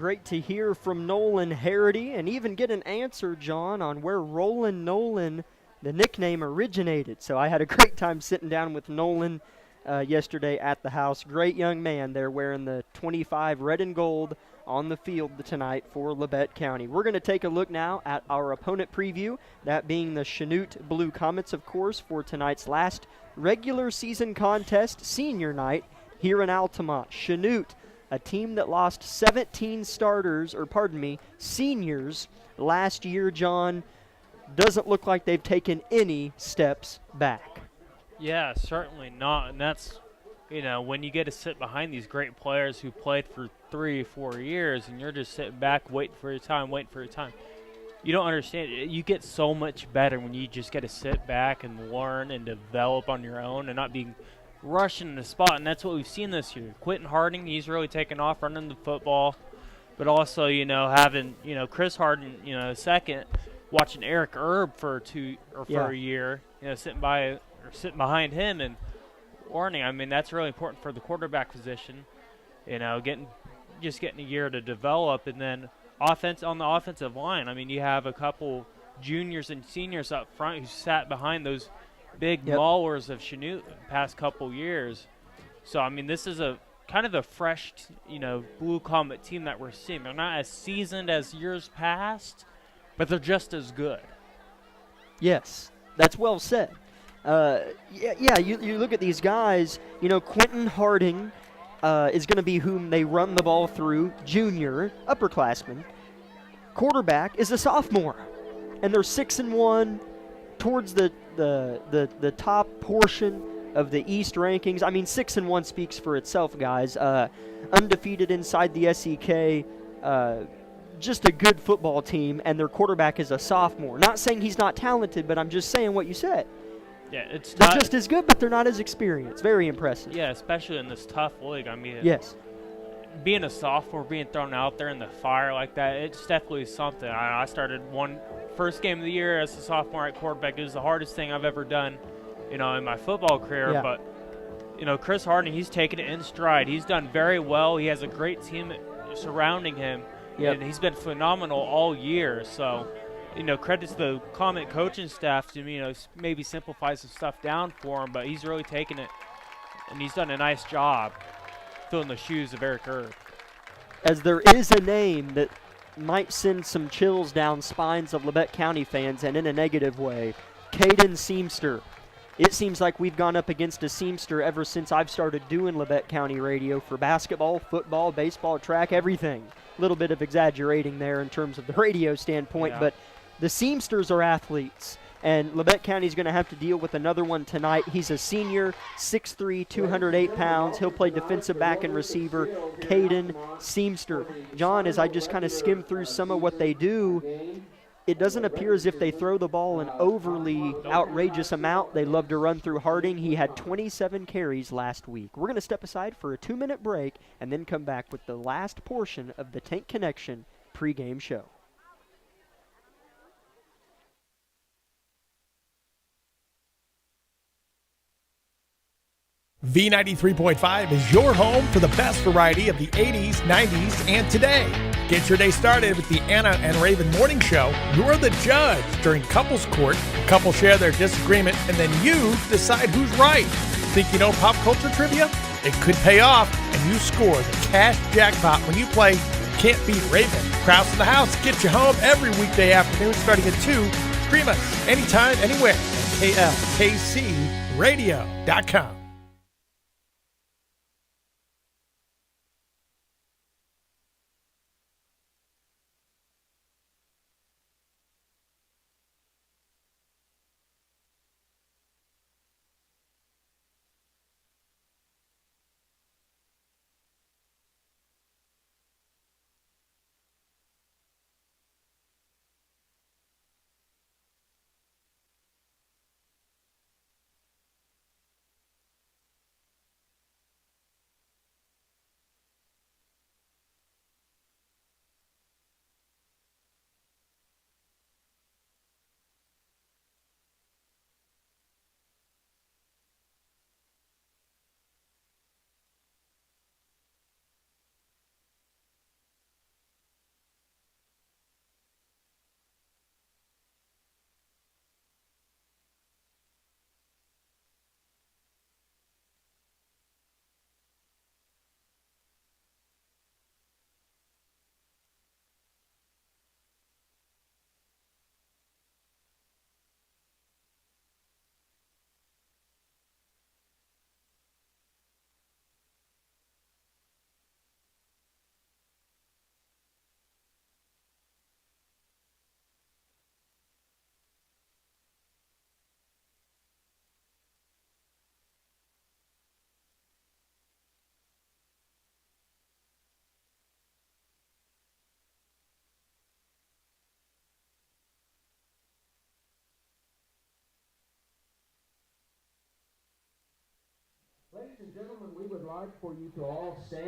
Great to hear from Nolan Harity and even get an answer, John, on where Roland Nolan, the nickname, originated. So I had a great time sitting down with Nolan yesterday at the house. Great young man there wearing the 25 red and gold on the field tonight for Labette County. We're going to take a look now at our opponent preview, that being the Sheno Blue Comets, of course, for tonight's last regular season contest, senior night, here in Altamont. Sheno, a team that lost 17 seniors last year, John, doesn't look like they've taken any steps back. Yeah, certainly not. And that's, when you get to sit behind these great players who played for 3 or 4 years and you're just sitting back waiting for your time. You don't understand. You get so much better when you just get to sit back and learn and develop on your own and not being rushed in the spot. And that's what we've seen this year. Quentin Harding, he's really taken off running the football. But also, having, Chris Harding, second, watching Eric Erb for a year, sitting behind him and warning. I mean, that's really important for the quarterback position. Getting a year to develop, and then on the offensive line. I mean, you have a couple juniors and seniors up front who sat behind those big maulers of Sheno the past couple years. So I mean, this is a kind of a fresh, Blue Comet team that we're seeing. They're not as seasoned as years past, but they're just as good. Yes, that's well said. You look at these guys, Quentin Harding is going to be whom they run the ball through, junior, upperclassman. Quarterback is a sophomore, and they're 6-1 towards the top portion of the East rankings. I mean, 6-1 speaks for itself, guys. Undefeated inside the SEK, just a good football team, and their quarterback is a sophomore. Not saying he's not talented, but I'm just saying what you said. Yeah, they're just as good, but they're not as experienced. Very impressive. Yeah, especially in this tough league. I mean, yes, being a sophomore, being thrown out there in the fire like that, it's definitely something. I started first game of the year as a sophomore at quarterback. It was the hardest thing I've ever done, in my football career. Yeah. But, Chris Harding, he's taken it in stride. He's done very well. He has a great team surrounding him, and he's been phenomenal all year. So, credit to the Comet coaching staff to, maybe simplify some stuff down for him, but he's really taken it, and he's done a nice job filling the shoes of Eric Erb. As there is a name that might send some chills down spines of Labette County fans, and in a negative way, Caden Seamster. It seems like we've gone up against a Seamster ever since I've started doing Labette County radio for basketball, football, baseball, track, everything. A little bit of exaggerating there in terms of the radio standpoint, but the Seamsters are athletes, and Labette County is going to have to deal with another one tonight. He's a senior, 6'3", 208 pounds. He'll play defensive back and receiver, Caden Seamster. John, as I just kind of skim through some of what they do, it doesn't appear as if they throw the ball an overly outrageous amount. They love to run through Harding. He had 27 carries last week. We're going to step aside for a 2-minute break and then come back with the last portion of the Tank Connection pregame show. V93.5 is your home for the best variety of the 80s, 90s, and today. Get your day started with the Anna and Raven Morning Show. You're the judge during couples court. Couples share their disagreement, and then you decide who's right. Think you know pop culture trivia? It could pay off, and you score the cash jackpot when you play Can't Beat Raven. Krause in the House gets you home every weekday afternoon starting at 2. Stream us anytime, anywhere at klkcradio.com.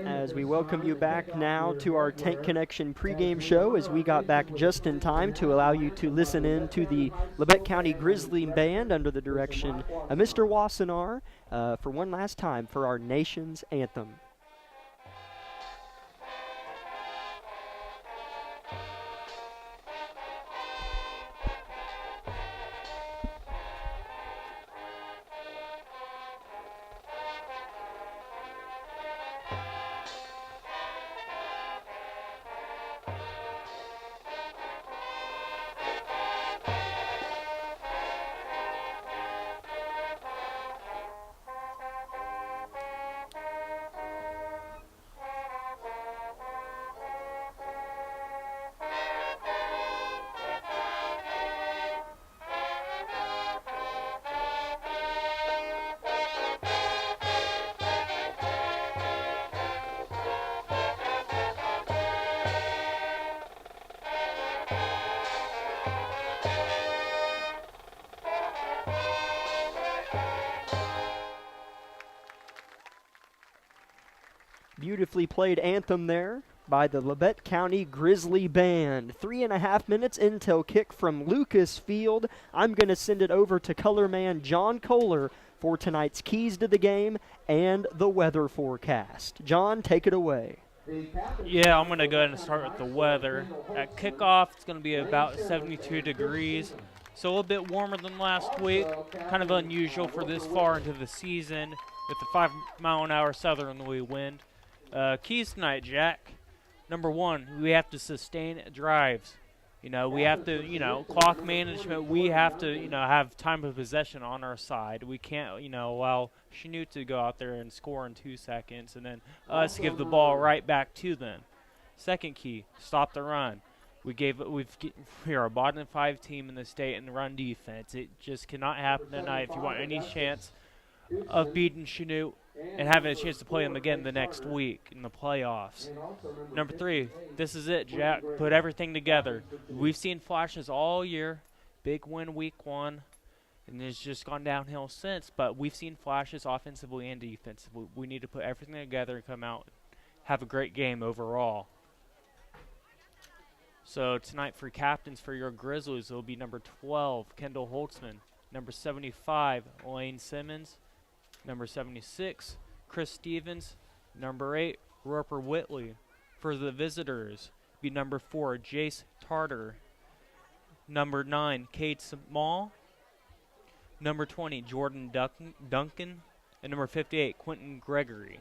As we welcome you back now to our Tank Connection pregame show, as we got back just in time to allow you to listen in to the Labette County Grizzly Band under the direction of Mr. Wassenaar for one last time for our nation's anthem. Beautifully played anthem there by the Labette County Grizzly Band. 3.5 minutes until kick from Lucas Field. I'm going to send it over to color man John Kohler for tonight's keys to the game and the weather forecast. John, take it away. Yeah, I'm going to go ahead and start with the weather. At kickoff, it's going to be about 72 degrees, so a little bit warmer than last week. Kind of unusual for this far into the season with the 5-mile-an-hour southerly wind. Keys tonight, Jack. Number one, we have to sustain drives. We have to, clock management. We have to, have time of possession on our side. We can't, allow Sheno to go out there and score in 2 seconds and then us give the ball right back to them. Second key, stop the run. We are a bottom 5 team in the state in the run defense. It just cannot happen tonight if you want any chance of beating Sheno and having a chance to play them again the next week in the playoffs. Number 3, this is it, Jack. Put everything together. We've seen flashes all year. Big win week 1, and it's just gone downhill since. But we've seen flashes offensively and defensively. We need to put everything together and come out, have a great game overall. So tonight for captains for your Grizzlies, it will be number 12, Kendall Holtzman. Number 75, Lane Simmons. Number 76, Chris Stevens. Number 8, Roper Whitley. For the visitors, be number 4, Jace Tarter. Number 9, Kate Small. Number 20, Jordan Duncan. And number 58, Quentin Gregory.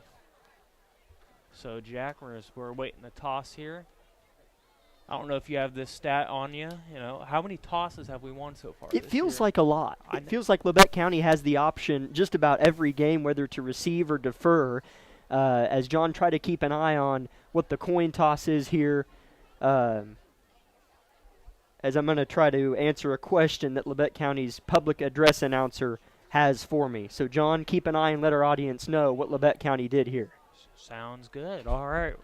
So, Jack, we're waiting the toss here. I don't know if you have this stat on you. How many tosses have we won so far? It feels like a lot. It feels like Labette County has the option just about every game whether to receive or defer. As John tried to keep an eye on what the coin toss is here, as I'm going to try to answer a question that Labette County's public address announcer has for me. So, John, keep an eye and let our audience know what Labette County did here. Sounds good. All right.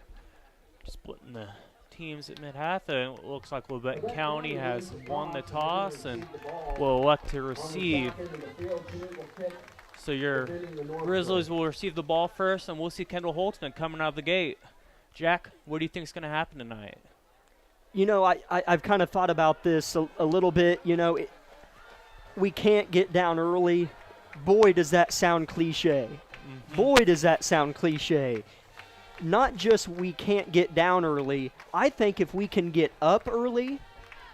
Splitting the teams at mid-half, and it looks like Labette County has won the toss and will elect to receive. So your Grizzlies will receive the ball first, and we'll see Kendall Holtzman coming out of the gate. Jack, what do you think is going to happen tonight? I've kind of thought about this a little bit. We can't get down early. Boy, does that sound cliche. Mm-hmm. Boy, does that sound cliche. Not just we can't get down early. I think if we can get up early,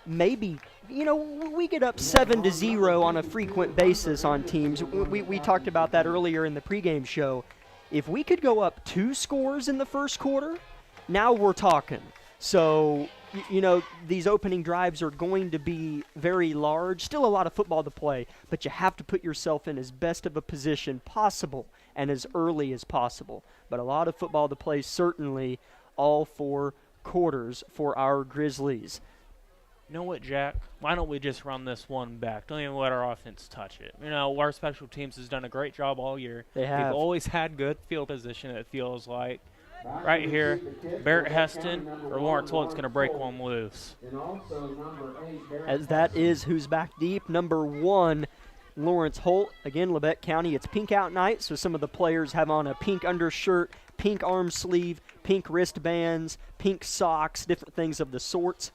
maybe, we get up 7-0 on a frequent basis on teams. We talked about that earlier in the pregame show. If we could go up 2 scores in the first quarter, now we're talking. So, these opening drives are going to be very large. Still a lot of football to play, but you have to put yourself in as best of a position possible and as early as possible. But a lot of football to play, certainly all 4 quarters for our Grizzlies. You know what, Jack? Why don't we just run this one back? Don't even let our offense touch it. Our special teams has done a great job all year. They have. They've always had good field position, it feels like. Right here, Barrett Heston or Lawrence Holt's going to break one loose. As that is who's back deep. Number 1, Lawrence Holt. Again, Labette County, it's pink out night, so some of the players have on a pink undershirt, pink arm sleeve, pink wristbands, pink socks, different things of the sorts.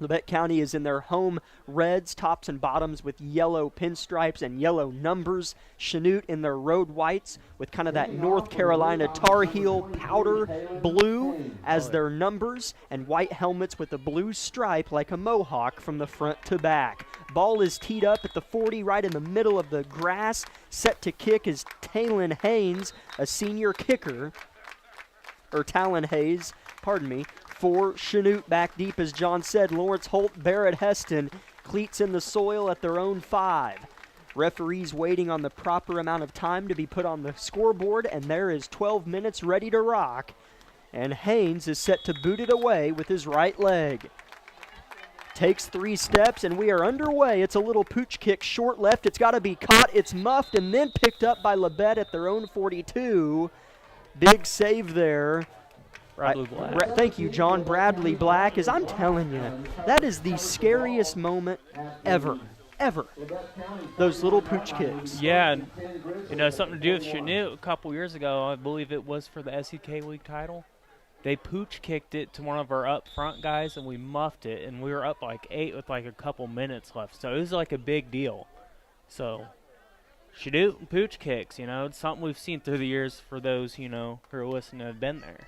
Labette County is in their home reds, tops and bottoms with yellow pinstripes and yellow numbers. Chanute in their road whites with kind of that North Carolina Tar Heel powder blue as their numbers, and white helmets with a blue stripe like a mohawk from the front to back. Ball is teed up at the 40 right in the middle of the grass. Set to kick is Talon Hayes, a senior kicker, or Talon Hayes, pardon me, for Chanute. Back deep, as John said, Lawrence Holt, Barrett Heston, cleats in the soil at their own 5. Referees waiting on the proper amount of time to be put on the scoreboard, and there is 12 minutes ready to rock. And Haynes is set to boot it away with his right leg. Takes 3 steps, and we are underway. It's a little pooch kick, short left. It's got to be caught. It's muffed and then picked up by Labette at their own 42. Big save there. Thank you, John. Bradley Black. As I'm telling you, that is the scariest moment ever. Those little pooch kicks. Yeah, and, something to do with Chanute a couple years ago. I believe it was for the SEK League title. They pooch kicked it to one of our up front guys, and we muffed it, and we were up like 8 with like a couple minutes left. So it was like a big deal. So Chanute and pooch kicks, it's something we've seen through the years for those, who are listening and have been there.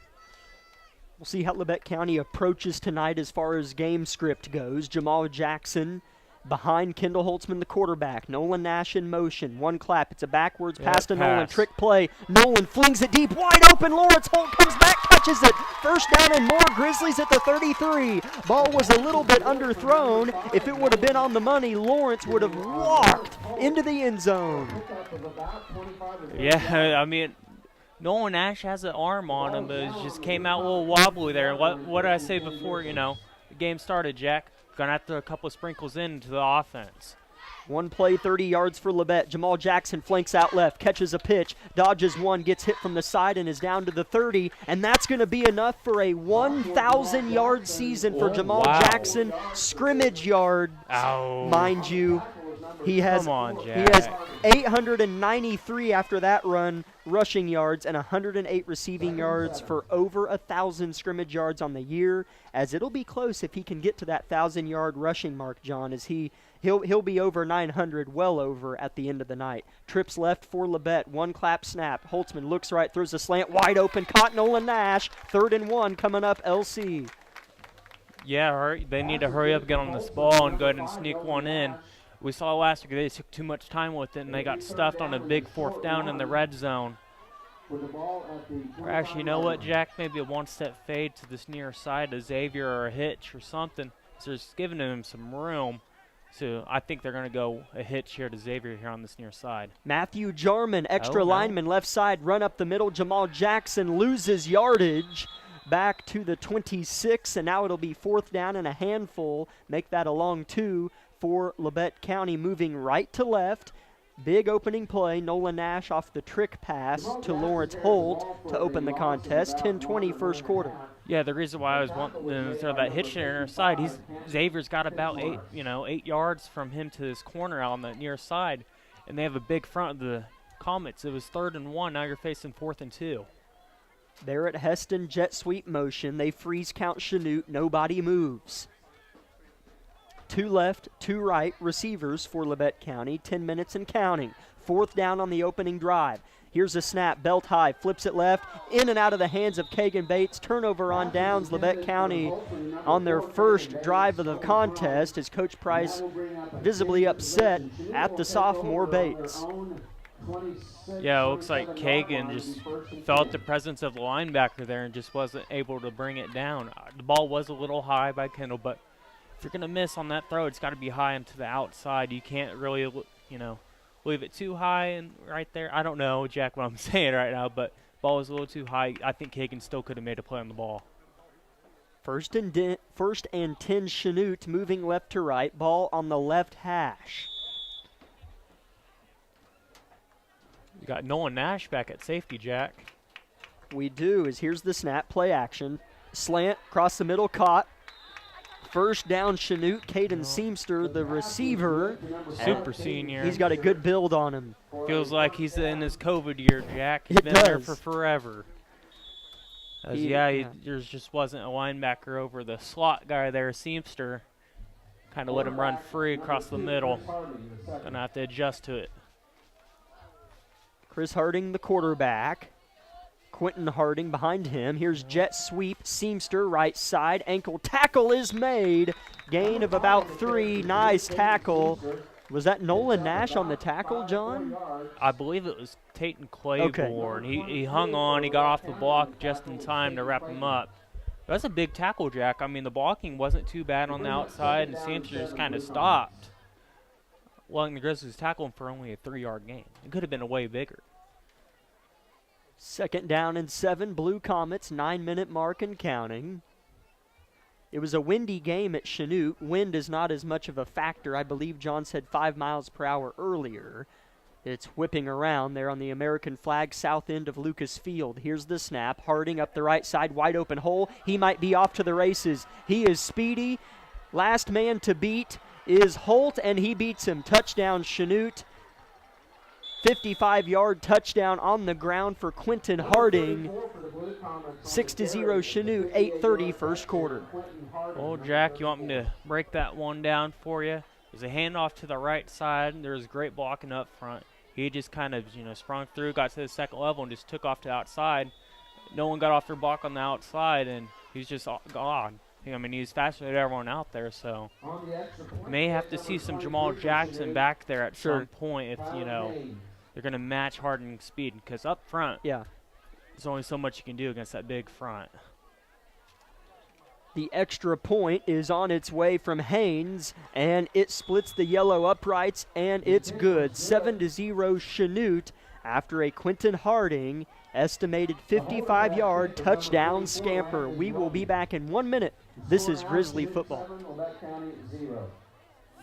We'll see how Labette County approaches tonight as far as game script goes. Jamal Jackson behind Kendall Holtzman, the quarterback. Nolan Nash in motion. One clap. It's a backwards pass to Nolan. Trick play. Nolan flings it deep. Wide open. Lawrence Holt comes back, catches it. First down and more. Grizzlies at the 33. Ball was a little bit underthrown. If it would have been on the money, Lawrence would have walked into the end zone. Yeah, I mean, Nolan Nash has an arm on him, but it just came out a little wobbly there. What did I say before, the game started, Jack? Gonna have to a couple of sprinkles into the offense. One play, 30 yards for Labette. Jamal Jackson flanks out left, catches a pitch, dodges one, gets hit from the side, and is down to the 30. And that's going to be enough for a 1,000-yard season for Jamal Jackson. Scrimmage yard, mind you. He has 893 after that run rushing yards and 108 receiving yards for over 1,000 scrimmage yards on the year, as it'll be close if he can get to that 1,000-yard rushing mark, John, as he'll be over 900, well over at the end of the night. Trips left for Labette, one clap snap. Holtzman looks right, throws a slant, wide open, caught Nolan Nash. 3rd and 1 coming up, LC. Yeah, they need to hurry up, get on this ball, and go ahead and sneak one in. We saw last week they took too much time with it, and they got stuffed on a big 4th down in the red zone. Or actually, you know what, Jack? Maybe a one-step fade to this near side of Xavier or a hitch or something. So it's giving him some room. So I think they're going to go a hitch here to Xavier here on this near side. Matthew Jarman, extra lineman, left side, run up the middle. Jamal Jackson loses yardage back to the 26, and now it'll be 4th down and a handful. Make that a long 2 for Labette County, moving right to left. Big opening play. Nolan Nash off the trick pass to Lawrence Holt to open the contest. 10-20 first quarter. Yeah, the reason why I was wanting to throw that hitch there on our side, Xavier's got about 8 yards from him to his corner out on the near side, and they have a big front of the Comets. It was 3rd and 1. Now you're facing 4th and 2. Barrett Heston jet sweep motion. They freeze count Chanute. Nobody moves. 2 left, 2 right receivers for Labette County. 10 minutes and counting. 4th down on the opening drive. Here's a snap, belt high, flips it left, in and out of the hands of Kagan Bates. Turnover on downs. Labette County on their first drive of the contest as Coach Price visibly upset at the sophomore Bates. Yeah, it looks like Kagan just felt the presence of the linebacker there and just wasn't able to bring it down. The ball was a little high by Kendall, but if you're going to miss on that throw, it's got to be high and to the outside. You can't really, leave it too high and right there. I don't know, Jack, what I'm saying right now, but ball was a little too high. I think Kagan still could have made a play on the ball. First and 10 Chanute moving left to right. Ball on the left hash. You got Nolan Nash back at safety, Jack. We do, as here's the snap, play action. Slant, across the middle, caught. First down, Chanute. Caden Seamster, the receiver. Super senior. He's got a good build on him. Feels like he's in his COVID year, Jack. He's been there for forever. There just wasn't a linebacker over the slot guy there, Seamster. Kind of let him run free across the middle. Gonna have to adjust to it. Chris Harding, the quarterback. Quentin Harding behind him. Here's jet sweep. Seamster, right side. Ankle tackle is made. Gain of about 3. Nice tackle. Was that Nolan Nash on the tackle, John? I believe it was Tayton Claiborne. Okay. He hung on. He got off the block just in time to wrap him up. That's a big tackle, Jack. I mean, the blocking wasn't too bad on the outside, and Seamster just kind of stopped, letting the Grizzlies tackle him for only a 3-yard gain. It could have been a way bigger. Second down and 7. Blue Comets, 9-minute mark and counting. It was a windy game at Chanute. Wind is not as much of a factor. I believe John said 5 miles per hour earlier. It's whipping around there on the American flag south end of Lucas Field. Here's the snap. Harding up the right side, wide open hole. He might be off to the races. He is speedy. Last man to beat is Holt, and he beats him. Touchdown, Chanute. 55-yard touchdown on the ground for Quentin Harding. 6-0 Chanute, 8:30 first quarter. Well, Jack, you want me to break that one down for you? There's a handoff to the right side. There's great blocking up front. He just kind of, sprung through, got to the second level, and just took off to the outside. No one got off their block on the outside, and he's just gone. I mean, he's faster than everyone out there, so may have to see some Jamal Jackson back there at some point if, they're going to match Harding's speed, because up front, there's only so much you can do against that big front. The extra point is on its way from Haynes, and it splits the yellow uprights, and it's good. 7-0 Chanute after a Quentin Harding estimated 55-yard touchdown scamper. We will be back in 1 minute. This is Grizzly football.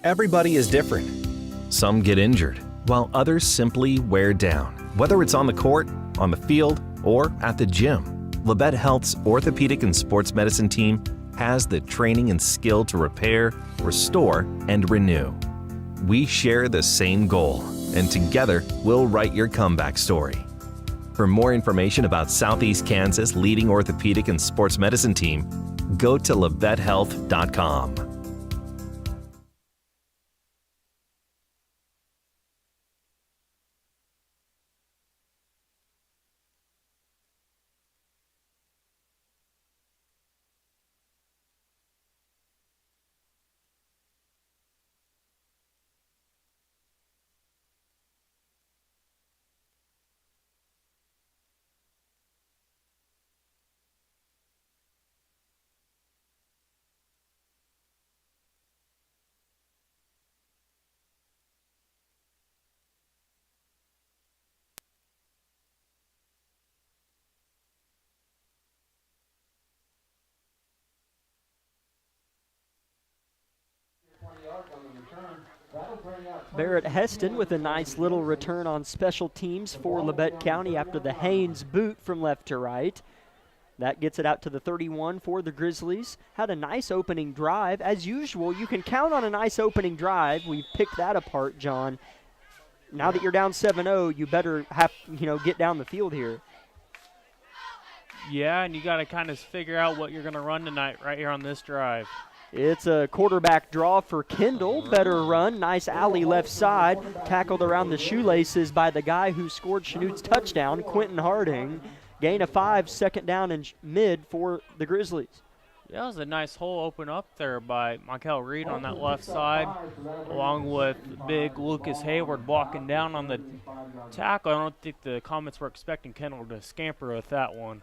Everybody is different. Some get injured, while others simply wear down. Whether it's on the court, on the field, or at the gym, Labette Health's orthopedic and sports medicine team has the training and skill to repair, restore, and renew. We share the same goal, and together we'll write your comeback story. For more information about Southeast Kansas' leading orthopedic and sports medicine team, go to labettehealth.com. Barrett Heston with a nice little return on special teams for Labette County after the Haynes boot from left to right. That gets it out to the 31 for the Grizzlies. Had a nice opening drive. As usual, you can count on a nice opening drive. We've picked that apart, John. Now that you're down 7-0, you better have, get down the field here. Yeah, and you got to kind of figure out what you're going to run tonight right here on this drive. It's a quarterback draw for Kendall. Better run. Nice alley left side. Tackled around the shoelaces by the guy who scored Chanute's touchdown, Quentin Harding. Gain of 5, second down and mid for the Grizzlies. Yeah, it was a nice hole open up there by Michael Reed on that left side, along with big Lucas Hayward walking down on the tackle. I don't think the Comets were expecting Kendall to scamper with that one.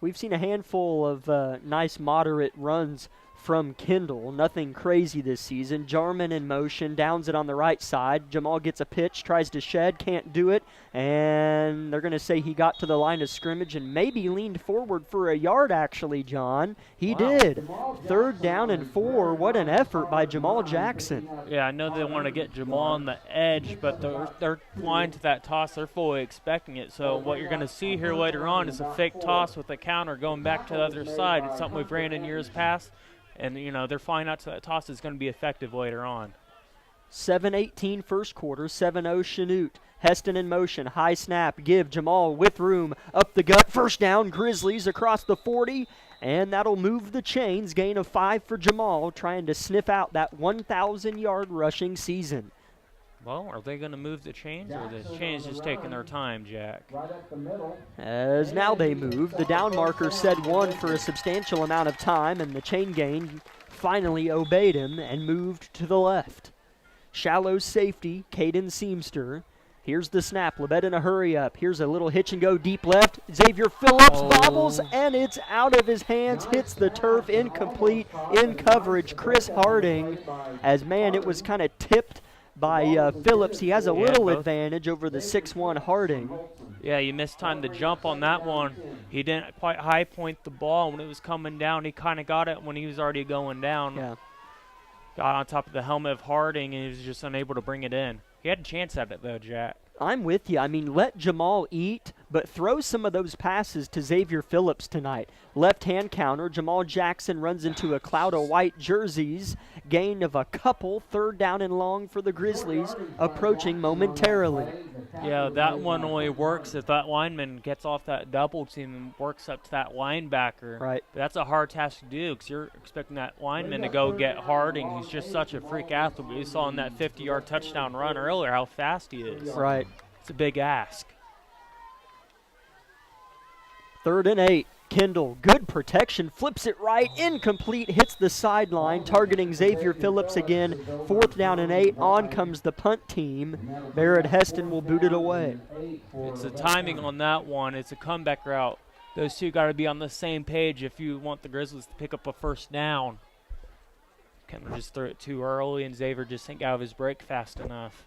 We've seen a handful of nice moderate runs from Kendall. Nothing crazy this season. Jarman in motion, downs it on the right side. Jamal gets a pitch, tries to shed, can't do it. And they're going to say he got to the line of scrimmage and maybe leaned forward for a yard, actually, John. He did. Third down and 4. What an effort by Jamal Jackson. Yeah, I know they want to get Jamal on the edge, but they're flying to that toss. They're fully expecting it. So what you're going to see here later on is a fake toss with a counter going back to the other side. It's something we've ran in years past. And, they're finding out that toss is going to be effective later on. 7:18 first quarter, 7-0 Chanute. Heston in motion, high snap, give Jamal with room, up the gut, first down, Grizzlies across the 40, and that'll move the chains, gain of 5 for Jamal, trying to sniff out that 1,000-yard rushing season. Well, are they going to move the chains, or the chains just taking their time, Jack? As now they move, the down marker said 1 for a substantial amount of time, and the chain gain finally obeyed him and moved to the left. Shallow safety, Caden Seamster. Here's the snap, Labette in a hurry up. Here's a little hitch and go deep left. Xavier Phillips bobbles, and it's out of his hands, hits the turf, incomplete, in coverage. Chris Harding, as man, it was kind of tipped by Phillips. He has a little advantage over the 6'1 Harding. Yeah, you mistimed the jump on that one. He didn't quite high point the ball when it was coming down. He kind of got it when he was already going down. Yeah. Got on top of the helmet of Harding, and he was just unable to bring it in. He had a chance at it, though, Jack. I'm with you. I mean, let Jamal eat, but throw some of those passes to Xavier Phillips tonight. Left-hand counter, Jamal Jackson runs into a cloud of white jerseys. Gain of a couple, third down and long for the Grizzlies, approaching momentarily. Yeah, that one only works if that lineman gets off that double team and works up to that linebacker. Right. But that's a hard task to do because you're expecting that lineman to go get Harding, who's just such a freak athlete. We saw in that 50-yard touchdown run earlier how fast he is. Right. It's a big ask. 3rd and 8. Kendall, good protection, flips it right, incomplete, hits the sideline, targeting Xavier Phillips again. 4th down and 8. On comes the punt team. Barrett Heston will boot it away. It's the timing on that one. It's a comeback route. Those two got to be on the same page if you want the Grizzlies to pick up a first down. Kendall just threw it too early, and Xavier just didn't get out of his break fast enough.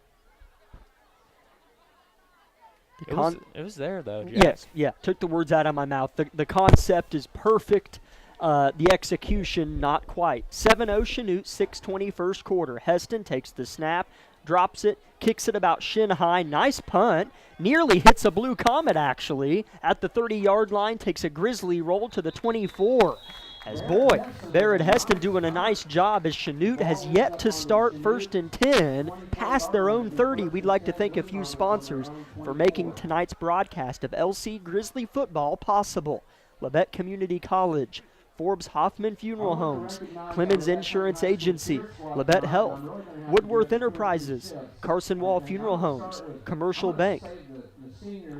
It was there, though, Jack. Yes, yeah. Took the words out of my mouth. The concept is perfect. The execution, not quite. 7-0 Chanute, 6:20 first quarter. Heston takes the snap, drops it, kicks it about shin high. Nice punt. Nearly hits a blue comet, actually. At the 30-yard line, takes a Grizzly roll to the 24. As boy, Barrett Heston doing a nice job as Chanute has yet to start 1st and 10 past their own 30. We'd like to thank a few sponsors for making tonight's broadcast of LC Grizzly football possible. Labette Community College, Forbes Hoffman Funeral Homes, Clemens Insurance Agency, Labette Health, Woodworth Enterprises, Carson Wall Funeral Homes, Commercial Bank,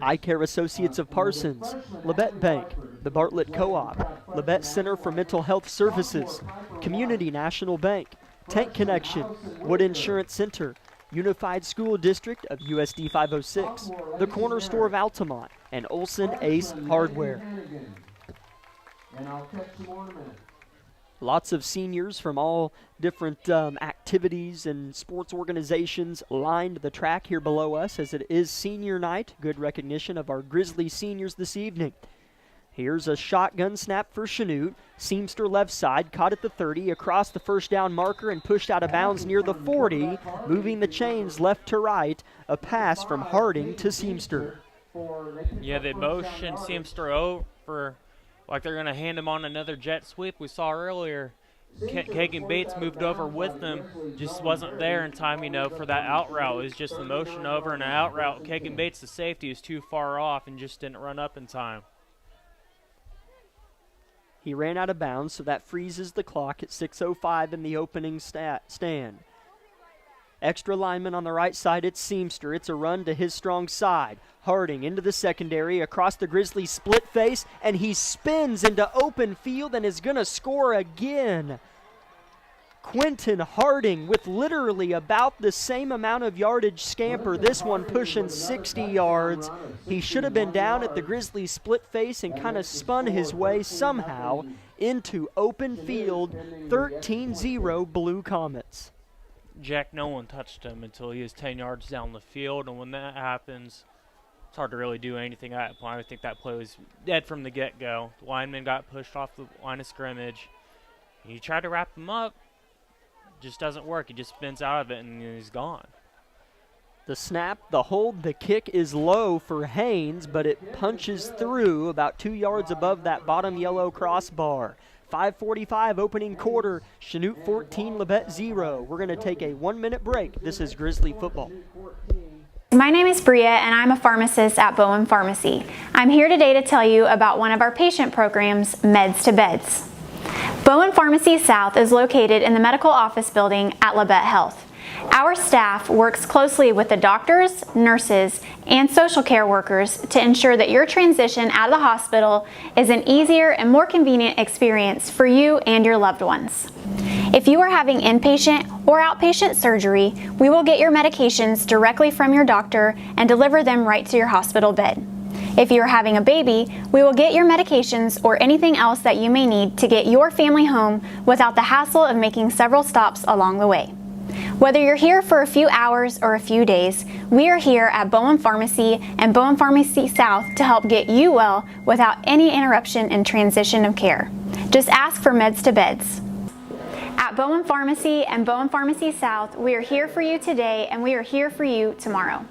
Eye Care Associates of Parsons, Labette Bank, the Bartlett Co-op, Labette Center for Mental Health Services, Community National Bank, Tank Connection, Wood Insurance Center, Unified School District of USD 506, the Corner Store of Altamont, and Olson Ace Hardware. Lots of seniors from all different activities and sports organizations lined the track here below us as it is senior night. Good recognition of our Grizzly seniors this evening. Here's a shotgun snap for Chanute. Seamster left side, caught at the 30, across the first down marker and pushed out of bounds near the 40, moving the chains left to right. A pass from Harding to Seamster. Yeah, they motioned Seamster over like they're going to hand him on another jet sweep. We saw earlier Kagan Bates moved over with them, just wasn't there in time, for that out route. It was just the motion over and an out route. Kagan Bates, the safety, was too far off and just didn't run up in time. He ran out of bounds, so that freezes the clock at 6:05 in the opening stand. Extra lineman on the right side, it's Seamster. It's a run to his strong side. Harding into the secondary, across the Grizzlies split face, and he spins into open field and is going to score again. Quentin Harding with literally about the same amount of yardage scamper, this one pushing 60 yards. He should have been down at the Grizzlies split face and kind of spun his way somehow into open field, 13-0 Blue Comets. Jack, no one touched him until he was 10 yards down the field, and when that happens, it's hard to really do anything at that point. I think that play was dead from the get-go. The lineman got pushed off the line of scrimmage. He tried to wrap him up. Just doesn't work. He just spins out of it, and he's gone. The snap, the hold, the kick is low for Haynes, but it punches through about 2 yards above that bottom yellow crossbar. 5:45 opening quarter. Chanute 14, Labette 0. We're going to take a 1-minute break. This is Grizzly Football. My name is Bria and I'm a pharmacist at Bowen Pharmacy. I'm here today to tell you about one of our patient programs, Meds to Beds. Bowen Pharmacy South is located in the medical office building at Labette Health. Our staff works closely with the doctors, nurses, and social care workers to ensure that your transition out of the hospital is an easier and more convenient experience for you and your loved ones. If you are having inpatient or outpatient surgery, we will get your medications directly from your doctor and deliver them right to your hospital bed. If you are having a baby, we will get your medications or anything else that you may need to get your family home without the hassle of making several stops along the way. Whether you're here for a few hours or a few days, we are here at Bowen Pharmacy and Bowen Pharmacy South to help get you well without any interruption in transition of care. Just ask for Meds to Beds. At Bowen Pharmacy and Bowen Pharmacy South, we are here for you today and we are here for you tomorrow.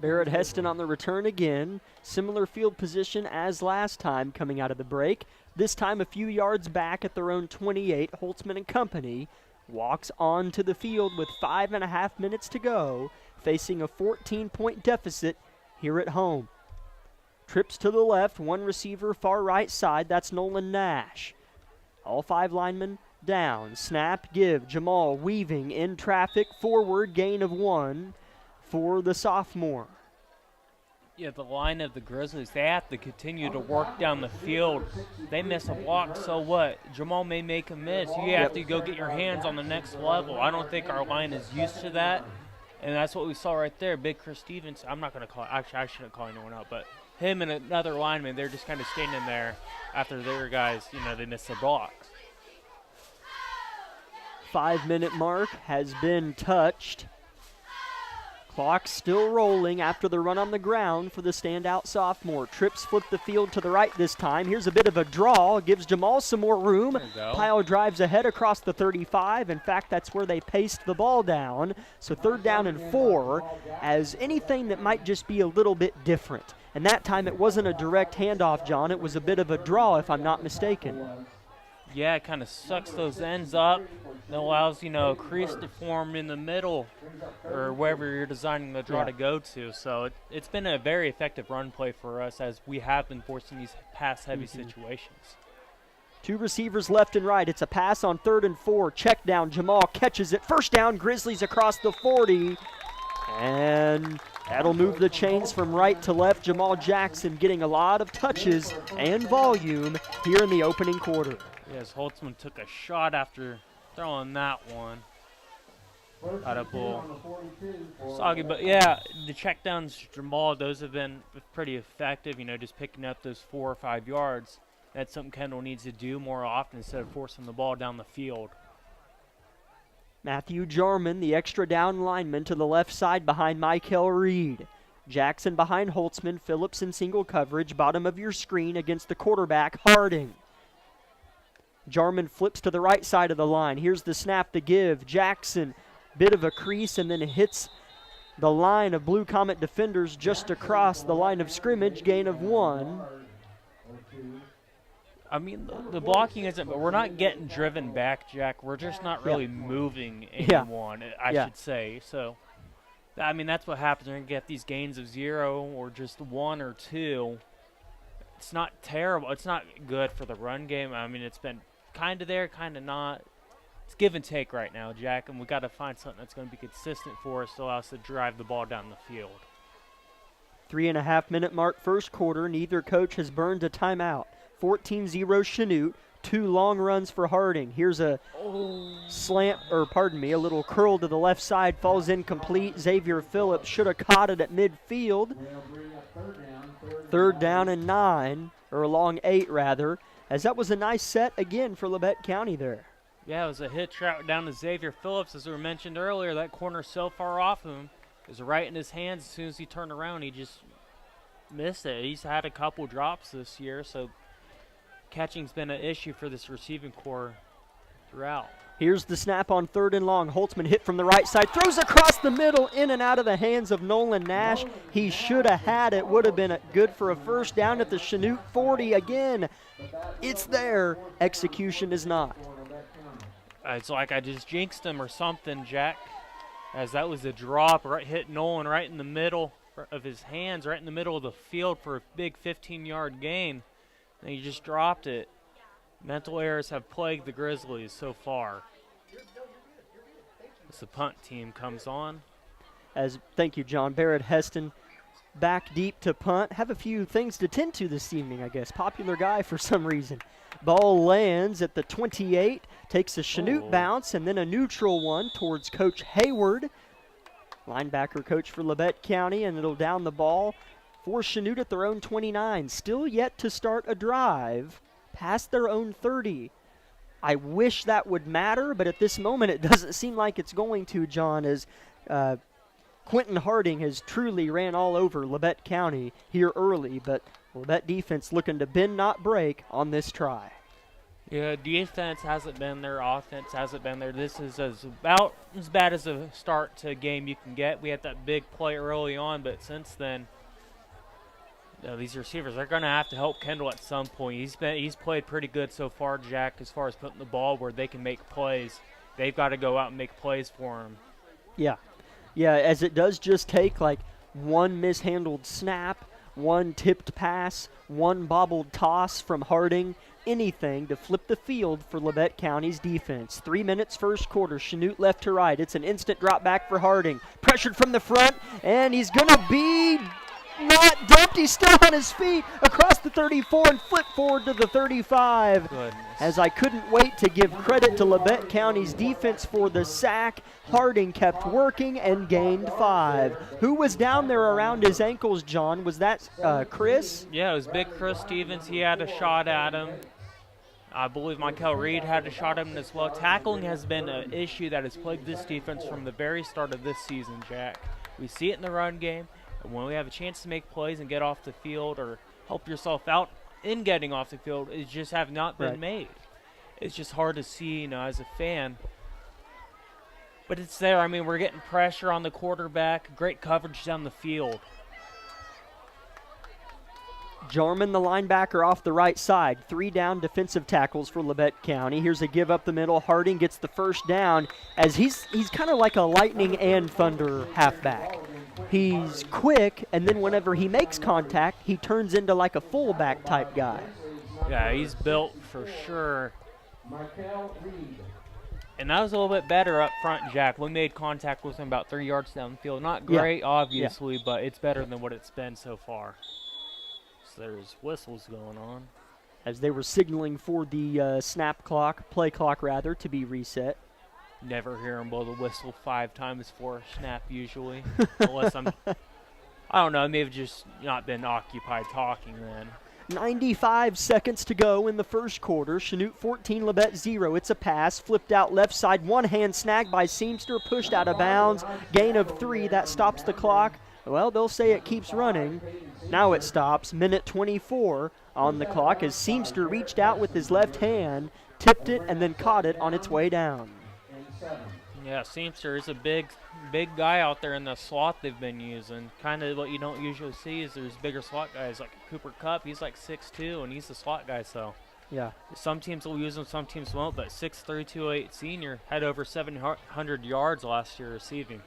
Barrett Heston on the return again. Similar field position as last time coming out of the break. This time a few yards back at their own 28. Holtzman and company walks onto the field with 5.5 minutes to go, facing a 14-point deficit here at home. Trips to the left, one receiver far right side, that's Nolan Nash. All 5 linemen down. Snap, give, Jamal weaving in traffic, forward, gain of 1 for the sophomore. Yeah, the line of the Grizzlies, they have to continue to work down the field. They miss a block, so what? Jamal may make a miss. You have to go get your hands on the next level. I don't think our line is used to that, and that's what we saw right there. Big Chris Stevens, I'm not going to call – actually, I shouldn't call anyone out, but him and another lineman, they're just kind of standing there after their guys, they missed the blocks. 5-minute mark has been touched. Clock still rolling after the run on the ground for the standout sophomore. Trips flip the field to the right this time. Here's a bit of a draw. Gives Jamal some more room. Pyle drives ahead across the 35. In fact, that's where they paced the ball down. So 3rd down and 4 as anything that might just be a little bit different. And that time it wasn't a direct handoff, John. It was a bit of a draw, if I'm not mistaken. Yeah, it kind of sucks those ends up. It allows, a crease to form in the middle or wherever you're designing the draw to go to. So it's been a very effective run play for us as we have been forcing these pass-heavy situations. 2 receivers left and right. It's a pass on 3rd and 4. Check down. Jamal catches it. First down, Grizzlies across the 40. And that'll move the chains from right to left. Jamal Jackson getting a lot of touches and volume here in the opening quarter. Yes, Holtzman took a shot after throwing that one. Got a bull. Soggy, but yeah, the checkdowns, Jamal, those have been pretty effective, just picking up those 4 or 5 yards. That's something Kendall needs to do more often instead of forcing the ball down the field. Matthew Jarman, the extra down lineman to the left side behind Michael Reed. Jackson behind Holtzman, Phillips in single coverage, bottom of your screen against the quarterback, Harding. Jarman flips to the right side of the line. Here's the snap to give. Jackson, bit of a crease, and then hits the line of Blue Comet defenders just across the line of scrimmage, gain of 1. I mean, the blocking isn't, but we're not getting driven back, Jack. We're just not really moving anyone, I should say. So, I mean, that's what happens. We're going to get these gains of 0 or just 1 or 2. It's not terrible. It's not good for the run game. I mean, it's been kind of there, kind of not. It's give and take right now, Jack, and we got to find something that's going to be consistent for us to allow us to drive the ball down the field. 3.5 minute mark first quarter. Neither coach has burned a timeout. 14-0 Chanute. 2 long runs for Harding. Here's a a little curl to the left side. Falls incomplete. Xavier Phillips should have caught it at midfield. 3rd down and 9, or along 8 rather, as that was a nice set again for Labette County there. Yeah, it was a hitch route down to Xavier Phillips, as we mentioned earlier. That corner so far off him. It was right in his hands. As soon as he turned around, he just miss it. He's had a couple drops this year, so catching's been an issue for this receiving core throughout. Here's the snap on 3rd and long. Holtzman hit from the right side, throws across the middle, in and out of the hands of Nolan Nash. He should have had it. Would have been good for a first down at the Sheno 40 again. It's there. Execution is not. It's like I just jinxed him or something, Jack, as that was a drop, hit Nolan right in the middle of his hands, right in the middle of the field for a big 15-yard gain. And he just dropped it. Mental errors have plagued the Grizzlies so far. As the punt team comes on. Thank you, John. Barrett Heston back deep to punt. Have a few things to tend to this evening, I guess. Popular guy for some reason. Ball lands at the 28, takes a Sheno bounce, and then a neutral one towards Coach Hayward. Linebacker coach for Labette County, and it'll down the ball for Sheno at their own 29. Still yet to start a drive past their own 30. I wish that would matter, but at this moment it doesn't seem like it's going to, John, as Quentin Harding has truly ran all over Labette County here early, but Labette defense looking to bend, not break on this try. Yeah, defense hasn't been there, offense hasn't been there. This is about as bad as a start to a game you can get. We had that big play early on, but since then, these receivers are going to have to help Kendall at some point. He's played pretty good so far, Jack, as far as putting the ball where they can make plays. They've got to go out and make plays for him. Yeah, as it does just take like one mishandled snap, one tipped pass, one bobbled toss from Harding, anything to flip the field for Labette County's defense. 3 minutes first quarter, Sheno left to right. It's an instant drop back for Harding. Pressured from the front, and he's going to be not dumped. He's still on his feet across the 34 and flip forward to the 35. Goodness. As I couldn't wait to give credit to Labette County's defense for the sack, Harding kept working and gained 5. Who was down there around his ankles, John? Was that Chris? Yeah, it was big Chris Stevens. He had a shot at him. I believe Michael Reed had a shot at him as well. Tackling has been an issue that has plagued this defense from the very start of this season, Jack. We see it in the run game. And when we have a chance to make plays and get off the field or help yourself out in getting off the field, it just have not been made. It's just hard to see, as a fan. But it's there. I mean, we're getting pressure on the quarterback, great coverage down the field. Jarman, the linebacker, off the right side. 3 down defensive tackles for Labette County. Here's a give up the middle. Harding gets the first down as he's kind of like a lightning and thunder halfback. He's quick, and then whenever he makes contact, he turns into like a fullback type guy. Yeah, he's built for sure. And that was a little bit better up front, Jack. We made contact with him about 3 yards down the field. Not great, obviously, but it's better than what it's been so far. So there's whistles going on. As they were signaling for the play clock rather, to be reset. Never hear him blow the whistle 5 times for a snap usually. Unless I don't know, I may have just not been occupied talking then. 95 seconds to go in the first quarter. Sheno 14, Labette 0. It's a pass, flipped out left side, one hand snag by Seamster, pushed out of bounds. Gain of 3, that stops the clock. Well, they'll say it keeps running. Now it stops. Minute 24 on the clock as Seamster reached out with his left hand, tipped it, and then caught it on its way down. Yeah, Seamster is a big guy out there in the slot they've been using. Kind of what you don't usually see is there's bigger slot guys like Cooper Kupp. He's like 6'2", and he's the slot guy, so. Yeah. Some teams will use him, some teams won't, but 6'3", 208 senior had over 700 yards last year receiving.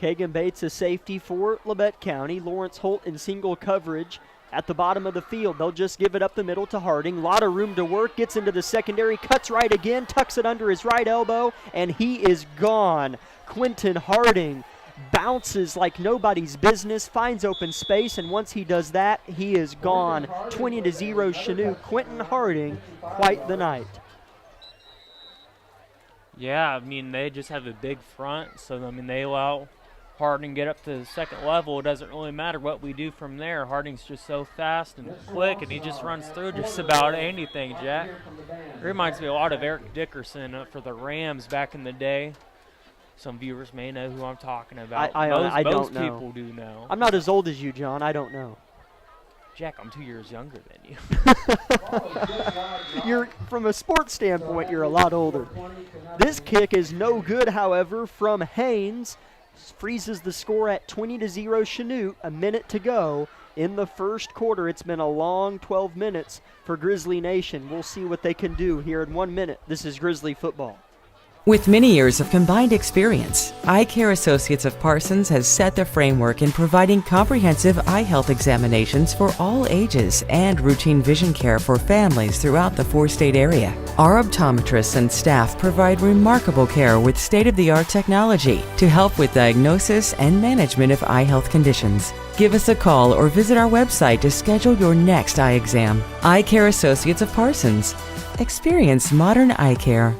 Kagan Bates a safety for Labette County. Lawrence Holt in single coverage at the bottom of the field. They'll just give it up the middle to Harding. A lot of room to work. Gets into the secondary. Cuts right again. Tucks it under his right elbow. And he is gone. Quentin Harding bounces like nobody's business. Finds open space. And once he does that, he is gone. 20-0 Sheno. Quentin Harding, quite the night. Yeah, I mean, they just have a big front. So, I mean, they allow Harding get up to the second level. It doesn't really matter what we do from there. Harding's just so fast and quick, and he just runs through just about anything, Jack. It reminds me a lot of Eric Dickerson for the Rams back in the day. Some viewers may know who I'm talking about. I most don't know. people do know. I'm not as old as you, John. I don't know. Jack, I'm 2 years younger than you. You're, from a sports standpoint, you're a lot older. This kick is no good, however, from Haynes. Freezes the score at 20-0 Sheno. A minute to go in the first quarter. It's been a long 12 minutes for Grizzly Nation. We'll see what they can do here in 1 minute. This is Grizzly football. With many years of combined experience, Eye Care Associates of Parsons has set the framework in providing comprehensive eye health examinations for all ages and routine vision care for families throughout the four-state area. Our optometrists and staff provide remarkable care with state-of-the-art technology to help with diagnosis and management of eye health conditions. Give us a call or visit our website to schedule your next eye exam. Eye Care Associates of Parsons. Experience modern eye care.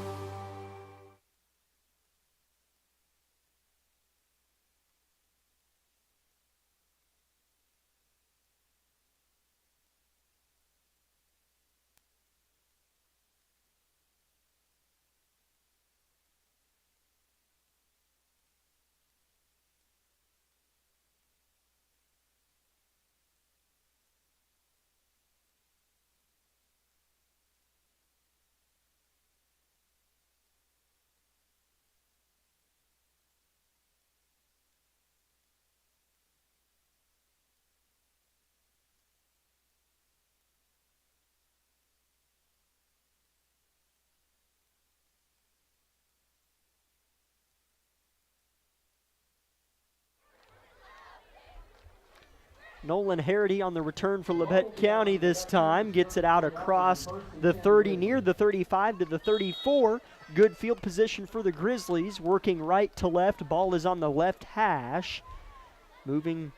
Nolan Harity on the return for Labette County this time. Gets it out across the 30, near the 35 to the 34. Good field position for the Grizzlies. Working right to left. Ball is on the left hash. Moving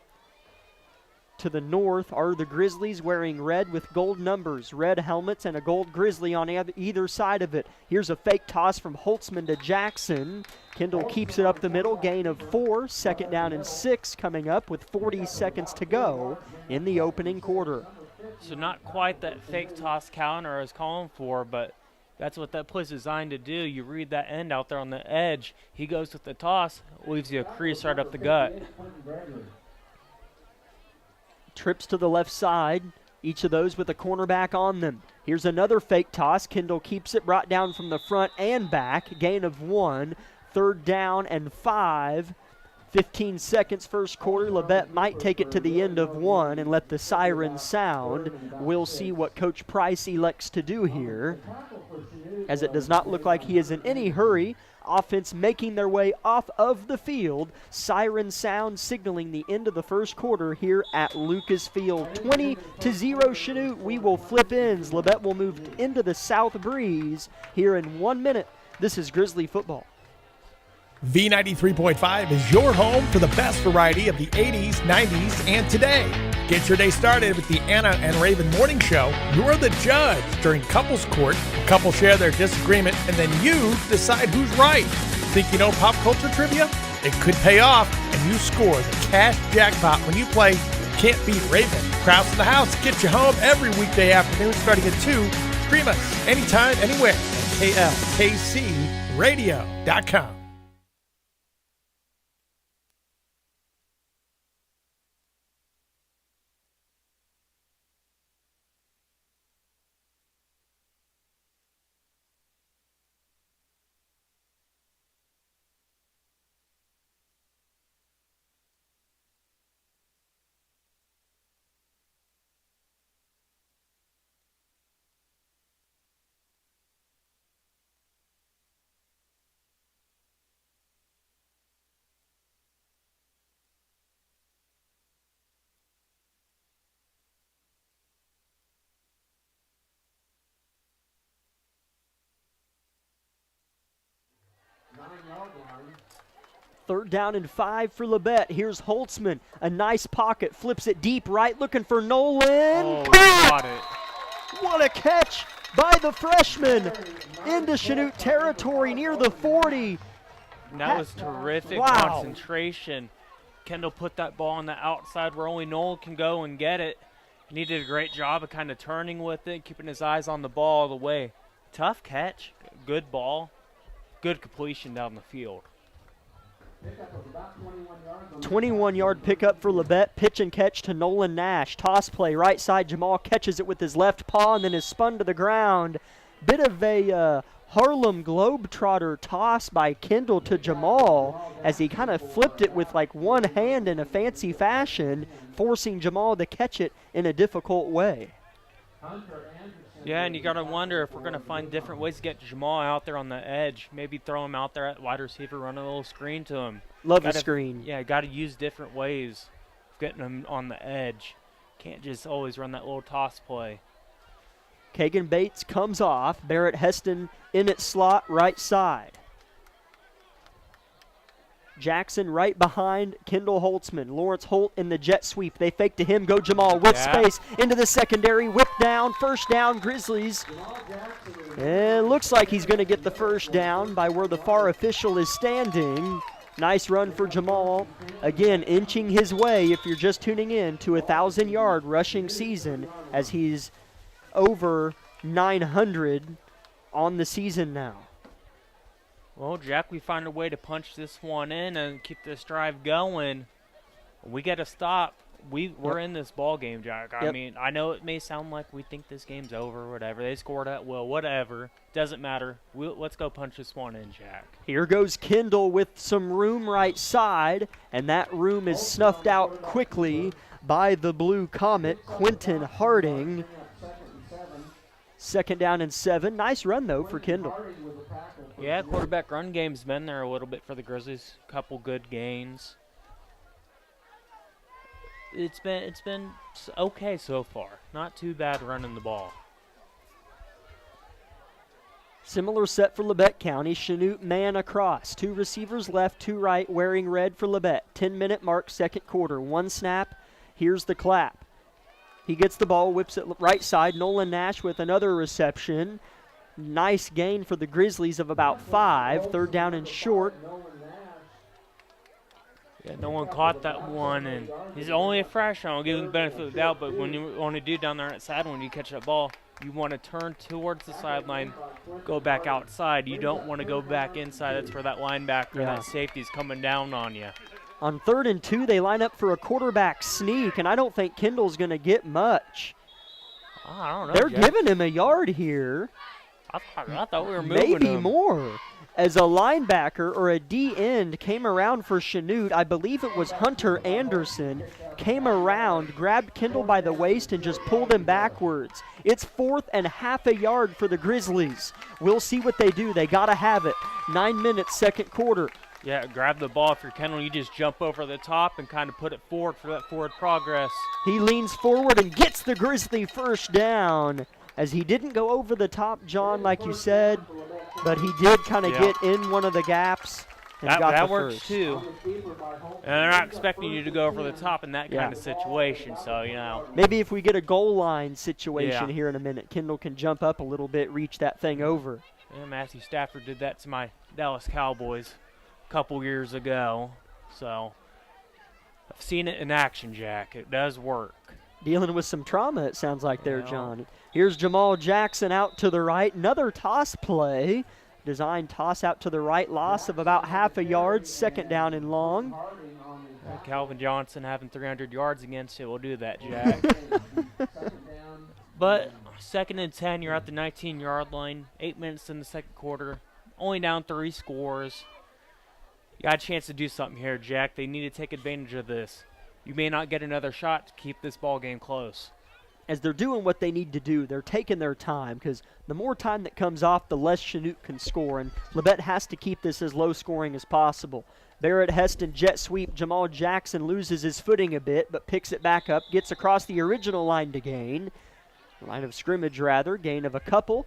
to the north are the Grizzlies wearing red with gold numbers. Red helmets and a gold Grizzly on either side of it. Here's a fake toss from Holtzman to Jackson. Kendall keeps it up the middle, gain of 4, second down and 6 coming up with 40 seconds to go in the opening quarter. So not quite that fake toss counter I was calling for, but that's what that play's designed to do. You read that end out there on the edge. He goes with the toss, leaves you a crease right up the gut. Trips to the left side, each of those with a cornerback on them. Here's another fake toss. Kendall keeps it, brought down from the front and back. Gain of 1, third down and 5. 15 seconds first quarter. Labette might take it to the end of 1 and let the siren sound. We'll see what Coach Price elects to do here, as it does not look like he is in any hurry. Offense making their way off of the field. Siren sound signaling the end of the first quarter here at Lucas Field. 20-0 Sheno. We will flip ends. Labette will move into the south breeze here in 1 minute. This is Grizzly football. V93.5 is your home for the best variety of the 80s, 90s, and today. Get your day started with the Anna and Raven Morning Show. You're the judge during couples court. A couple share their disagreement, and then you decide who's right. Think you know pop culture trivia? It could pay off, and you score the cash jackpot when you play Can't Beat Raven. Kraus in the house gets you home every weekday afternoon starting at 2. Stream us anytime, anywhere at klkcradio.com. Third down and 5 for Labette. Here's Holtzman. A nice pocket. Flips it deep right. Looking for Nolan. Oh, got it. What a catch by the freshman. Into Chanute territory near the 40. And that was terrific concentration. Kendall put that ball on the outside where only Nolan can go and get it. And he did a great job of kind of turning with it, keeping his eyes on the ball all the way. Tough catch. Good ball. Good completion down the field. 21-yard pickup for Labette. Pitch and catch to Nolan Nash. Toss play, right side. Jamal catches it with his left paw and then is spun to the ground. Bit of a Harlem Globetrotter toss by Kendall to Jamal as he kind of flipped it with like one hand in a fancy fashion, forcing Jamal to catch it in a difficult way. Yeah, and you got to wonder if we're going to find different ways to get Jamal out there on the edge. Maybe throw him out there at wide receiver, run a little screen to him. Love the screen. Yeah, got to use different ways of getting him on the edge. Can't just always run that little toss play. Kagan Bates comes off. Barrett Heston in its slot, right side. Jackson right behind Kendall Holtzman. Lawrence Holt in the jet sweep. They fake to him. Go Jamal with space into the secondary. Whip down. First down, Grizzlies. And looks like he's going to get the first down by where the far official is standing. Nice run for Jamal. Again, inching his way, if you're just tuning in, to a 1,000-yard rushing season as he's over 900 on the season now. Well, Jack, we find a way to punch this one in and keep this drive going. We got to stop. We're in this ball game, Jack. I mean, I know it may sound like we think this game's over or whatever. They scored at will, whatever. Doesn't matter. Let's go punch this one in, Jack. Here goes Kendall with some room right side, and that room is snuffed out quickly by the Blue Comet, Quentin Harding. 2nd down and 7. Nice run, though, for Kendall. Yeah, quarterback run game's been there a little bit for the Grizzlies. Couple good gains. It's been okay so far. Not too bad running the ball. Similar set for Labette County. Sheno man across. 2 receivers left, 2 right, wearing red for Labette. 10-minute mark, 2nd quarter. 1 snap. Here's the clap. He gets the ball, whips it right side. Nolan Nash with another reception. Nice gain for the Grizzlies of about 5. 3rd down and short. Yeah, no one caught that one, and he's only a freshman. I'll give him the benefit of the doubt, but when you want to do down there on that side, when you catch that ball, you want to turn towards the sideline, go back outside. You don't want to go back inside. That's where that linebacker, that safety's coming down on you. On 3rd and 2, they line up for a quarterback sneak, and I don't think Kendall's going to get much. I don't know. They're giving him a yard here. I thought we were moving Maybe him. more. As a linebacker or a D-end came around for Chanute, I believe it was Hunter Anderson, came around, grabbed Kendall by the waist, and just pulled him backwards. It's 4th and half a yard for the Grizzlies. We'll see what they do. They got to have it. 9 minutes, 2nd quarter. Yeah, grab the ball. If you're Kendall, you just jump over the top and kind of put it forward for that forward progress. He leans forward and gets the Grizzly first down. As he didn't go over the top, John, like you said, but he did kind of get in one of the gaps and got that the works first. too. And they're not expecting you to go over the top in that kind of situation, so, you know. Maybe if we get a goal line situation here in a minute, Kendall can jump up a little bit, reach that thing over. Yeah, Matthew Stafford did that to my Dallas Cowboys a couple years ago, so I've seen it in action, Jack. It does work. Dealing with some trauma, it sounds like there, John. Here's Jamal Jackson out to the right. Another toss play. Designed toss out to the right. Loss of about half a yard. 2nd down and long. Calvin Johnson having 300 yards against it will do that, Jack. But 2nd and 10, you're at the 19-yard line. 8 minutes in the 2nd quarter. Only down 3 scores. You got a chance to do something here, Jack. They need to take advantage of this. You may not get another shot to keep this ball game close. As they're doing what they need to do, they're taking their time because the more time that comes off, the less Chanute can score, and Labette has to keep this as low scoring as possible. Barrett Heston jet sweep. Jamal Jackson loses his footing a bit, but picks it back up, gets across the original line to gain. Line of scrimmage, rather. Gain of a couple.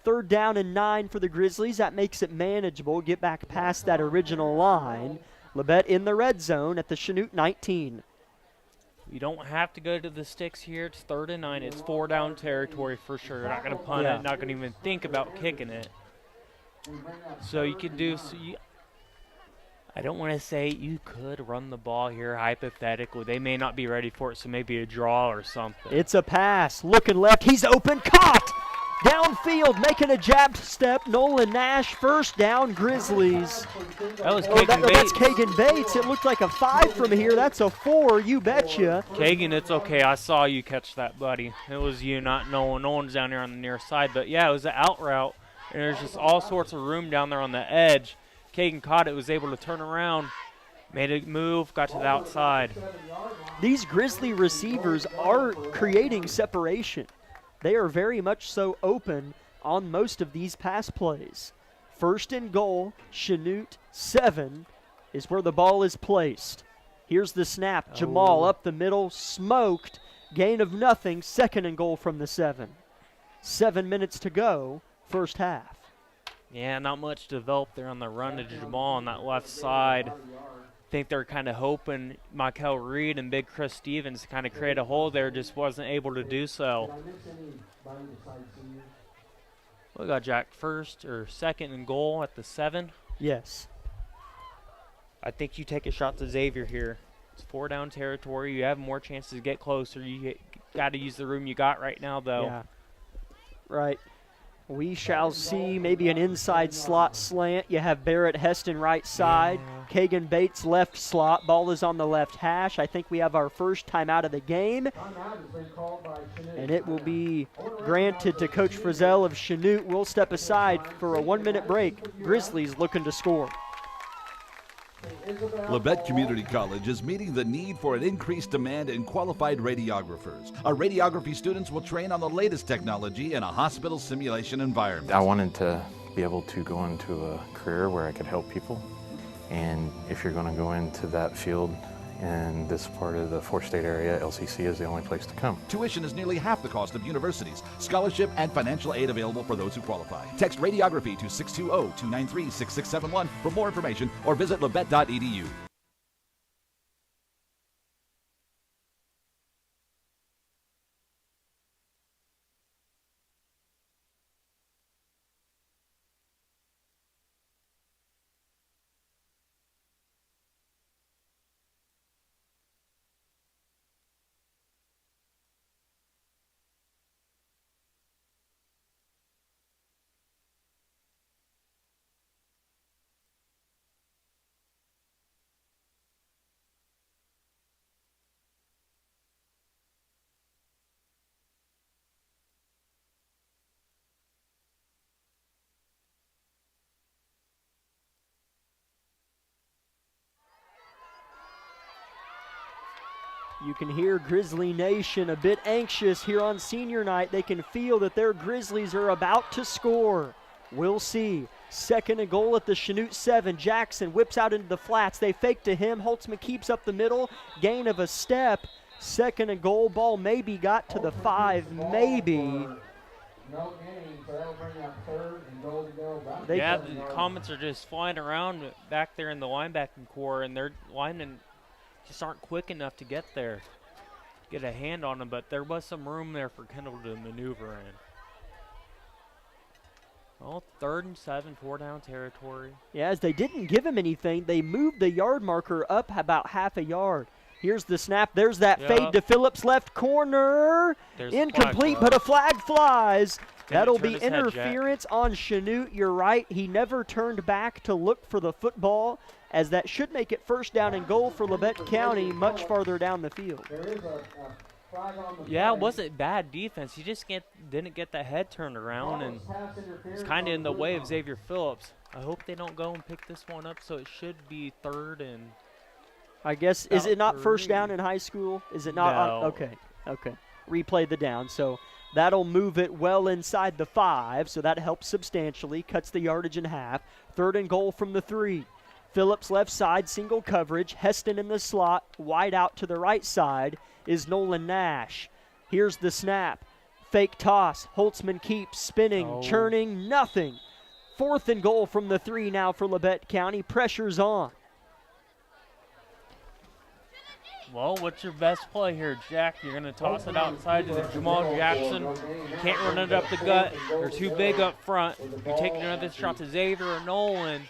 3rd down and 9 for the Grizzlies. That makes it manageable. Get back past that original line. Labette in the red zone at the Chanute 19. You don't have to go to the sticks here. It's 3rd and 9. It's 4-down territory for sure. You're not going to punt it. Not going to even think about kicking it. So you can do. I don't want to say you could run the ball here hypothetically. They may not be ready for it, so maybe a draw or something. It's a pass. Looking left. He's open. Caught. Downfield, making a jab step. Nolan Nash, first down, Grizzlies. That was Oh, Kagan that's Bates. Kagan Bates. It looked like a 5 from here. That's a 4, you betcha. Kagan, it's okay. I saw you catch that, buddy. It was you, not Nolan. Nolan's down there on the near side. But, yeah, it was an out route, and there's just all sorts of room down there on the edge. Kagan caught it, was able to turn around, made a move, got to the outside. These Grizzly receivers are creating separation. They are very much so open on most of these pass plays. First and goal, Chanute 7 is where the ball is placed. Here's the snap. Jamal up the middle, smoked, gain of nothing, second and goal from the 7. 7 minutes to go, first half. Yeah, not much developed there on the run to Jamal on that left side. I think they're kind of hoping Michael Reed and Big Chris Stevens to kind of create a hole there, just wasn't able to do so. We got Jack first or second and goal at the 7. Yes. I think you take a shot to Xavier here. It's 4 down territory. You have more chances to get closer. You got to use the room you got right now, though. Yeah. Right. We shall see maybe an inside slot slant. You have Barrett Heston right side. Yeah. Kagan Bates left slot. Ball is on the left hash. I think we have our first timeout of the game. And it will be granted to Coach Frizzell of Chanute. We'll step aside for a 1-minute break. Grizzlies looking to score. Labette Community College is meeting the need for an increased demand in qualified radiographers. Our radiography students will train on the latest technology in a hospital simulation environment. I wanted to be able to go into a career where I could help people. And if you're going to go into that field in this part of the 4-state area, LCC is the only place to come. Tuition is nearly half the cost of universities. Scholarship and financial aid available for those who qualify. Text radiography to 620-293-6671 for more information or visit labette.edu. You can hear Grizzly Nation a bit anxious here on senior night. They can feel that their Grizzlies are about to score. We'll see. Second and goal at the Chanute 7. Jackson whips out into the flats. They fake to him. Holtzman keeps up the middle. Gain of a step. Second and goal. Ball maybe got to the 5. Maybe. Yeah, the comments are just flying around back there in the linebacking core, and their linemen just aren't quick enough to get there, get a hand on them, but there was some room there for Kendall to maneuver in. Well, 3rd and 7, 4 down territory. Yeah, as they didn't give him anything, they moved the yard marker up about half a yard. Here's the snap. There's that fade to Phillips left corner. There's incomplete, but a flag flies. That'll be turn his head, interference on Chanute. You're right. He never turned back to look for the football, as that should make it first down and goal for Labette County much farther down the field. Yeah, it wasn't bad defense. He just didn't get the head turned around, and it's kind of in the way of Xavier Phillips. I hope they don't go and pick this one up, so it should be 3rd and I guess, is it not first down in high school? Is it not? No. Okay. Replay the down. So that'll move it well inside the 5, so that helps substantially, cuts the yardage in half. 3rd and goal from the 3. Phillips left side, single coverage. Heston in the slot, wide out to the right side is Nolan Nash. Here's the snap. Fake toss. Holtzman keeps spinning, churning, nothing. 4th and goal from the 3 now for Labette County. Pressure's on. Well, what's your best play here, Jack? You're going to toss it outside to Jamal Jackson. You can't run it up the gut. They're too big up front. You're taking another shot to Xavier or Nolan.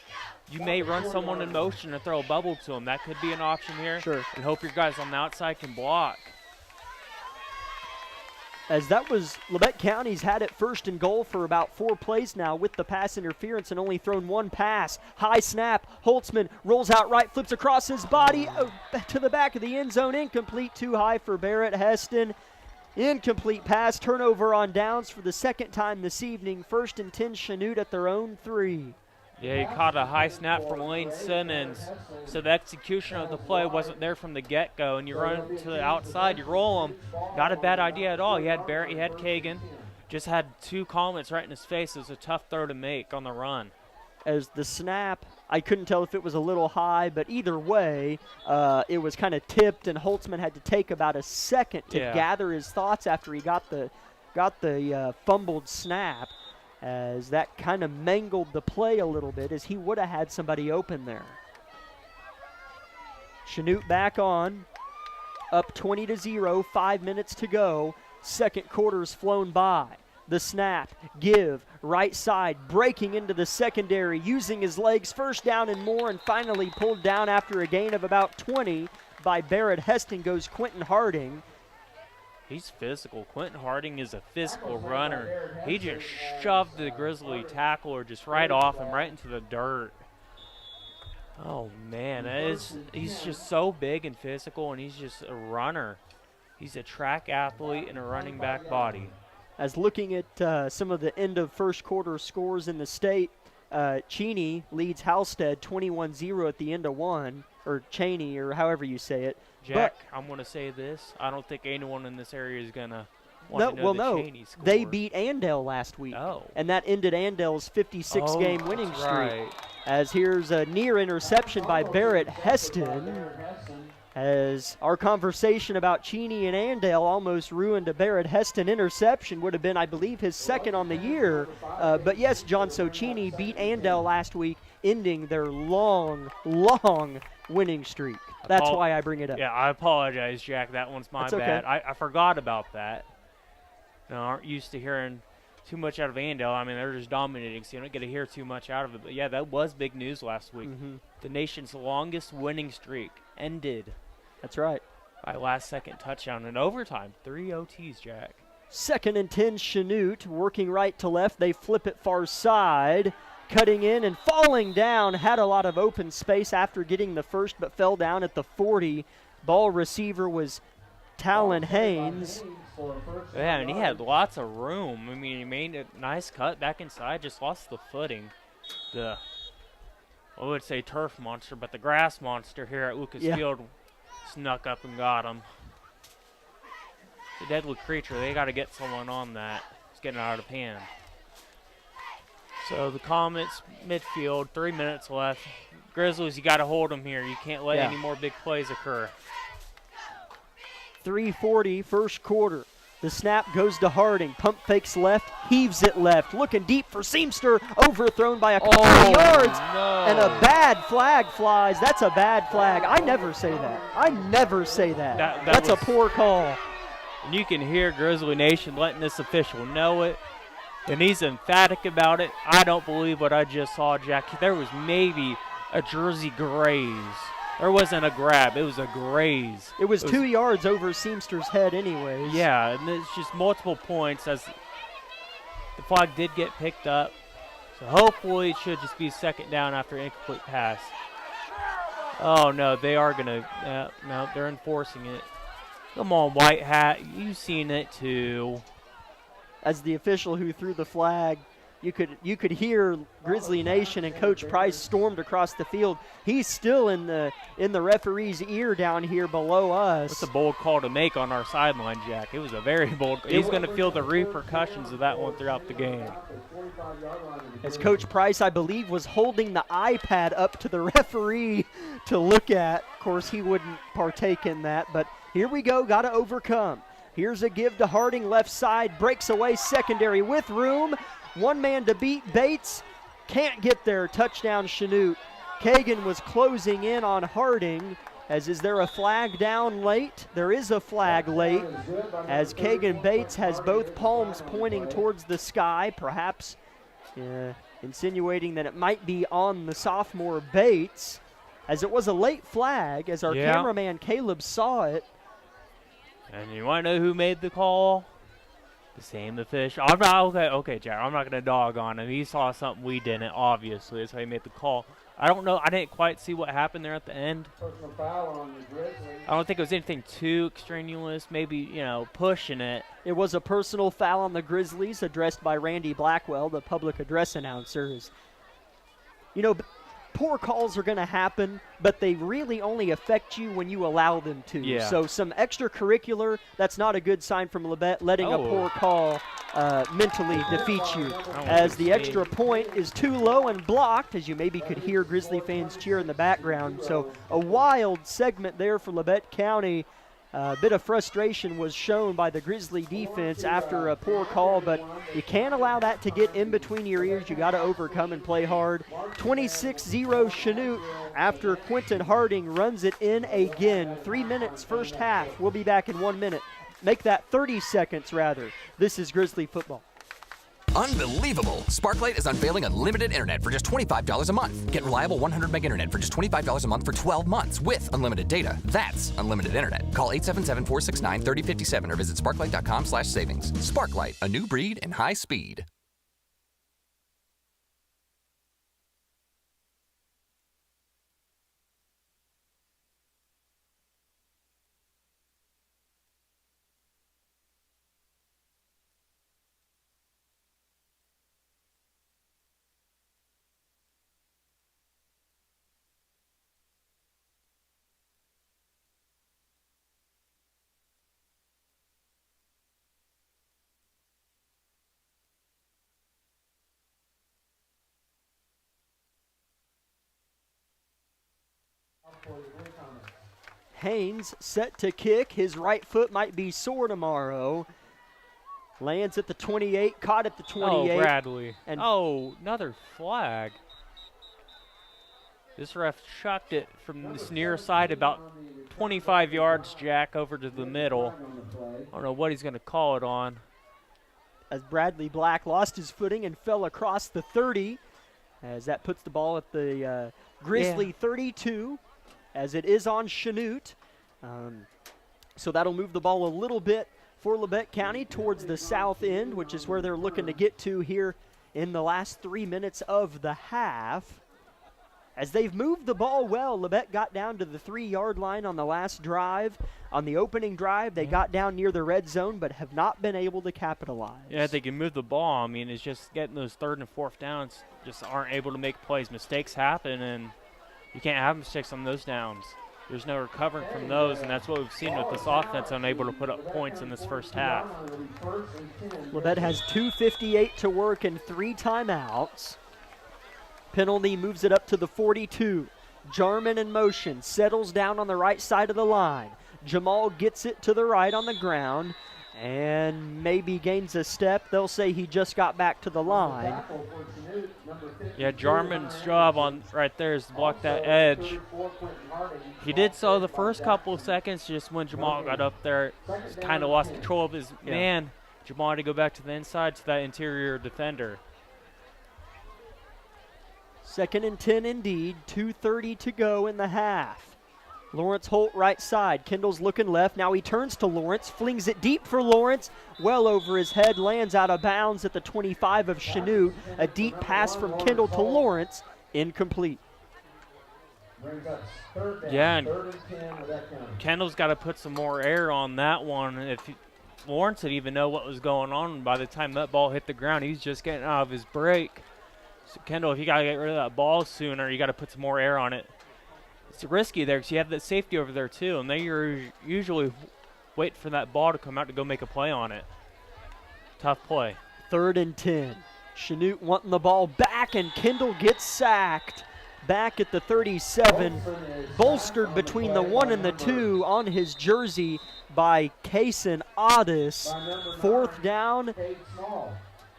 You may run someone in motion and throw a bubble to them. That could be an option here. Sure. And hope your guys on the outside can block. as that was Labette County's had it first and goal for about 4 plays now with the pass interference and only thrown 1 pass. High snap. Holtzman rolls out right, flips across his body to the back of the end zone. Incomplete, too high for Barrett Heston. Incomplete pass, turnover on downs for the second time this evening. 1st and 10, Chanute at their own 3. Yeah, he caught a high snap from Lane Simmons, so the execution of the play wasn't there from the get-go, and you run to the outside, you roll him. Not a bad idea at all. You had Barrett, you had Kagan. Just had 2 comments right in his face. It was a tough throw to make on the run. As the snap, I couldn't tell if it was a little high, but either way, it was kind of tipped, and Holtzman had to take about a second to gather his thoughts after he got the fumbled snap, as that kind of mangled the play a little bit, as he would have had somebody open there. Chanute back on, up 20-0, 5 minutes to go. Second quarter's flown by. The snap, give, right side, breaking into the secondary, using his legs, first down and more, and finally pulled down after a gain of about 20 by Barrett Heston goes Quentin Harding. He's physical. Quentin Harding is a physical runner. He just shoved the Grizzly tackler just right off him, right into the dirt. Oh, man, he's just so big and physical, and he's just a runner. He's a track athlete and a running back body. As looking at some of the end of first quarter scores in the state, Cheney leads Halstead 21-0 at the end of 1, or Cheney, or however you say it. Jack, I'm going to say this. I don't think anyone in this area is going to want to know the Cheney score. They beat Andale last week. And that ended Andale's 56-game winning streak. Right. As here's a near interception by Barrett Heston. As our conversation about Cheney and Andale almost ruined a Barrett Heston interception. Would have been, I believe, his second on the year. But yes, John, so Cheney beat Andale last week, ending their long winning streak. That's why I bring it up. Yeah, I apologize, Jack. That one's my bad. I forgot about that. You know, aren't used to hearing too much out of Andale. I mean, they're just dominating, so you don't get to hear too much out of it. But, yeah, that was big news last week. The nation's longest winning streak ended. That's right. By last-second touchdown in overtime. 3 OTs, Jack. 2nd and 10, Chanute working right to left. They flip it far side. Cutting in and falling down. Had a lot of open space after getting the first, but fell down at the 40. Ball receiver was Talon Haynes. Yeah, and he had lots of room. I mean, he made a nice cut back inside, just lost the footing. I would say turf monster, but the grass monster here at Lucas Field snuck up and got him. The deadly creature, they got to get someone on that. It's getting out of hand. So the Comets midfield, 3 minutes left. Grizzlies, you got to hold them here. You can't let any more big plays occur. 3:40, first quarter. The snap goes to Harding. Pump fakes left, heaves it left. Looking deep for Seamster. Overthrown by a couple of yards. No. And a bad flag flies. That's a bad flag. I never say that. I never say that. That's a poor call. And you can hear Grizzly Nation letting this official know it. And he's emphatic about it. I don't believe what I just saw, Jack. There was maybe a jersey graze. There wasn't a grab. It was a graze. It was 2 yards over Seamster's head anyways. Yeah, and it's just multiple points as the flag did get picked up. So hopefully it should just be second down after an incomplete pass. Oh, no, they are going to no, they're enforcing it. Come on, White Hat. You've seen it too. As the official who threw the flag, you could hear Grizzly Nation and Coach Price stormed across the field. He's still in the referee's ear down here below us. That's a bold call to make on our sideline, Jack. It was a very bold. He's going to feel the repercussions of that one throughout the game. As Coach Price, I believe, was holding the iPad up to the referee to look at. Of course, he wouldn't partake in that, but here we go. Got to overcome. Here's a give to Harding, left side, breaks away secondary with room. One man to beat. Bates can't get there. Touchdown, Chanute. Kagan was closing in on Harding. Is there a flag down late? There is a flag late, as Kagan Bates has both palms pointing towards the sky, perhaps insinuating that it might be on the sophomore Bates, as it was a late flag, as our cameraman Caleb saw it. And you want to know who made the call? The same official. I'm not okay, Jared. I'm not gonna dog on him. He saw something we didn't. Obviously, that's why he made the call. I don't know. I didn't quite see what happened there at the end. Personal foul on the Grizzlies. I don't think it was anything too extraneous. Maybe, pushing it. It was a personal foul on the Grizzlies addressed by Randy Blackwell, the public address announcer. Poor calls are going to happen, but they really only affect you when you allow them to. Yeah. So some extracurricular, that's not a good sign from Labette, letting a poor call mentally defeat you. As the extra point is too low and blocked, as you maybe could hear Grizzly fans cheer in the background. So a wild segment there for Labette County. A bit of frustration was shown by the Grizzly defense after a poor call, but you can't allow that to get in between your ears. You got to overcome and play hard. 26-0 Sheno after Quentin Harding runs it in again. 3 minutes first half. We'll be back in 1 minute. Make that 30 seconds, rather. This is Grizzly football. Unbelievable! Sparklight is unveiling unlimited internet for just $25 a month. Get reliable 100 meg internet for just $25 a month for 12 months with unlimited data. That's unlimited internet. Call 877-469-3057 or visit sparklight.com/savings. Sparklight, a new breed in high speed. Haynes set to kick. His right foot might be sore tomorrow. Lands at the 28, caught at the 28. Oh, Bradley. And another flag. This ref chucked it from this near side about 25 yards, Jack, over to the middle. I don't know what he's going to call it on. As Bradley Black lost his footing and fell across the 30, as that puts the ball at the Grizzly 32. As it is on Sheno. So that'll move the ball a little bit for Labette County towards the south end, which is where they're looking to get to here in the last 3 minutes of the half. As they've moved the ball well, Labette got down to the 3-yard line on the last drive. On the opening drive, they got down near the red zone, but have not been able to capitalize. Yeah, they can move the ball. I mean, it's just getting those third and fourth downs, just aren't able to make plays. Mistakes happen, and you can't have mistakes on those downs. There's no recovering from those, and that's what we've seen with this offense, unable to put up points in this first half. Labette has 2:58 to work and 3 timeouts. Penalty moves it up to the 42. Jarman in motion, settles down on the right side of the line. Jamal gets it to the right on the ground and maybe gains a step. They'll say he just got back to the line. Yeah, Jarman's job right there is to block that edge. He did so the first couple of seconds, just when Jamal got up there, kind of lost control of his man. Jamal had to go back to the inside to that interior defender. 2nd and 10 indeed, 2:30 to go in the half. Lawrence Holt right side. Kendall's looking left. Now he turns to Lawrence, flings it deep for Lawrence. Well over his head, lands out of bounds at the 25 of Sheno. A deep pass from Kendall to Lawrence, incomplete. Yeah, and Kendall's got to put some more air on that one. If Lawrence didn't even know what was going on by the time that ball hit the ground, he's just getting out of his break. So Kendall, if you got to get rid of that ball sooner, you got to put some more air on it. It's risky there because you have that safety over there too, and they usually wait for that ball to come out to go make a play on it. Tough play. 3rd and 10. Sheno wanting the ball back, and Kendall gets sacked. Back at the 37, bolstered between the 1 and the 2 on his jersey by Kaysen Addis. 4th down.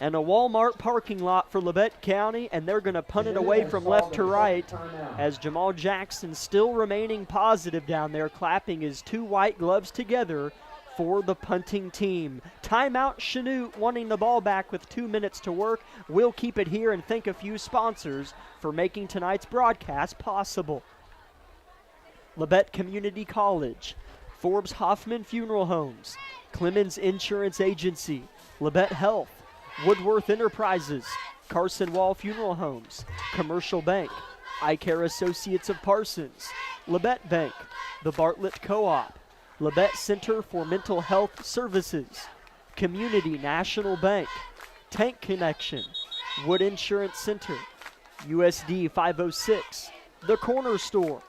And a Walmart parking lot for Labette County, and they're going to punt it away from left to right as Jamal Jackson still remaining positive down there, clapping his 2 white gloves together for the punting team. Timeout, Sheno wanting the ball back with 2 minutes to work. We'll keep it here and thank a few sponsors for making tonight's broadcast possible. Labette Community College, Forbes Hoffman Funeral Homes, Clemens Insurance Agency, Labette Health, Woodworth Enterprises, Carson Wall Funeral Homes, Commercial Bank, Eye Care Associates of Parsons, Labette Bank, the Bartlett Co-op, Labette Center for Mental Health Services, Community National Bank, Tank Connection, Wood Insurance Center, USD 506, The Corner Store,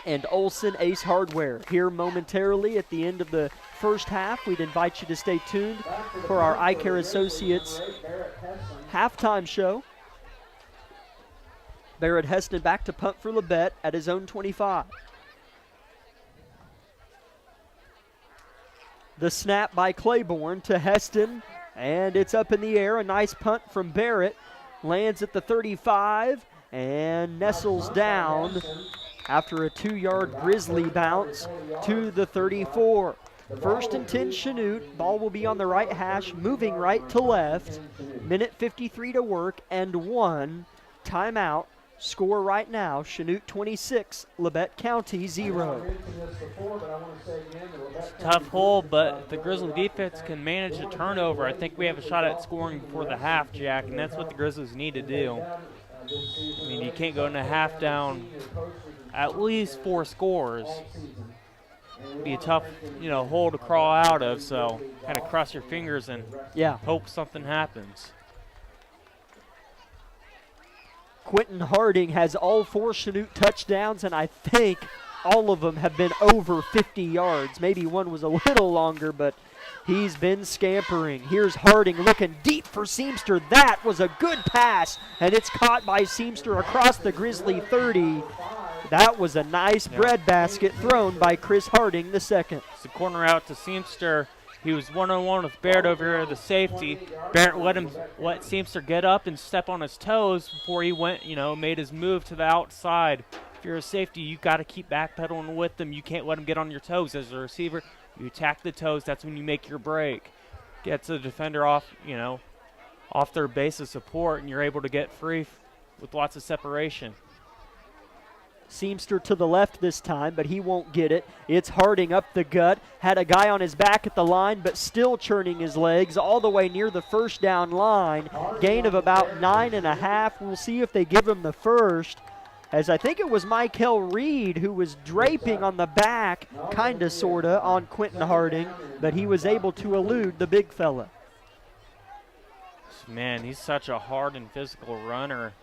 and Olson Ace Hardware. Here momentarily at the end of the first half, we'd invite you to stay tuned for our Eye Care Associates halftime show. Barrett Heston back to punt for Labette at his own 25. The snap by Claiborne to Heston, and it's up in the air. A nice punt from Barrett. Lands at the 35 and nestles down after a 2-yard Grizzly bounce to the 34. First and 10 Chanute. Ball will be on the right hash, moving right to left. Minute 53 to work and 1 timeout. Score right now, Chanute 26, Labette County 0. It's a tough hole, but if the Grizzly defense can manage a turnover, I think we have a shot at scoring before the half, Jack, and that's what the Grizzlies need to do. I mean, you can't go into half down at least 4 scores. It'd be a tough, hole to crawl out of, so kind of cross your fingers and hope something happens. Quentin Harding has all 4 Chanute touchdowns, and I think all of them have been over 50 yards. Maybe one was a little longer, but he's been scampering. Here's Harding looking deep for Seamster. That was a good pass, and it's caught by Seamster across the Grizzly 30. That was a nice breadbasket thrown by Chris Harding II. It's the corner out to Seamster. He was one-on-one with Barrett over here, the safety. Barrett let Seamster get up and step on his toes before he went, made his move to the outside. If you're a safety, you got to keep backpedaling with them. You can't let him get on your toes. As a receiver, you attack the toes. That's when you make your break. Gets the defender off, off their base of support, and you're able to get free with lots of separation. Seamster to the left this time, but he won't get it. It's Harding up the gut. Had a guy on his back at the line, but still churning his legs all the way near the first down line. Gain of about 9.5. We'll see if they give him the first, as I think it was Michael Reed who was draping on the back, kind of, sort of, on Quentin Harding, but he was able to elude the big fella. Man, he's such a hard and physical runner.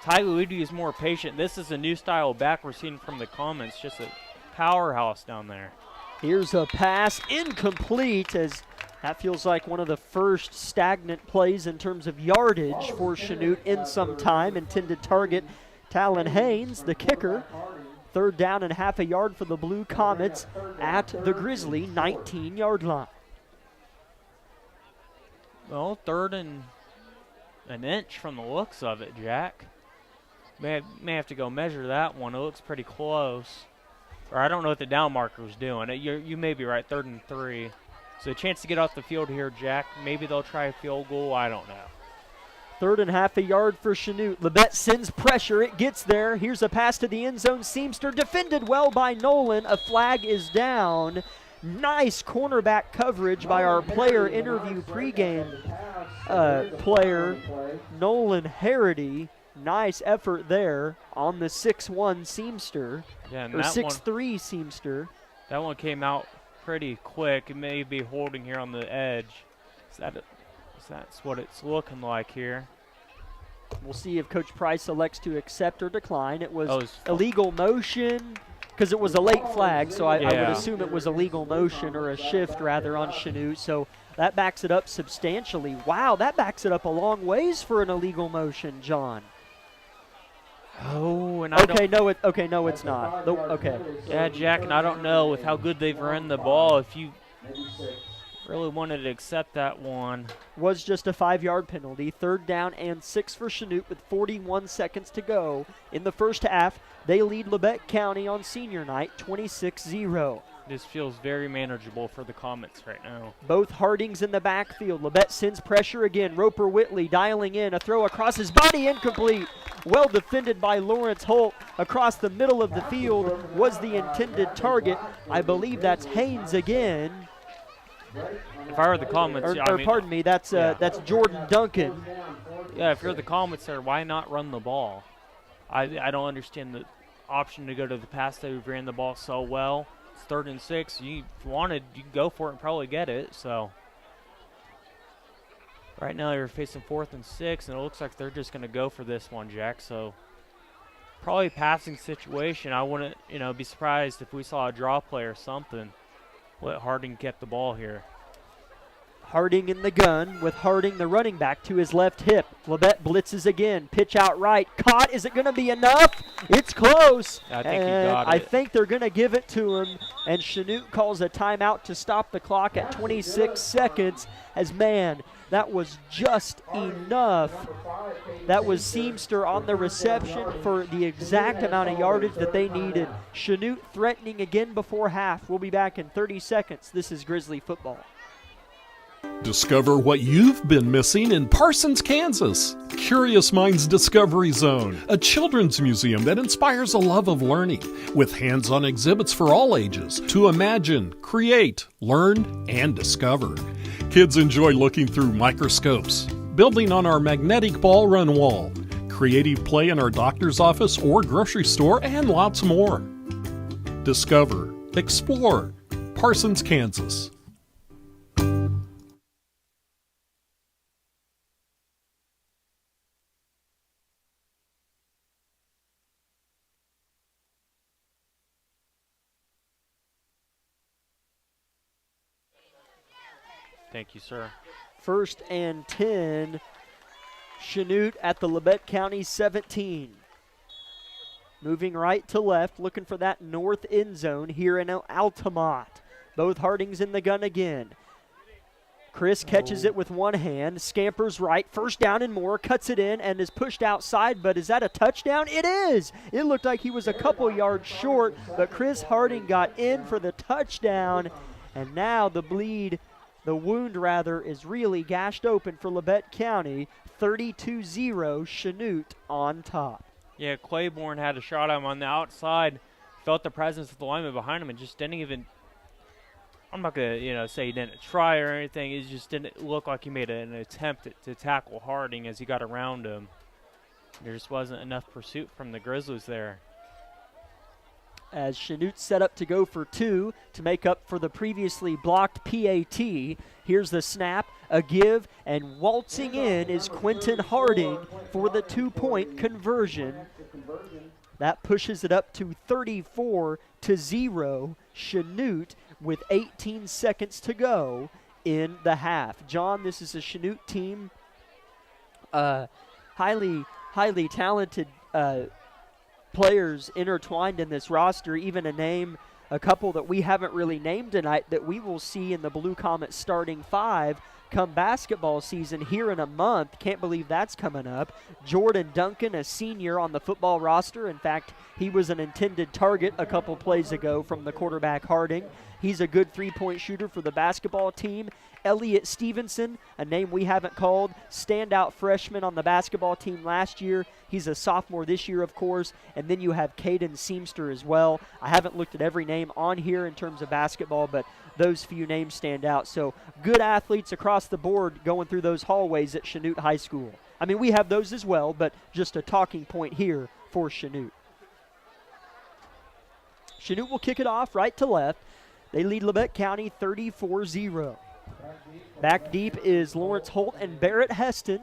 Ty Luigi is more patient. This is a new style back we're seeing from the comments. Just a powerhouse down there. Here's a pass incomplete, as that feels like one of the first stagnant plays in terms of yardage for Chanute in some time. Intended target, Talon Haynes, the kicker. 3rd down and half a yard for the Blue Comets at the Grizzly 19-yard line. Well, 3rd and an inch from the looks of it, Jack. May have to go measure that one. It looks pretty close. Or I don't know what the down marker was doing. You may be right, 3rd and 3. So a chance to get off the field here, Jack. Maybe they'll try a field goal. I don't know. 3rd and half a yard for Chanute. Labette sends pressure. It gets there. Here's a pass to the end zone. Seamster defended well by Nolan. A flag is down. Nice cornerback coverage by our player interview pregame player, Nolan Harity. Nice effort there on the 6'1 Seamster, or 6'3 Seamster. That one came out pretty quick. It may be holding here on the edge. That's what it's looking like here. We'll see if Coach Price elects to accept or decline. It was illegal motion because it was a late flag, so I would assume it was a legal motion or a shift rather on Chanute. So that backs it up substantially. Wow, that backs it up a long ways for an illegal motion, John. Oh, and no, it's not. Yeah, Jack, and I don't know with how good they've run the ball if you really wanted to accept that one. Was just a 5-yard penalty. 3rd down and 6 for Chanute with 41 seconds to go in the first half. They lead Labette County on senior night 26-0. This feels very manageable for the Comets right now. Both Hardings in the backfield. Labette sends pressure again. Roper Whitley dialing in. A throw across his body, incomplete. Well defended by Lawrence Holt. Across the middle of the field was the intended target. I believe that's Haynes again. if I heard the comments, pardon me, that's Jordan Duncan. Yeah, if you're the comments there, why not run the ball? I don't understand the option to go to the pass. They ran the ball so well. It's 3rd and 6. If you wanted, you can go for it and probably get it. So right now they're facing 4th and 6, and it looks like they're just going to go for this one, Jack. So probably a passing situation. I wouldn't, be surprised if we saw a draw play or something. Let Harding get the ball here. Harding in the gun with Harding, the running back, to his left hip. Labette blitzes again. Pitch out right. Caught. Is it going to be enough? It's close. I think he got it. I think they're going to give it to him. And Sheno calls a timeout to stop the clock at 26 seconds. As, man, that was just enough. That was Seamster on the reception for the exact amount of yardage that they needed. Sheno threatening again before half. We'll be back in 30 seconds. This is Grizzly football. Discover what you've been missing in Parsons, Kansas. Curious Minds Discovery Zone, a children's museum that inspires a love of learning, with hands-on exhibits for all ages to imagine, create, learn, and discover. Kids enjoy looking through microscopes, building on our magnetic ball run wall, creative play in our doctor's office or grocery store, and lots more. Discover, explore, Parsons, Kansas. Thank you, sir. 1st and 10. Sheno at the Labette County 17. Moving right to left, looking for that north end zone here in Altamont. Both Hardings in the gun again. Chris catches it with one hand, scampers right, 1st down and more, cuts it in and is pushed outside, but is that a touchdown? It is! It looked like he was a couple yards short, but Chris Harding got in for the touchdown, and now the wound is really gashed open for Labette County. 32-0, Sheno on top. Yeah, Claiborne had a shot at him on the outside, felt the presence of the lineman behind him and just didn't even, I'm not going to say he didn't try or anything, it just didn't look like he made an attempt to tackle Harding as he got around him. There just wasn't enough pursuit from the Grizzlies there. As Sheno set up to go for 2 to make up for the previously blocked PAT. Here's the snap, a give, and waltzing in is Quentin Harding for the 2-point conversion. That pushes it up to 34-0. Sheno with 18 seconds to go in the half. John, this is a Sheno team, highly talented players intertwined in this roster, even a couple that we haven't really named tonight that we will see in the Blue Comet starting 5 come basketball season here in a month. Can't believe that's coming up. Jordan Duncan, a senior on the football roster. In fact, he was an intended target a couple plays ago from the quarterback Harding. He's a good 3-point shooter for the basketball team. Elliott Stevenson, a name we haven't called, standout freshman on the basketball team last year. He's a sophomore this year, of course. And then you have Caden Seamster as well. I haven't looked at every name on here in terms of basketball, but those few names stand out. So good athletes across the board going through those hallways at Sheno High School. I mean, we have those as well, but just a talking point here for Sheno. Sheno will kick it off right to left. They lead Labette County 34-0. Back deep is Lawrence Holt and Barrett Heston.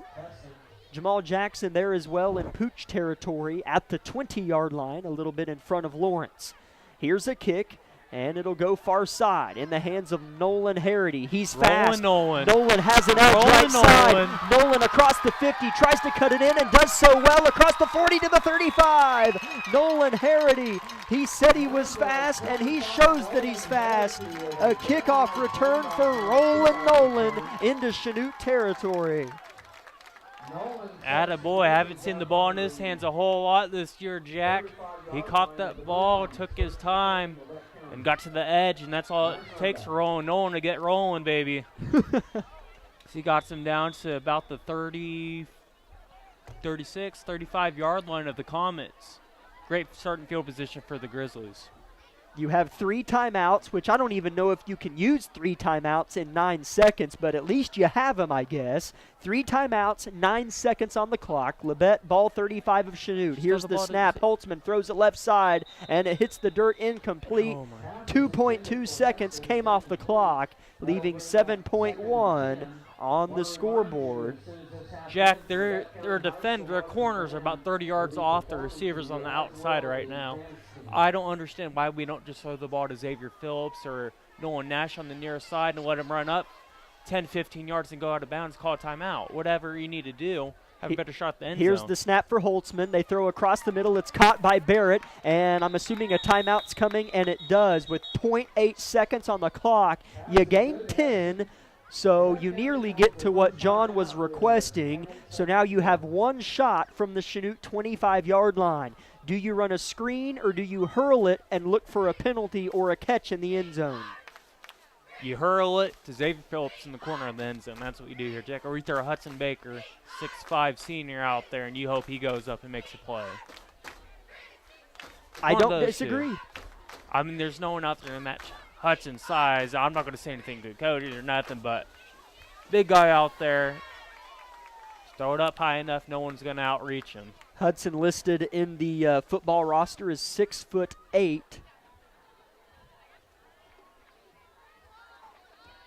Jamal Jackson there as well in Pooch territory at the 20-yard line, a little bit in front of Lawrence. Here's a kick, and it'll go far side in the hands of Nolan Harity. He's fast. Nolan has an edge right side. Nolan across the 50, tries to cut it in and does so well across the 40 to the 35. Nolan Harity, he said he was fast, and he shows that he's fast. A kickoff return for Roland Nolan into Sheno territory. Attaboy, I haven't seen the ball in his hands a whole lot this year, Jack. He caught that ball, took his time, and got to the edge, and that's all it takes for Roland Nolan to get rolling, baby. So he got him down to about the 35-yard line of the Comets. Great starting field position for the Grizzlies. You have 3 timeouts, which I don't even know if you can use 3 timeouts in 9 seconds, but at least you have them, I guess. 3 timeouts, 9 seconds on the clock. Labette, ball 35 of Sheno. Here's the snap. Holtzman throws it left side, and it hits the dirt incomplete. 2.2 seconds came off the clock, leaving 7.1 on the scoreboard. Jack, their corners are about 30 yards off. The receivers on the outside right now. I don't understand why we don't just throw the ball to Xavier Phillips or Nolan Nash on the near side and let him run up 10, 15 yards and go out of bounds, call a timeout. Whatever you need to do, have a better shot at the end Here's zone. the snap for Holtzman. They throw across the middle. It's caught by Barrett, and I'm assuming a timeout's coming, and it does. With 0.8 seconds on the clock, you gain 10, so you nearly get to what John was requesting. So now you have 1 shot from the Sheno 25-yard line. Do you run a screen or do you hurl it and look for a penalty or a catch in the end zone? You hurl it to Xavier Phillips in the corner of the end zone. That's what you do here, Jack. Or you throw Hudson Baker, 6'5" senior out there, and you hope he goes up and makes a play. I don't disagree. I mean, there's no one out there to match Hudson's size. I'm not going to say anything to the coaches or nothing, but big guy out there. Just throw it up high enough, no one's going to outreach him. Hudson listed in the football roster is 6'8".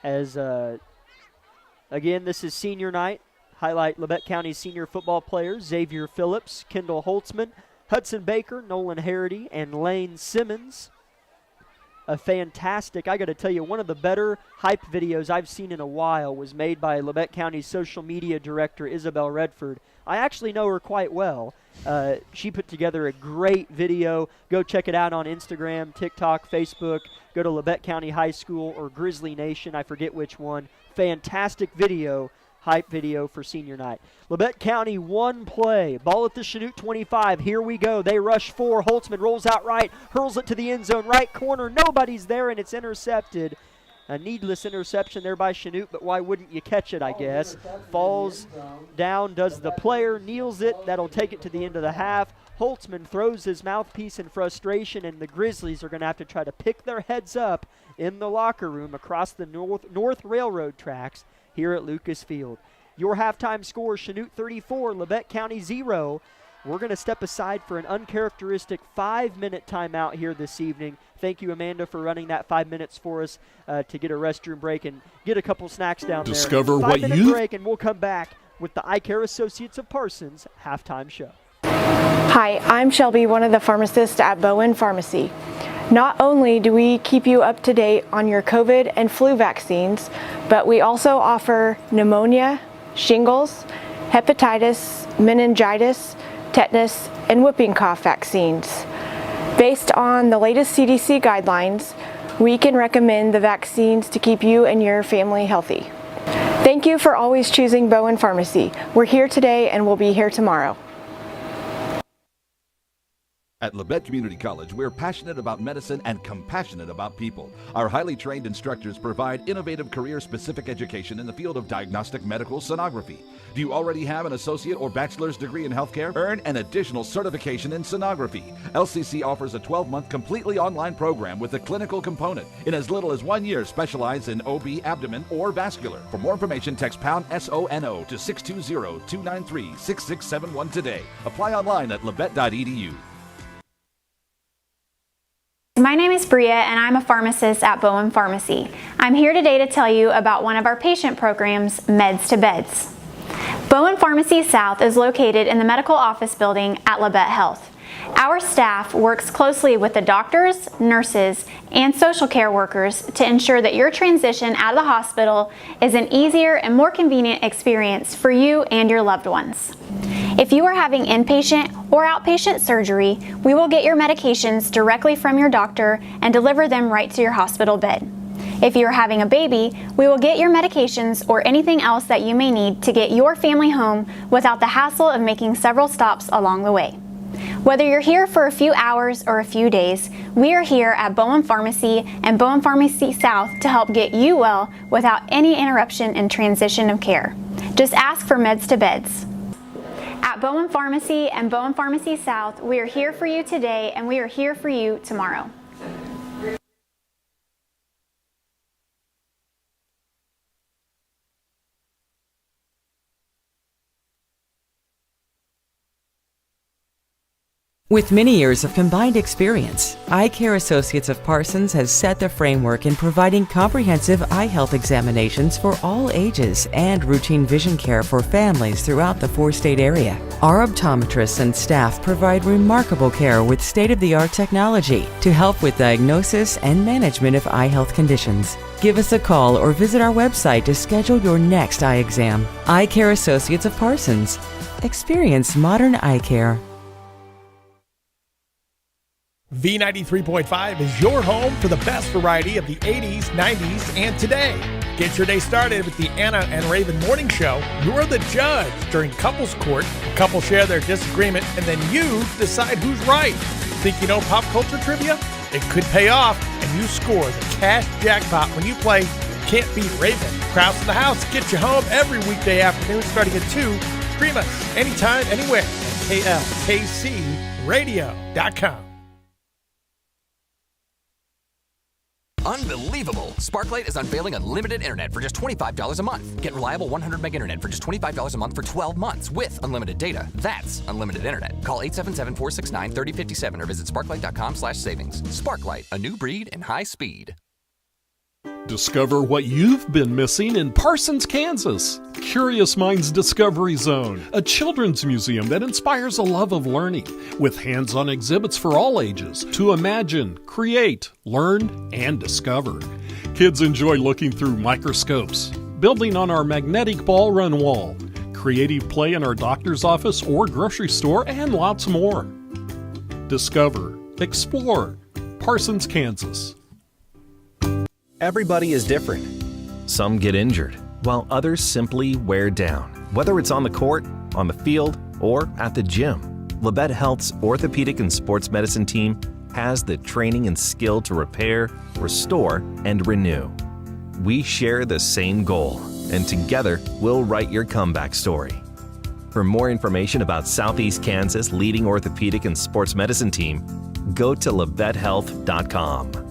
As again, this is senior night. Highlight Labette County senior football players: Xavier Phillips, Kendall Holtzman, Hudson Baker, Nolan Harity, and Lane Simmons. A fantastic, I got to tell you, one of the better hype videos I've seen in a while was made by Labette County's social media director, Isabel Redford. I actually know her quite well. She put together a great video. Go check it out on Instagram, TikTok, Facebook. Go to Labette County High School or Grizzly Nation, I forget which one. Fantastic video, hype video for senior night. Labette County, 1 play. Ball at the Sheno 25. Here we go. They rush 4. Holtzman rolls out right, hurls it to the end zone, right corner. Nobody's there, and it's intercepted. A needless interception there by Sheno, but why wouldn't you catch it, I guess? Falls down, does the player, kneels it. That'll take it to the end of the half. Holtzman throws his mouthpiece in frustration, and the Grizzlies are going to have to try to pick their heads up in the locker room across the North Railroad tracks here at Lucas Field. Your halftime score, Sheno 34, Labette County 0. We're going to step aside for an uncharacteristic 5-minute timeout here this evening. Thank you, Amanda, for running that 5 minutes for us to get a restroom break and get a couple snacks down there. Discover what 5-minute break, and we'll come back with the Eye Care Associates of Parsons halftime show. Hi, I'm Shelby, one of the pharmacists at Bowen Pharmacy. Not only do we keep you up to date on your COVID and flu vaccines, but we also offer pneumonia, shingles, hepatitis, meningitis, tetanus, and whooping cough vaccines. Based on the latest CDC guidelines, we can recommend the vaccines to keep you and your family healthy. Thank you for always choosing Bowen Pharmacy. We're here today and we'll be here tomorrow. At Labette Community College, we're passionate about medicine and compassionate about people. Our highly trained instructors provide innovative career-specific education in the field of diagnostic medical sonography. Do you already have an associate or bachelor's degree in healthcare? Earn an additional certification in sonography. LCC offers a 12-month completely online program with a clinical component. In as little as 1 year, specialize in OB, abdomen, or vascular. For more information, text pound SONO to 620-293-6671 today. Apply online at labette.edu. My name is Bria and I'm a pharmacist at Bowen Pharmacy. I'm here today to tell you about one of our patient programs, Meds to Beds. Bowen Pharmacy South is located in the medical office building at Labette Health. Our staff works closely with the doctors, nurses, and social care workers to ensure that your transition out of the hospital is an easier and more convenient experience for you and your loved ones. If you are having inpatient or outpatient surgery, we will get your medications directly from your doctor and deliver them right to your hospital bed. If you are having a baby, we will get your medications or anything else that you may need to get your family home without the hassle of making several stops along the way. Whether you're here for a few hours or a few days, we are here at Bowen Pharmacy and Bowen Pharmacy South to help get you well without any interruption in transition of care. Just ask for Meds to Beds. At Bowen Pharmacy and Bowen Pharmacy South, we are here for you today and we are here for you tomorrow. With many years of combined experience, Eye Care Associates of Parsons has set the framework in providing comprehensive eye health examinations for all ages and routine vision care for families throughout the four-state area. Our optometrists and staff provide remarkable care with state-of-the-art technology to help with diagnosis and management of eye health conditions. Give us a call or visit our website to schedule your next eye exam. Eye Care Associates of Parsons. Experience modern eye care. V93.5 is your home for the best variety of the 80s, 90s, and today. Get your day started with the Anna and Raven Morning Show. You're the judge during couples court. A couple share their disagreement, and then you decide who's right. Think you know pop culture trivia? It could pay off, and you score the cash jackpot when you play Can't Beat Raven. Kraus in the House gets you home every weekday afternoon starting at 2. Stream us anytime, anywhere at klkcradio.com. Unbelievable! Sparklight is unveiling unlimited internet for just $25 a month. Get reliable 100 meg internet for just $25 a month for 12 months with unlimited data. That's unlimited internet. Call 877-469-3057 or visit sparklight.com/savings. Sparklight, a new breed in high speed. Discover what you've been missing in Parsons, Kansas. Curious Minds Discovery Zone, a children's museum that inspires a love of learning with hands-on exhibits for all ages to imagine, create, learn, and discover. Kids enjoy looking through microscopes, building on our magnetic ball run wall, creative play in our doctor's office or grocery store, and lots more. Discover, explore, Parsons, Kansas. Everybody is different. Some get injured, while others simply wear down. Whether it's on the court, on the field, or at the gym, Labette Health's orthopedic and sports medicine team has the training and skill to repair, restore, and renew. We share the same goal, and together we'll write your comeback story. For more information about Southeast Kansas' leading orthopedic and sports medicine team, go to labettehealth.com.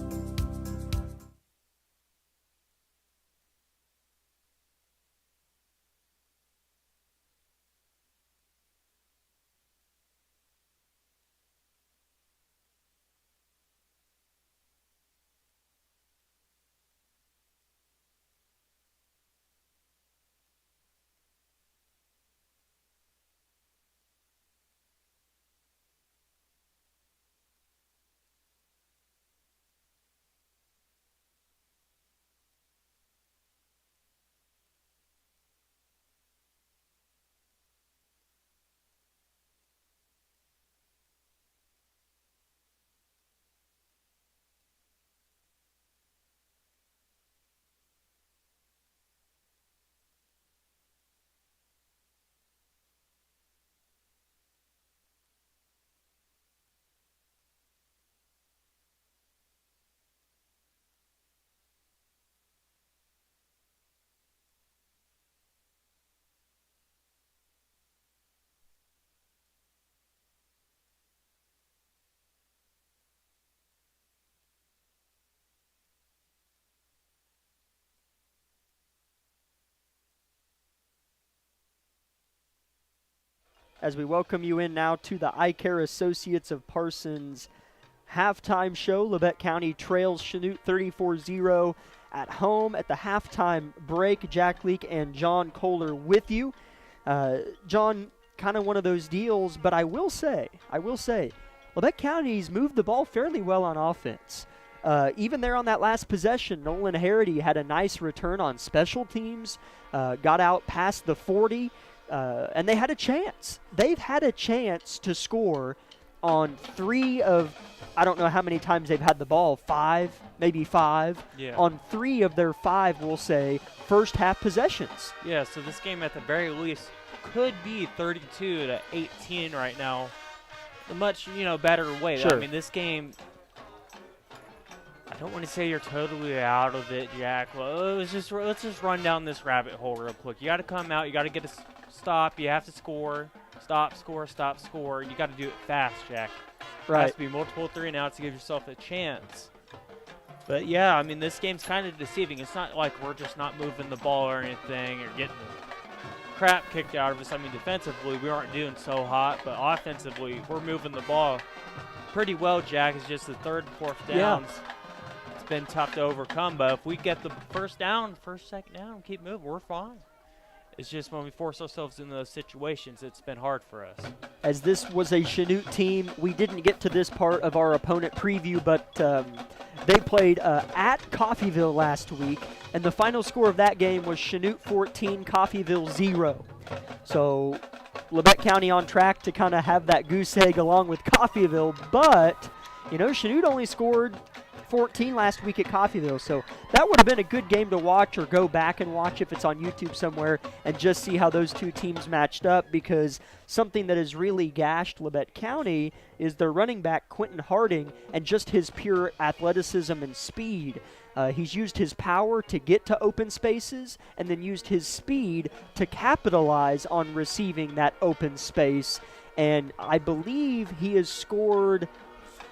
As we welcome you in now to the Eye Care Associates of Parsons halftime show. Leet County trails Sheno 34-0 at home at the halftime break. Jack Leek and John Kohler with you. John, kind of one of those deals, but I will say, Leet County's moved the ball fairly well on offense. Even there on that last possession, Nolan Harity had a nice return on special teams, got out past the 40, and they had a chance. They've had a chance to score on 3 of, I don't know how many times they've had the ball, 5, maybe 5. Yeah. On 3 of their 5, we'll say, first half possessions. Yeah, so this game at the very least could be 32-18 right now. A much, better way. Sure. I mean, this game, I don't want to say you're totally out of it, Jack. Well, let's just run down this rabbit hole real quick. You got to come out. You got to get a stop. You have to score. Stop, score, stop, score. You got to do it fast, Jack. Right. It has to be multiple 3-and-outs to give yourself a chance. But, yeah, I mean, this game's kind of deceiving. It's not like we're just not moving the ball or anything or getting crap kicked out of us. I mean, defensively, we aren't doing so hot, but offensively, we're moving the ball pretty well, Jack. It's just the third and fourth downs. Yeah. It's been tough to overcome, but if we get the second down, keep moving, we're fine. It's just when we force ourselves into those situations, it's been hard for us. As this was a Chanute team, we didn't get to this part of our opponent preview, but they played at Coffeyville last week, and the final score of that game was Chanute 14, Coffeyville 0. So Labette County on track to kind of have that goose egg along with Coffeyville, but, Chanute only scored 14 last week at Coffeyville, so that would have been a good game to watch or go back and watch if it's on YouTube somewhere and just see how those two teams matched up, because something that has really gashed Labette County is their running back, Quentin Harding, and just his pure athleticism and speed. He's used his power to get to open spaces and then used his speed to capitalize on receiving that open space, and I believe he has scored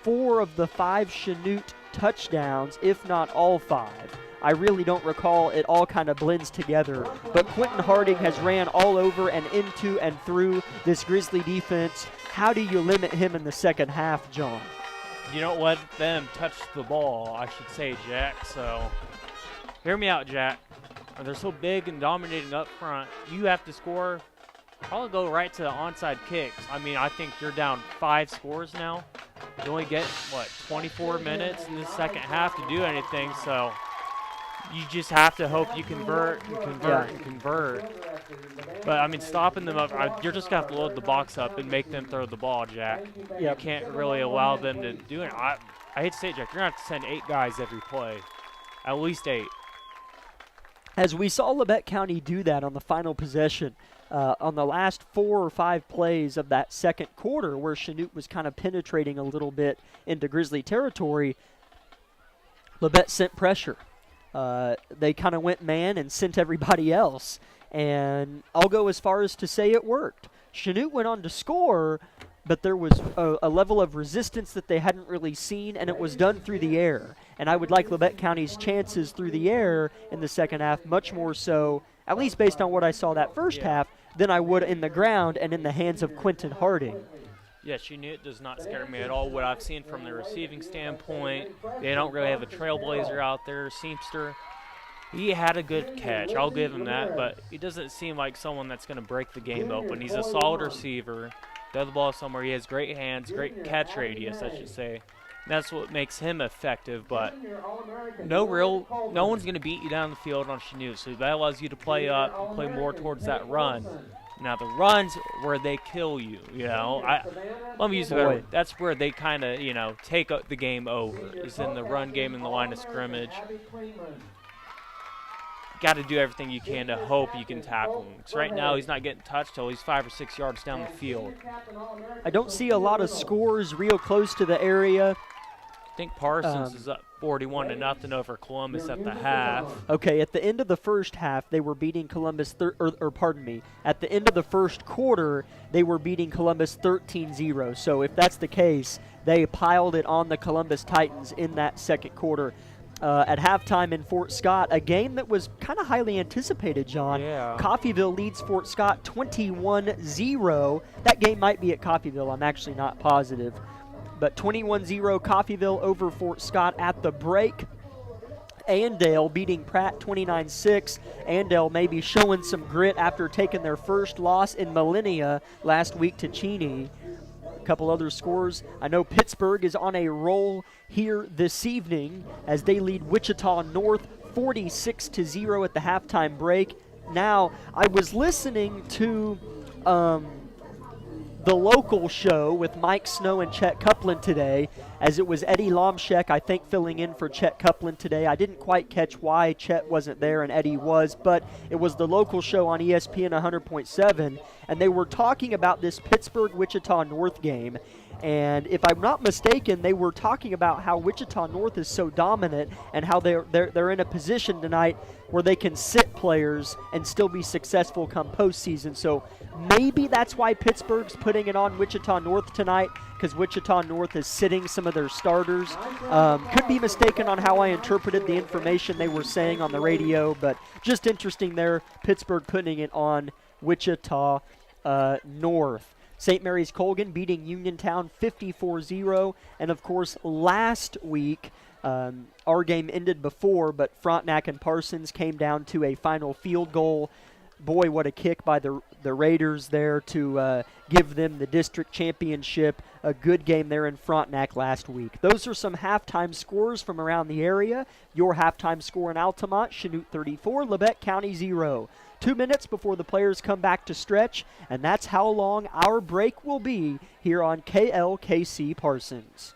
4 of the 5 Chanute touchdowns, if not all 5. I really don't recall. It all kind of blends together. But Quentin Harding has ran all over and into and through this Grizzly defense. How do you limit him in the second half, John? You don't let them touch the ball, I should say, Jack. So hear me out, Jack. They're so big and dominating up front. You have to score. Probably go right to the onside kicks. I mean, I think you're down 5 scores now. You only get, 24 minutes in the second half to do anything, so you just have to hope you convert and convert and convert. But, I mean, stopping them up, you're just going to have to load the box up and make them throw the ball, Jack. Yep. You can't really allow them to do it. I hate to say it, Jack, you're going to have to send 8 guys every play, at least 8. As we saw Labette County do that on the final possession, on the last 4 or 5 plays of that second quarter where Chanute was kind of penetrating a little bit into Grizzly territory, Labette sent pressure. They kind of went man and sent everybody else, and I'll go as far as to say it worked. Chanute went on to score, but there was a level of resistance that they hadn't really seen, and it was done through the air. And I would like Labette County's chances through the air in the second half much more so, at least based on what I saw that first half, than I would in the ground and in the hands of Quentin Harding. Yes, Chanute does not scare me at all. What I've seen from the receiving standpoint, they don't really have a trailblazer out there. Seamster, he had a good catch. I'll give him that, but he doesn't seem like someone that's going to break the game open. He's a solid receiver. Throw the ball somewhere. He has great hands, great catch radius, I should say. And that's what makes him effective, but no one's going to beat you down the field on Chanute, so that allows you to play up and play more towards that run. Now, the run's where they kill you, Let me use the better word. That's where they kind of, take the game over, is in the run game in the line of scrimmage. Got to do everything you can to hope you can tackle him. Because right now he's not getting touched till he's 5 or 6 yards down the field. I don't see a lot of scores real close to the area. I think Parsons is up 41-0 over Columbus at the half. Okay, at the end of the first half, they were beating Columbus, at the end of the first quarter, they were beating Columbus 13-0. So if that's the case, they piled it on the Columbus Titans in that second quarter. At halftime in Fort Scott, a game that was kind of highly anticipated, John. Yeah. Coffeyville leads Fort Scott 21-0. That game might be at Coffeyville. I'm actually not positive. But 21-0 Coffeyville over Fort Scott at the break. Andale beating Pratt 29-6. Andale maybe showing some grit after taking their first loss in millennia last week to Cheney. Couple other scores. I know Pittsburgh is on a roll here this evening as they lead Wichita North 46-0 at the halftime break. Now, I was listening to the local show with Mike Snow and Chet Coupland today, as it was Eddie Lomshek, I think, filling in for Chet Coupland today. I didn't quite catch why Chet wasn't there and Eddie was, but it was the local show on ESPN 100.7, and they were talking about this Pittsburgh-Wichita North game. And if I'm not mistaken, they were talking about how Wichita North is so dominant and how they're in a position tonight where they can sit players and still be successful come postseason. So maybe that's why Pittsburgh's putting it on Wichita North tonight, because Wichita North is sitting some of their starters. Could be mistaken on how I interpreted the information they were saying on the radio, but just interesting there, Pittsburgh putting it on Wichita North. St. Mary's Colgan beating Uniontown 54-0. And, of course, last week, our game ended before, but Frontenac and Parsons came down to a final field goal. Boy, what a kick by the Raiders there to give them the district championship. A good game there in Frontenac last week. Those are some halftime scores from around the area. Your halftime score in Altamont, Chanute 34, Labette County 0. 2 minutes before the players come back to stretch, and that's how long our break will be here on KLKC Parsons.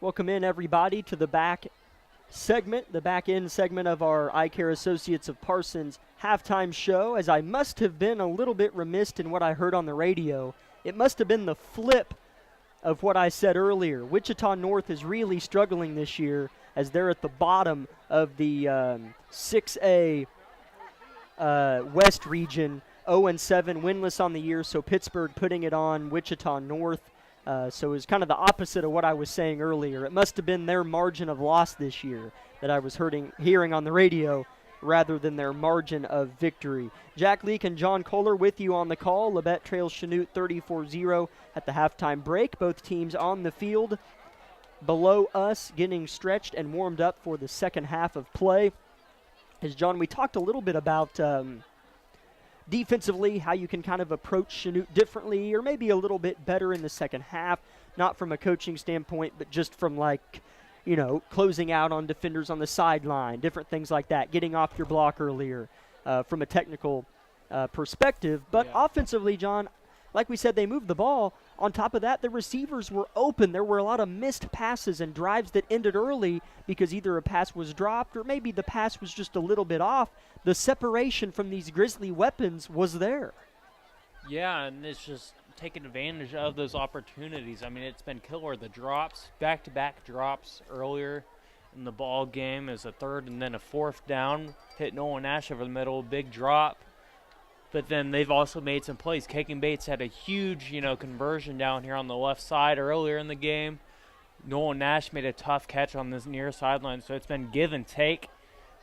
Welcome in, everybody, to the back end segment of our Eye Care Associates of Parsons halftime show. As I must have been a little bit remiss in what I heard on the radio, it must have been the flip of what I said earlier. Wichita North is really struggling this year as they're at the bottom of the 6A West region, 0-7, winless on the year, so Pittsburgh putting it on Wichita North. So it was kind of the opposite of what I was saying earlier. It must have been their margin of loss this year that I was hearing on the radio rather than their margin of victory. Jack Leek and John Kohler with you on the call. Labette trails Chanute 34-0 at the halftime break. Both teams on the field below us getting stretched and warmed up for the second half of play. As John, we talked a little bit about defensively, how you can kind of approach Chanute differently or maybe a little bit better in the second half, not from a coaching standpoint, but just from closing out on defenders on the sideline, different things like that, getting off your block earlier from a technical perspective. But offensively, John, like we said, they moved the ball. On top of that, the receivers were open. There were a lot of missed passes and drives that ended early because either a pass was dropped or maybe the pass was just a little bit off. The separation from these Grizzly weapons was there. Yeah, and it's just taking advantage of those opportunities. I mean, it's been killer. The drops, back-to-back drops earlier in the ball game as a third and then a fourth down. Hit Nolan Nash over the middle, big drop. But then they've also made some plays. Kagan Bates had a huge, conversion down here on the left side earlier in the game. Nolan Nash made a tough catch on this near sideline. So it's been give and take.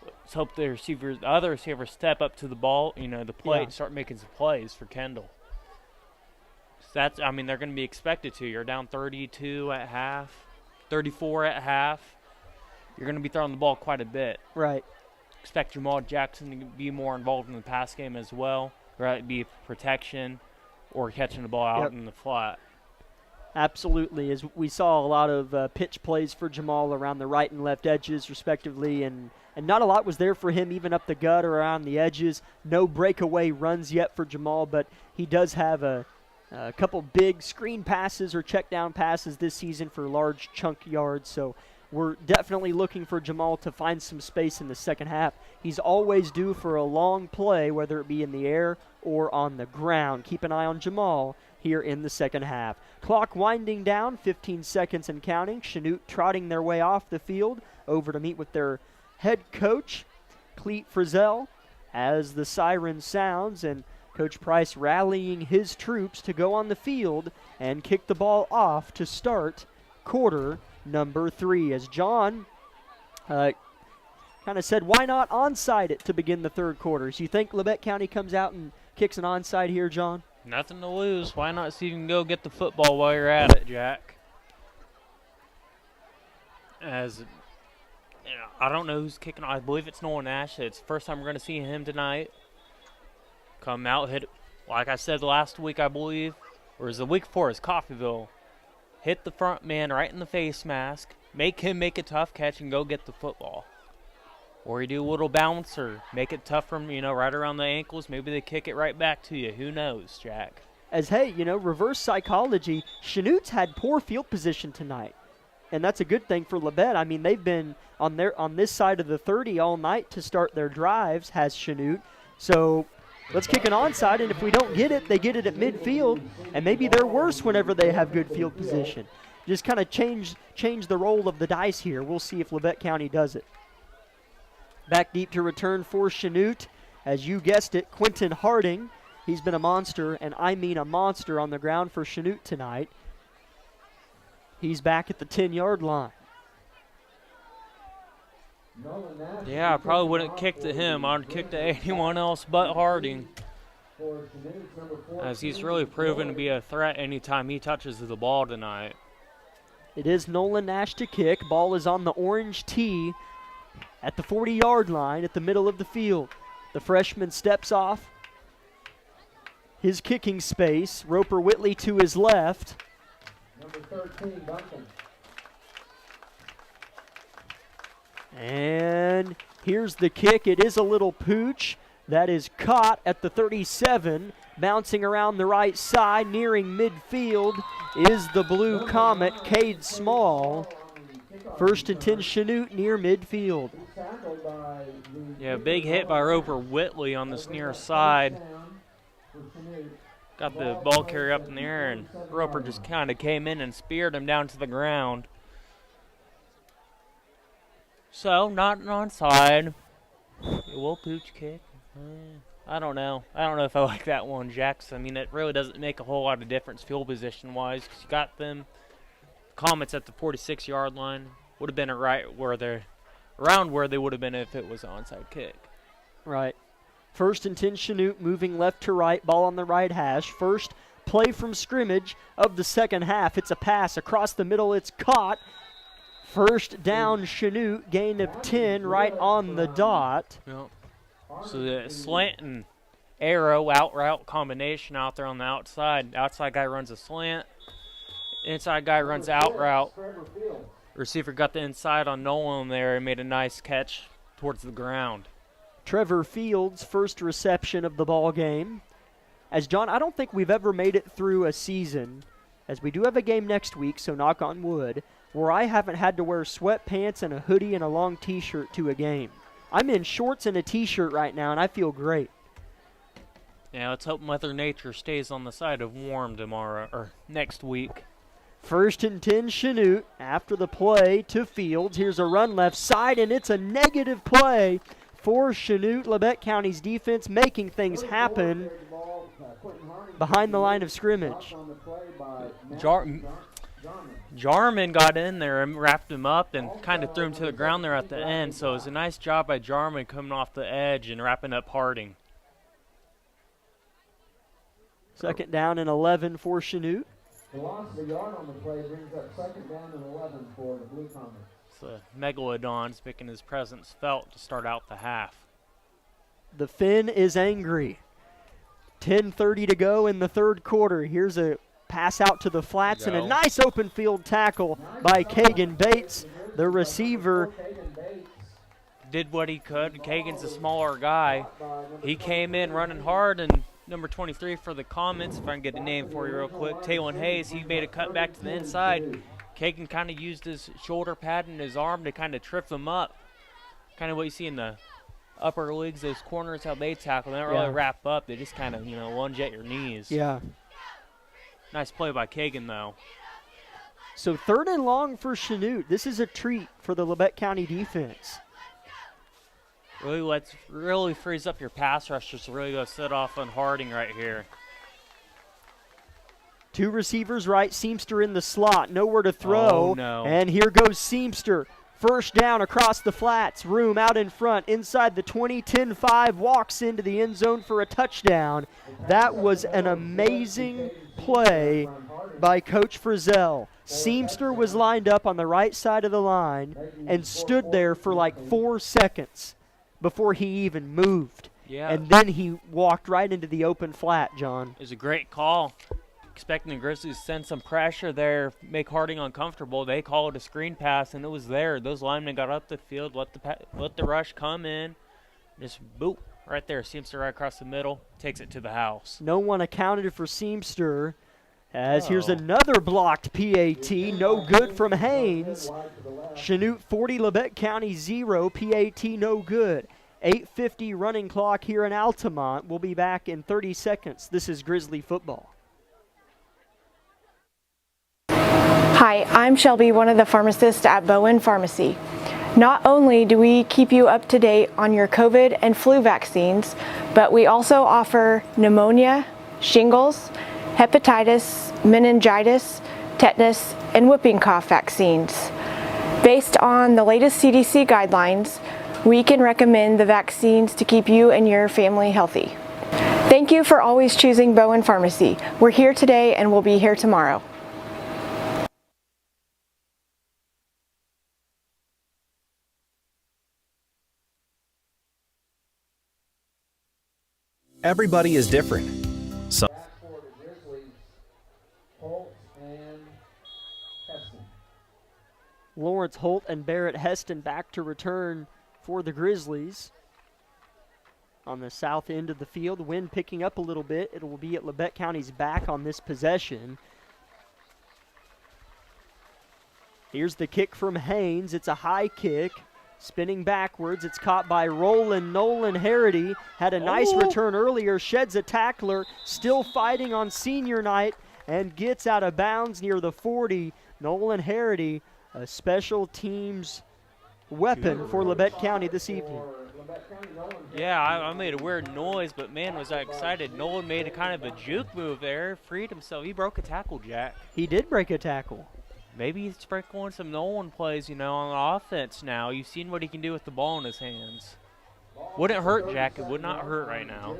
Let's hope the other receivers step up to the ball, the plate, and start making some plays for Kendall. So they're going to be expected to. You're down 32 at half, 34 at half. you're going to be throwing the ball quite a bit. Right. Expect Jamal Jackson to be more involved in the pass game as well, whether it be protection or catching the ball out in the flat. Absolutely. As we saw a lot of pitch plays for Jamal around the right and left edges, respectively, and not a lot was there for him even up the gut or around the edges. No breakaway runs yet for Jamal, but he does have a couple big screen passes or check down passes this season for large chunk yards. So we're definitely looking for Jamal to find some space in the second half. He's always due for a long play, whether it be in the air or on the ground. Keep an eye on Jamal here in the second half. Clock winding down, 15 seconds and counting. Sheno trotting their way off the field over to meet with their head coach, Leet Frizzell, as the siren sounds, and Coach Price rallying his troops to go on the field and kick the ball off to start quarter number 3. As John kind of said, why not onside it to begin the third quarter? So you think Labette County comes out and kicks an onside here, John? Nothing to lose. Why not see if you can go get the football while you're at it, Jack? As you know, I don't know who's kicking. I believe it's Nolan Nash. It's the first time we're going to see him tonight. Come out, hit, like I said last week, I believe, or is the week before, is Coffeyville. Hit the front man right in the face mask, make him make a tough catch and go get the football. Or you do a little bounce or make it tough from, right around the ankles. Maybe they kick it right back to you. Who knows, Jack? As, hey, reverse psychology, Sheno's had poor field position tonight. And that's a good thing for Labette. I mean, they've been on this side of the 30 all night to start their drives, has Sheno. So let's kick an onside, and if we don't get it, they get it at midfield, and maybe they're worse whenever they have good field position. Just kind of change the roll of the dice here. We'll see if Labette County does it. Back deep to return for Sheno. As you guessed it, Quentin Harding. He's been a monster, and I mean a monster on the ground for Sheno tonight. He's back at the 10-yard line. Yeah, I probably wouldn't kick to him. I'd kick to anyone else but Harding, as he's really proven to be a threat anytime he touches the ball tonight. It is Nolan Nash to kick. Ball is on the orange tee at the 40-yard line at the middle of the field. The freshman steps off his kicking space. Roper Whitley to his left. Number 13, Duncan. And here's the kick. It is a little pooch. That is caught at the 37. Bouncing around the right side, nearing midfield, is the Blue Comet, Cade Small. First and 10, Sheno near midfield. Yeah, big hit by Roper Whitley on this near side. Got the ball carrier up in the air, and Roper just kind of came in and speared him down to the ground. So, not an onside. A little pooch kick. I don't know. I don't know if I like that one, Jax. I mean, it really doesn't make a whole lot of difference field position-wise, because you got them. Comets at the 46-yard line would have been around where they would have been if it was an onside kick. Right. First and 10, Sheno moving left to right, ball on the right hash. First play from scrimmage of the second half. It's a pass across the middle. It's caught. First down, Sheno, gain of 10 right on the dot. Yep. So the slant and arrow out route combination out there on the outside. Outside guy runs a slant. Inside guy runs out route. Receiver got the inside on Nolan there and made a nice catch towards the ground. Trevor Fields' first reception of the ball game. As John, I don't think we've ever made it through a season, as we do have a game next week, so knock on wood, where I haven't had to wear sweatpants and a hoodie and a long t-shirt to a game. I'm in shorts and a t-shirt right now, and I feel great. Yeah, let's hope Mother Nature stays on the side of warm tomorrow, or next week. First and 10, Sheno after the play to Fields. Here's a run left side, and it's a negative play for Sheno. Labette County's defense making things happen behind the line of scrimmage. Jarman got in there and wrapped him up and kind of threw him to the ground there at the end. So it was a nice job by Jarman coming off the edge and wrapping up Harding. Second down and 11 for Sheno. The loss of a yard on the play brings up second down and 11 for the Blue Comets. the Megalodon's making his presence felt to start out the half. The Finn is angry. 10:30 to go in the third quarter. Here's a pass out to the flats and a nice open field tackle by Kagan Bates, the receiver. Did what he could. Kagan's a smaller guy. He came in running hard, and number 23 for the Comets, if I can get the name for you real quick, Taylon Hayes, he made a cut back to the inside. Kagan kind of used his shoulder pad and his arm to kind of trip them up. Kind of what you see in the upper leagues, those corners, how they tackle. They don't really wrap up. They just kind of, lunge at your knees. Yeah. Nice play by Kagan, though. So 3rd and long for Sheno. This is a treat for the Labette County defense. Really frees up your pass rushers to really go set off on Harding right here. 2 receivers right, Seamster in the slot, nowhere to throw. Oh, no. And here goes Seamster. First down across the flats, room out in front, inside the 20, 10-5, walks into the end zone for a touchdown. That was an amazing play by Coach Frizzell. Seamster was lined up on the right side of the line and stood there for like 4 seconds before he even moved. Yeah. And then he walked right into the open flat, John. It was a great call. Expecting the Grizzlies to send some pressure there, make Harding uncomfortable. They called a screen pass, and it was there. Those linemen got up the field, let the rush come in. Just boop, right there. Seamster right across the middle, takes it to the house. No one accounted for Seamster. As here's another blocked PAT, no good from Haynes. Chanute 40, Labette County 0, PAT no good. 8:50 running clock here in Altamont. We'll be back in 30 seconds. This is Grizzly Football. Hi, I'm Shelby, one of the pharmacists at Bowen Pharmacy. Not only do we keep you up to date on your COVID and flu vaccines, but we also offer pneumonia, shingles, hepatitis, meningitis, tetanus, and whooping cough vaccines. Based on the latest CDC guidelines, we can recommend the vaccines to keep you and your family healthy. Thank you for always choosing Bowen Pharmacy. We're here today and we'll be here tomorrow. Everybody is different. Some Back for the Grizzlies, Holt and Heston. Lawrence Holt and Barrett Heston back to return for the Grizzlies. On the south end of the field, wind picking up a little bit. It will be at Labette County's back on this possession. Here's the kick from Haynes. It's a high kick. Spinning backwards, it's caught by Roland Nolan Harity. Had a nice return earlier, sheds a tackler, still fighting on senior night, and gets out of bounds near the 40. Nolan Harity, a special teams weapon for Labette County this evening. Yeah, I made a weird noise, but man, was I excited. Nolan made a kind of a juke move there, freed himself. He broke a tackle, Jack. He did break a tackle. Maybe he's sprinkling some Nolan plays, on offense now. You've seen what he can do with the ball in his hands. Wouldn't hurt, Jack. It would not hurt right now.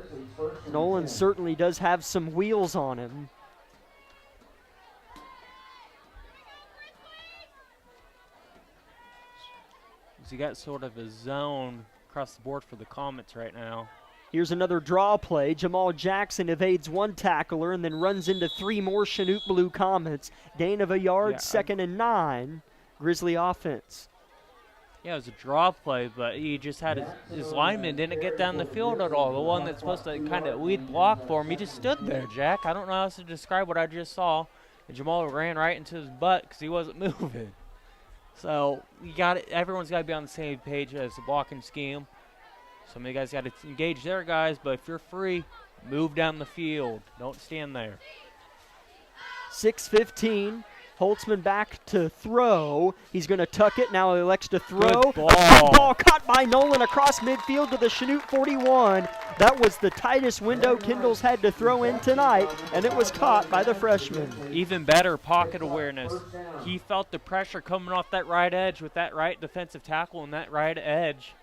Nolan certainly does have some wheels on him. He got sort of a zone across the board for the Comets right now. Here's another draw play. Jamal Jackson evades one tackler and then runs into 3 more Chinook Blue Comets. Gain of a yard, 2nd and 9. Grizzly offense. Yeah, it was a draw play, but he just had his lineman didn't get down the field at all. The one that's supposed to kind of lead block for him, he just stood there, Jack. I don't know how else to describe what I just saw. And Jamal ran right into his butt because he wasn't moving. So everyone's got to be on the same page as the blocking scheme. Some of you guys got to engage their guys, but if you're free, move down the field. Don't stand there. 6:15. Holtzman back to throw. He's going to tuck it. Now he elects to throw. Good ball. A good ball caught by Nolan across midfield to the Chinook 41. That was the tightest window Kindle's had to throw in tonight, and it was caught by the freshman. Even better pocket awareness. He felt the pressure coming off that right edge with that right defensive tackle and that right edge.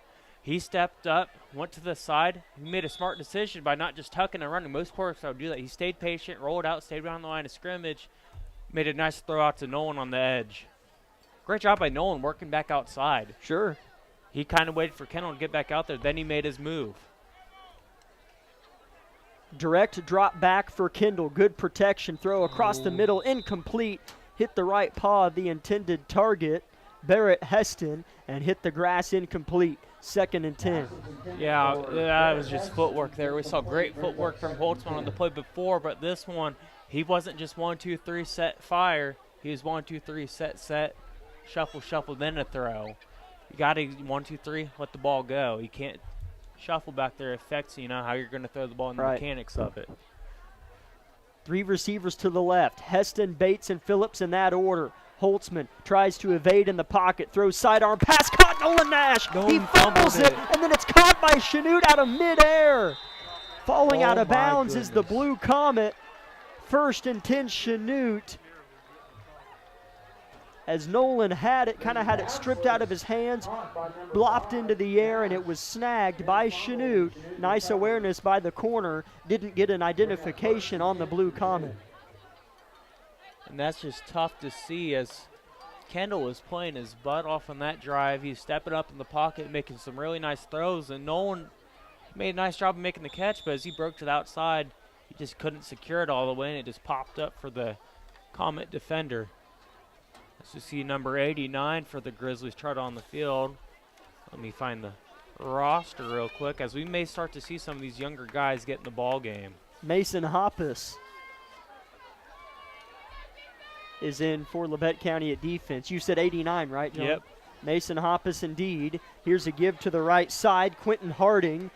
He stepped up, went to the side. He made a smart decision by not just tucking and running. Most quarterbacks would do that. He stayed patient, rolled out, stayed behind the line of scrimmage, made a nice throw out to Nolan on the edge. great job by Nolan working back outside. Sure. He kind of waited for Kendall to get back out there. Then he made his move. Direct drop back for Kendall. Good protection. Throw across the middle. Incomplete. Hit the right paw of the intended target, Barrett Heston, and hit the grass. Incomplete. 2nd and 10. Yeah, that was just footwork there. We saw great footwork from Holtzman on the play before, but this one, he wasn't just 1, 2, 3, set, fire. He was 1, 2, 3, set, shuffle, shuffle, then a throw. You got to 1, 2, 3, let the ball go. You can't shuffle back there. It affects, how you're going to throw the ball and the mechanics of it. 3 receivers to the left. Heston, Bates, and Phillips in that order. Holtzman tries to evade in the pocket. Throws sidearm pass. Caught Nolan Nash. He fumbles it, and then it's caught by Sheno out of midair. Falling out of bounds is the Blue Comet. 1st and 10 Sheno. As Nolan had it, kind of had it stripped out of his hands, blopped into the air, and it was snagged by Sheno. Nice awareness by the corner. Didn't get an identification on the Blue Comet. And that's just tough to see as Kendall was playing his butt off on that drive. He's stepping up in the pocket, making some really nice throws, and Nolan made a nice job of making the catch, but as he broke to the outside, he just couldn't secure it all the way, and it just popped up for the Comet defender. As you see number 89 for the Grizzlies trot on the field. Let me find the roster real quick, as we may start to see some of these younger guys get in the ball game. Mason Hoppus is in for Labette County at defense. You said 89, right, John? Yep. Mason Hoppus indeed. Here's a give to the right side. Quentin Harding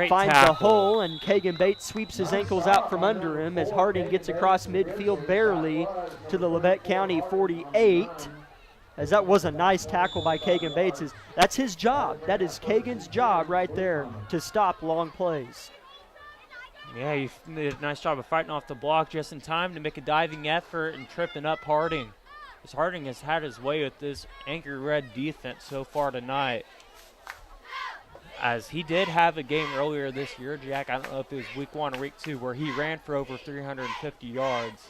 finds tackle. the hole, and Kagan Bates sweeps his ankles out from under him as Harding gets across midfield barely to the Labette County 48. As that was a nice tackle by Kagan Bates. That's his job. That is Kagan's job right there, to stop long plays. Yeah, he did a nice job of fighting off the block just in time to make a diving effort and tripping up Harding. As Harding has had his way with this Anchor Red defense so far tonight. As he did have a game earlier this year, Jack, I don't know if it was week 1 or week 2, where he ran for over 350 yards.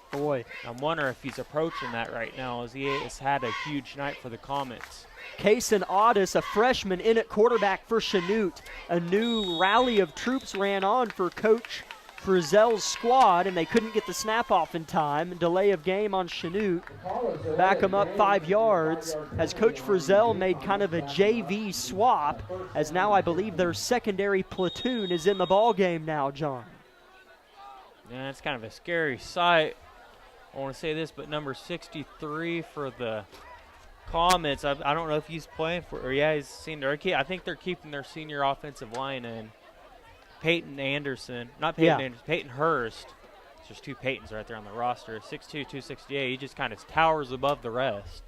Boy. I'm wondering if he's approaching that right now, as he has had a huge night for the Comets. Kason Audis, a freshman, in at quarterback for Sheno. A new rally of troops ran on for Coach Frizzell's squad, and they couldn't get the snap off in time. Delay of game on Sheno. Back him up 5 yards as Coach Frizzell made kind of a JV swap, as now I believe their secondary platoon is in the ball game now, John. Yeah, it's kind of a scary sight. I want to say this, but number 63 for the Comets, I don't know if he's playing for, or yeah, he's senior. I think they're keeping their senior offensive line in. Peyton Anderson, not Peyton Anderson, Peyton Hurst. There's 2 Peytons right there on the roster. 6'2", 268. He just kind of towers above the rest.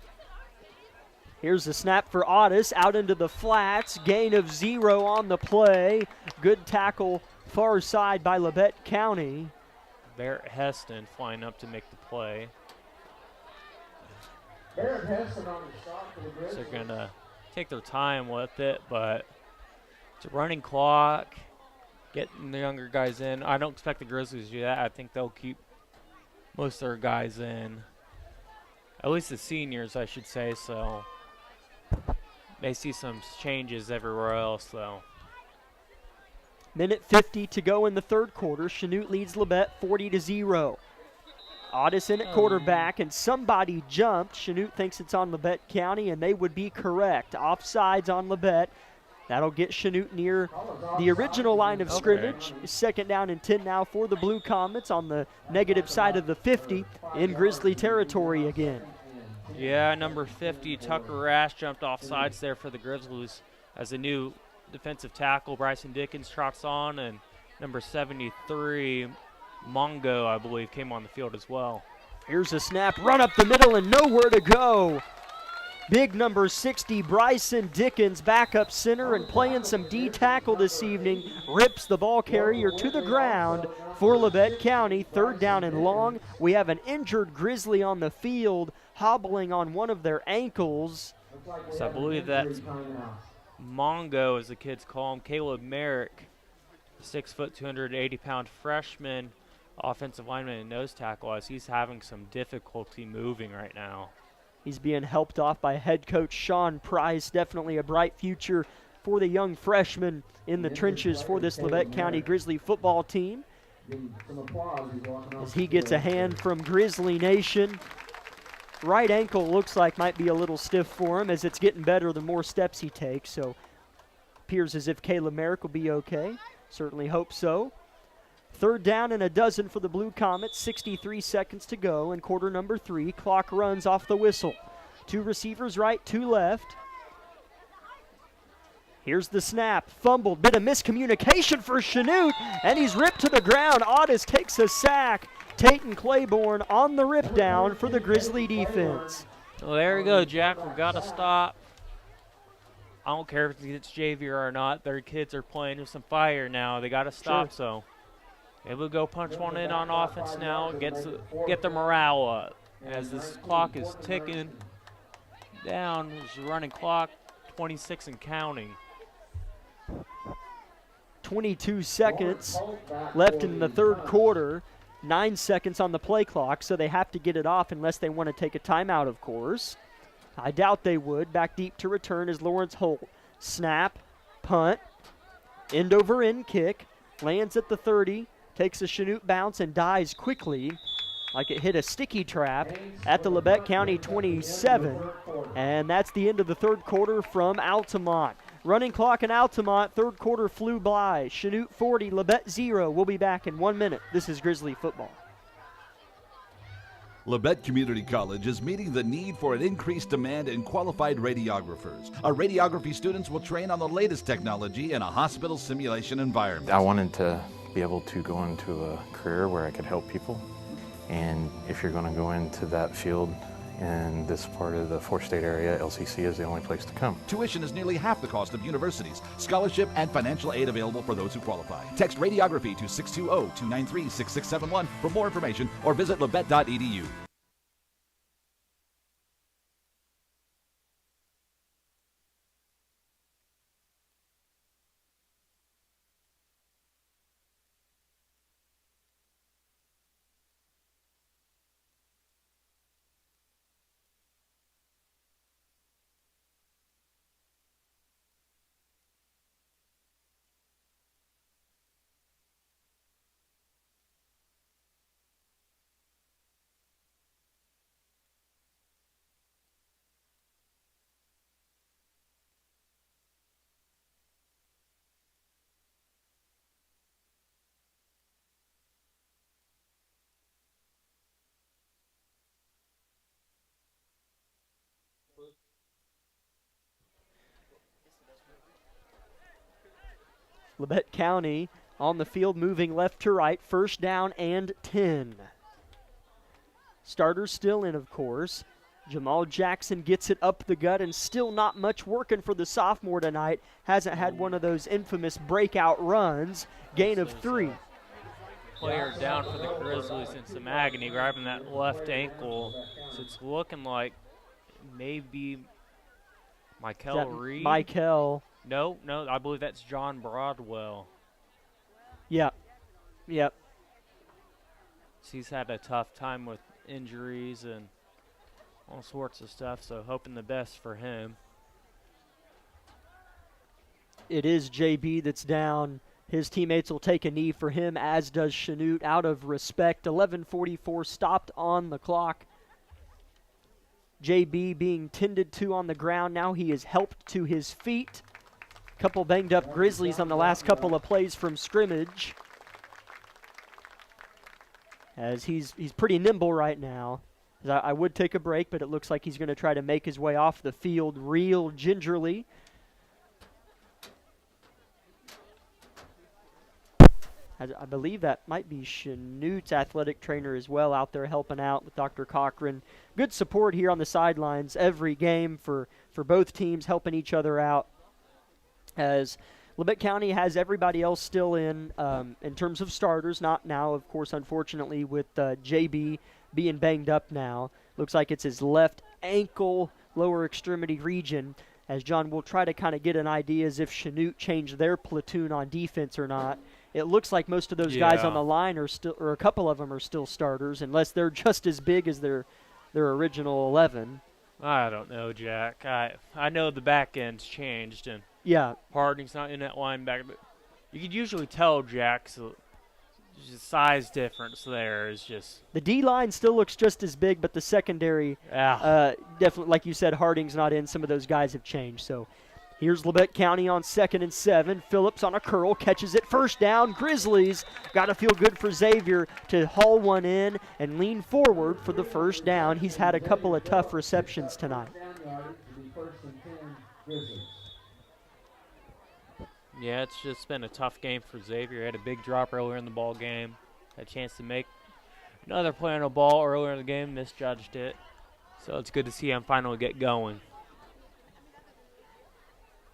Here's the snap for Audis, out into the flats. Gain of 0 on the play. Good tackle far side by Labette County. Barrett Heston flying up to make the play. Barrett Heston on the stop for the So Grizzlies. they're going to take their time with it, but it's a running clock. Getting the younger guys in. I don't expect the Grizzlies to do that. I think they'll keep most of their guys in. At least the seniors, I should say. So may see some changes everywhere else, though. Minute 50 to go in the third quarter. Sheno leads Labette 40-0. Audis in at quarterback, and somebody jumped. Sheno thinks it's on Labette County, and they would be correct. Offsides on Labette. That'll get Sheno near the original line of scrimmage. 2nd down and 10 now for the Blue Comets on the negative side of the 50 in Grizzly territory again. Yeah, number 50, Tucker Rash jumped off sides there for the Grizzlies as a new defensive tackle. Bryson Dickens trots on, and number 73, Mongo, I believe, came on the field as well. Here's a snap, run up the middle, and nowhere to go. Big number 60, Bryson Dickens, backup center and playing some D-tackle this evening, rips the ball carrier to the ground for Labette County. 3rd down and long. We have an injured Grizzly on the field, hobbling on one of their ankles. So I believe that's Mongo, as the kids call him. Caleb Merrick, 6 foot, 280-pound freshman, offensive lineman and nose tackle, as he's having some difficulty moving right now. He's being helped off by head coach Sean Price. Definitely a bright future for the young freshman in the trenches for this Labette County Grizzly football team. As he gets a hand from Grizzly Nation. Right ankle looks like might be a little stiff for him as it's getting better the more steps he takes. So appears as if Caleb Merrick will be okay. Certainly hope so. 3rd down and a dozen for the Blue Comets. 63 seconds to go in quarter number 3. Clock runs off the whistle. 2 receivers right, 2 left. Here's the snap. Fumbled. Bit of miscommunication for Sheno, and he's ripped to the ground. Otis takes a sack. Tayton Claiborne on the rip down for the Grizzly defense. Well, there we go, Jack. We've got to stop. I don't care if it's JV or not. Their kids are playing with some fire now. They got to stop, so able to go punch one in on offense now and get the morale up. As this clock is ticking down, there's a running clock, 26 and counting. 22 seconds left in the 3rd quarter. 9 seconds on the play clock, so they have to get it off unless they want to take a timeout, of course. I doubt they would. Back deep to return is Lawrence Holt. Snap, punt, end over end kick, lands at the 30, takes a Chanute bounce and dies quickly like it hit a sticky trap at the Labette County 27. And that's the end of the 3rd quarter from Altamont. Running clock in Altamont, 3rd quarter flew by. Chanute 40, Labette 0. We'll be back in 1 minute. This is Grizzly football. Labette Community College is meeting the need for an increased demand in qualified radiographers. Our radiography students will train on the latest technology in a hospital simulation environment. I wanted to be able to go into a career where I could help people. And if you're going to go into that field in this part of the 4-state area, LCC is the only place to come. Tuition is nearly half the cost of universities. Scholarship and financial aid available for those who qualify. Text radiography to 620-293-6671 for more information or visit labette.edu. Labette County on the field moving left to right, 1st down and 10. Starters still in, of course. Jamal Jackson gets it up the gut and still not much working for the sophomore tonight. Hasn't had one of those infamous breakout runs. Gain of 3. Player down for the Grizzlies in some agony, grabbing that left ankle. So it's looking like maybe Michael Reed. Michael. No, I believe that's John Broadwell. Yep. He's had a tough time with injuries and all sorts of stuff, so hoping the best for him. It is JB that's down. His teammates will take a knee for him, as does Chanute, out of respect. 11:44 stopped on the clock. JB being tended to on the ground. Now he is helped to his feet. Couple banged up Grizzlies on the last couple of plays from scrimmage. As he's pretty nimble right now. I would take a break, but it looks like he's going to try to make his way off the field real gingerly. I believe that might be Chanute's athletic trainer as well out there helping out with Dr. Cochran. Good support here on the sidelines every game for both teams helping each other out. As Labette County has everybody else still in terms of starters. Not now, of course, unfortunately, with JB being banged up now. Looks like it's his left ankle, lower extremity region. As John will try to kind of get an idea as if Chanute changed their platoon on defense or not. It looks like most of those guys on the line are still, or a couple of them are still starters, unless they're just as big as their original 11. I don't know, Jack. I know the back end's changed, and Yeah. Harding's not in that linebacker, but you could usually tell, Jack, so the size difference there is just... The D-line still looks just as big, but the secondary, definitely, like you said, Harding's not in. Some of those guys have changed. So here's Labette County on 2nd and 7. Phillips on a curl, catches it, first down. Grizzlies got to feel good for Xavier to haul one in and lean forward for the first down. He's had a couple of tough receptions tonight. Yeah, it's just been a tough game for Xavier. Had a big drop earlier in the ball game. Had a chance to make another play on the ball earlier in the game, misjudged it. So it's good to see him finally get going.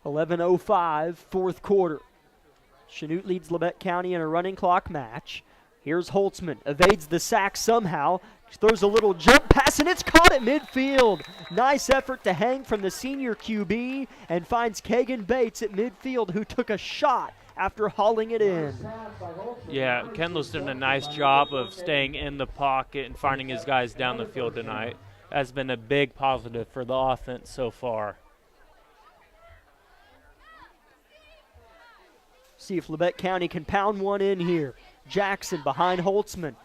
11:05, fourth quarter. Sheno leads Labette County in a running clock match. Here's Holtzman, evades the sack somehow, throws a little jump pass, and it's caught at midfield. Nice effort to hang from the senior QB and finds Kagan Bates at midfield, who took a shot after hauling it in. Yeah, Kendall's done a nice job of staying in the pocket and finding his guys down the field tonight. That's been a big positive for the offense so far. See if Labette County can pound one in here. Jackson behind Holtzman.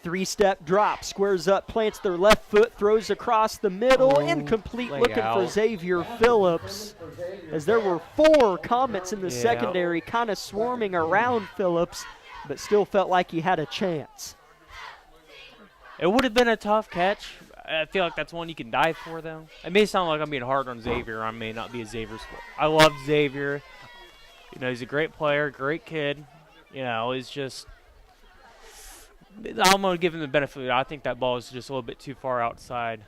3-step drop, squares up, plants their left foot, throws across the middle, incomplete, looking for Xavier Phillips. As there were 4 Comets in the secondary kind of swarming around Phillips, but still felt like he had a chance. It would have been a tough catch. I feel like that's one you can die for, though. It may sound like I'm being hard on Xavier. I may not be a Xavier sport. I love Xavier. You know, he's a great player, great kid. You know, he's just... I'm going to give him the benefit of it. I think that ball is just a little bit too far outside.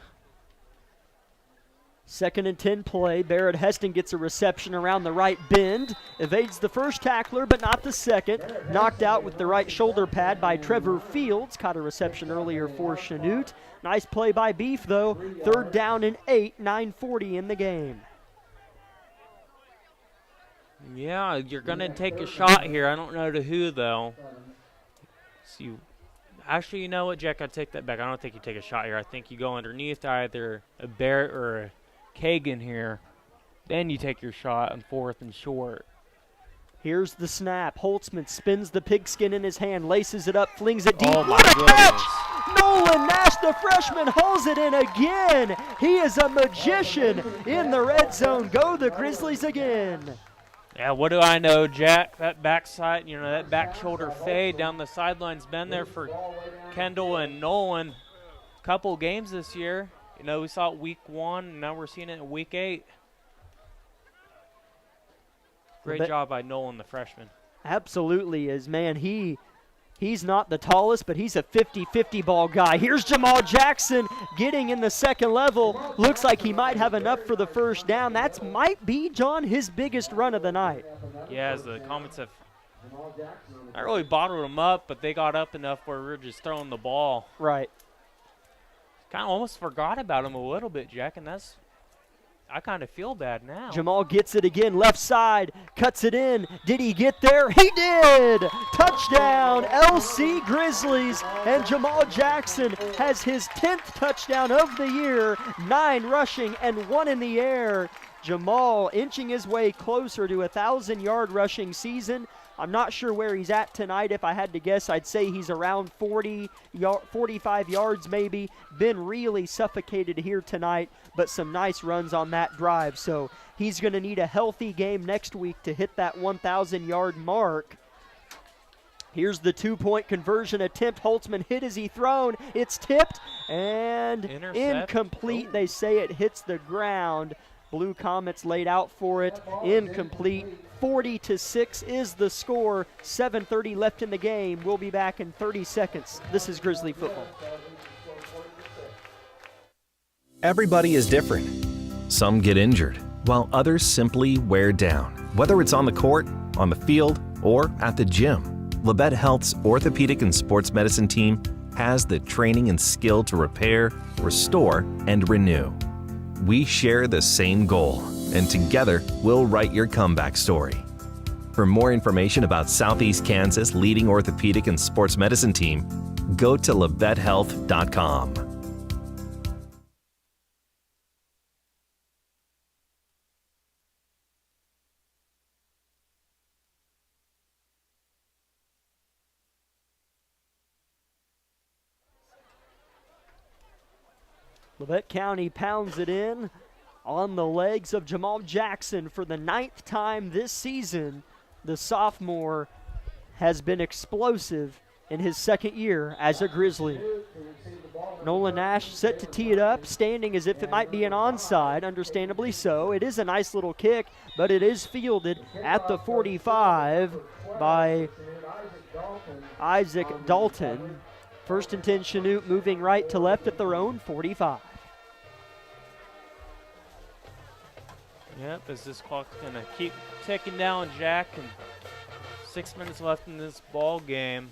2nd and 10 play. Barrett Heston gets a reception around the right bend. Evades the first tackler, but not the second. Knocked out with the right shoulder pad by Trevor Fields. Caught a reception earlier for Chanute. Nice play by Beef, though. 3rd down and 8, 9:40 in the game. Yeah, you're going to take a shot here. I don't know to who, though. See, actually, you know what, Jack? I take that back. I don't think you take a shot here. I think you go underneath either a Barrett or a Kagan here. Then you take your shot on 4th and short. Here's the snap. Holtzman spins the pigskin in his hand, laces it up, flings it deep. Oh, my what a goodness. catch! Nolan Nash, the freshman, hauls it in again. He is a magician in the red zone. Go the Grizzlies again. Yeah, what do I know, Jack? That backside, you know, that back shoulder fade down the sideline's been there for Kendall and Nolan a couple games this year. You know, we saw it week 1, and now we're seeing it in week 8. Great job by Nolan, the freshman. Absolutely is, man. He's not the tallest, but he's a 50-50 ball guy. Here's Jamal Jackson getting in the second level. Looks like he might have enough for the first down. That might be, John, his biggest run of the night. Yeah, as the Comets have not really bottled him up, but they got up enough where we were just throwing the ball. Right. Kind of almost forgot about him a little bit, Jack, and I kind of feel bad now. Jamal gets it again, left side, cuts it in. Did he get there? He did! Touchdown, LC Grizzlies, and Jamal Jackson has his 10th touchdown of the year, 9 rushing and 1 in the air. Jamal inching his way closer to a 1,000-yard rushing season. I'm not sure where he's at tonight. If I had to guess, I'd say he's around 45 yards maybe. Been really suffocated here tonight, but some nice runs on that drive. So he's going to need a healthy game next week to hit that 1,000-yard mark. Here's the 2-point conversion attempt. Holtzman hit as he thrown. It's tipped and incomplete. They say it hits the ground. Blue Comets laid out for it. Incomplete. 40-6 is the score. 7:30 left in the game. We'll be back in 30 seconds. This is Grizzly Football. Everybody is different. Some get injured, while others simply wear down. Whether it's on the court, on the field, or at the gym, Labette Health's orthopedic and sports medicine team has the training and skill to repair, restore, and renew. We share the same goal, and together we'll write your comeback story. For more information about Southeast Kansas' leading orthopedic and sports medicine team, go to labettehealth.com. Labette County pounds it in on the legs of Jamal Jackson for the 9th time this season. The sophomore has been explosive in his 2nd year as a Grizzly. Nolan Nash set to tee it up, standing as if it might be an onside, understandably so. It is a nice little kick, but it is fielded at the 45 by Isaac Dalton. 1st and 10 Sheno moving right to left at their own 45. Yep, as this clock's going to keep ticking down, Jack, and 6 minutes left in this ball game.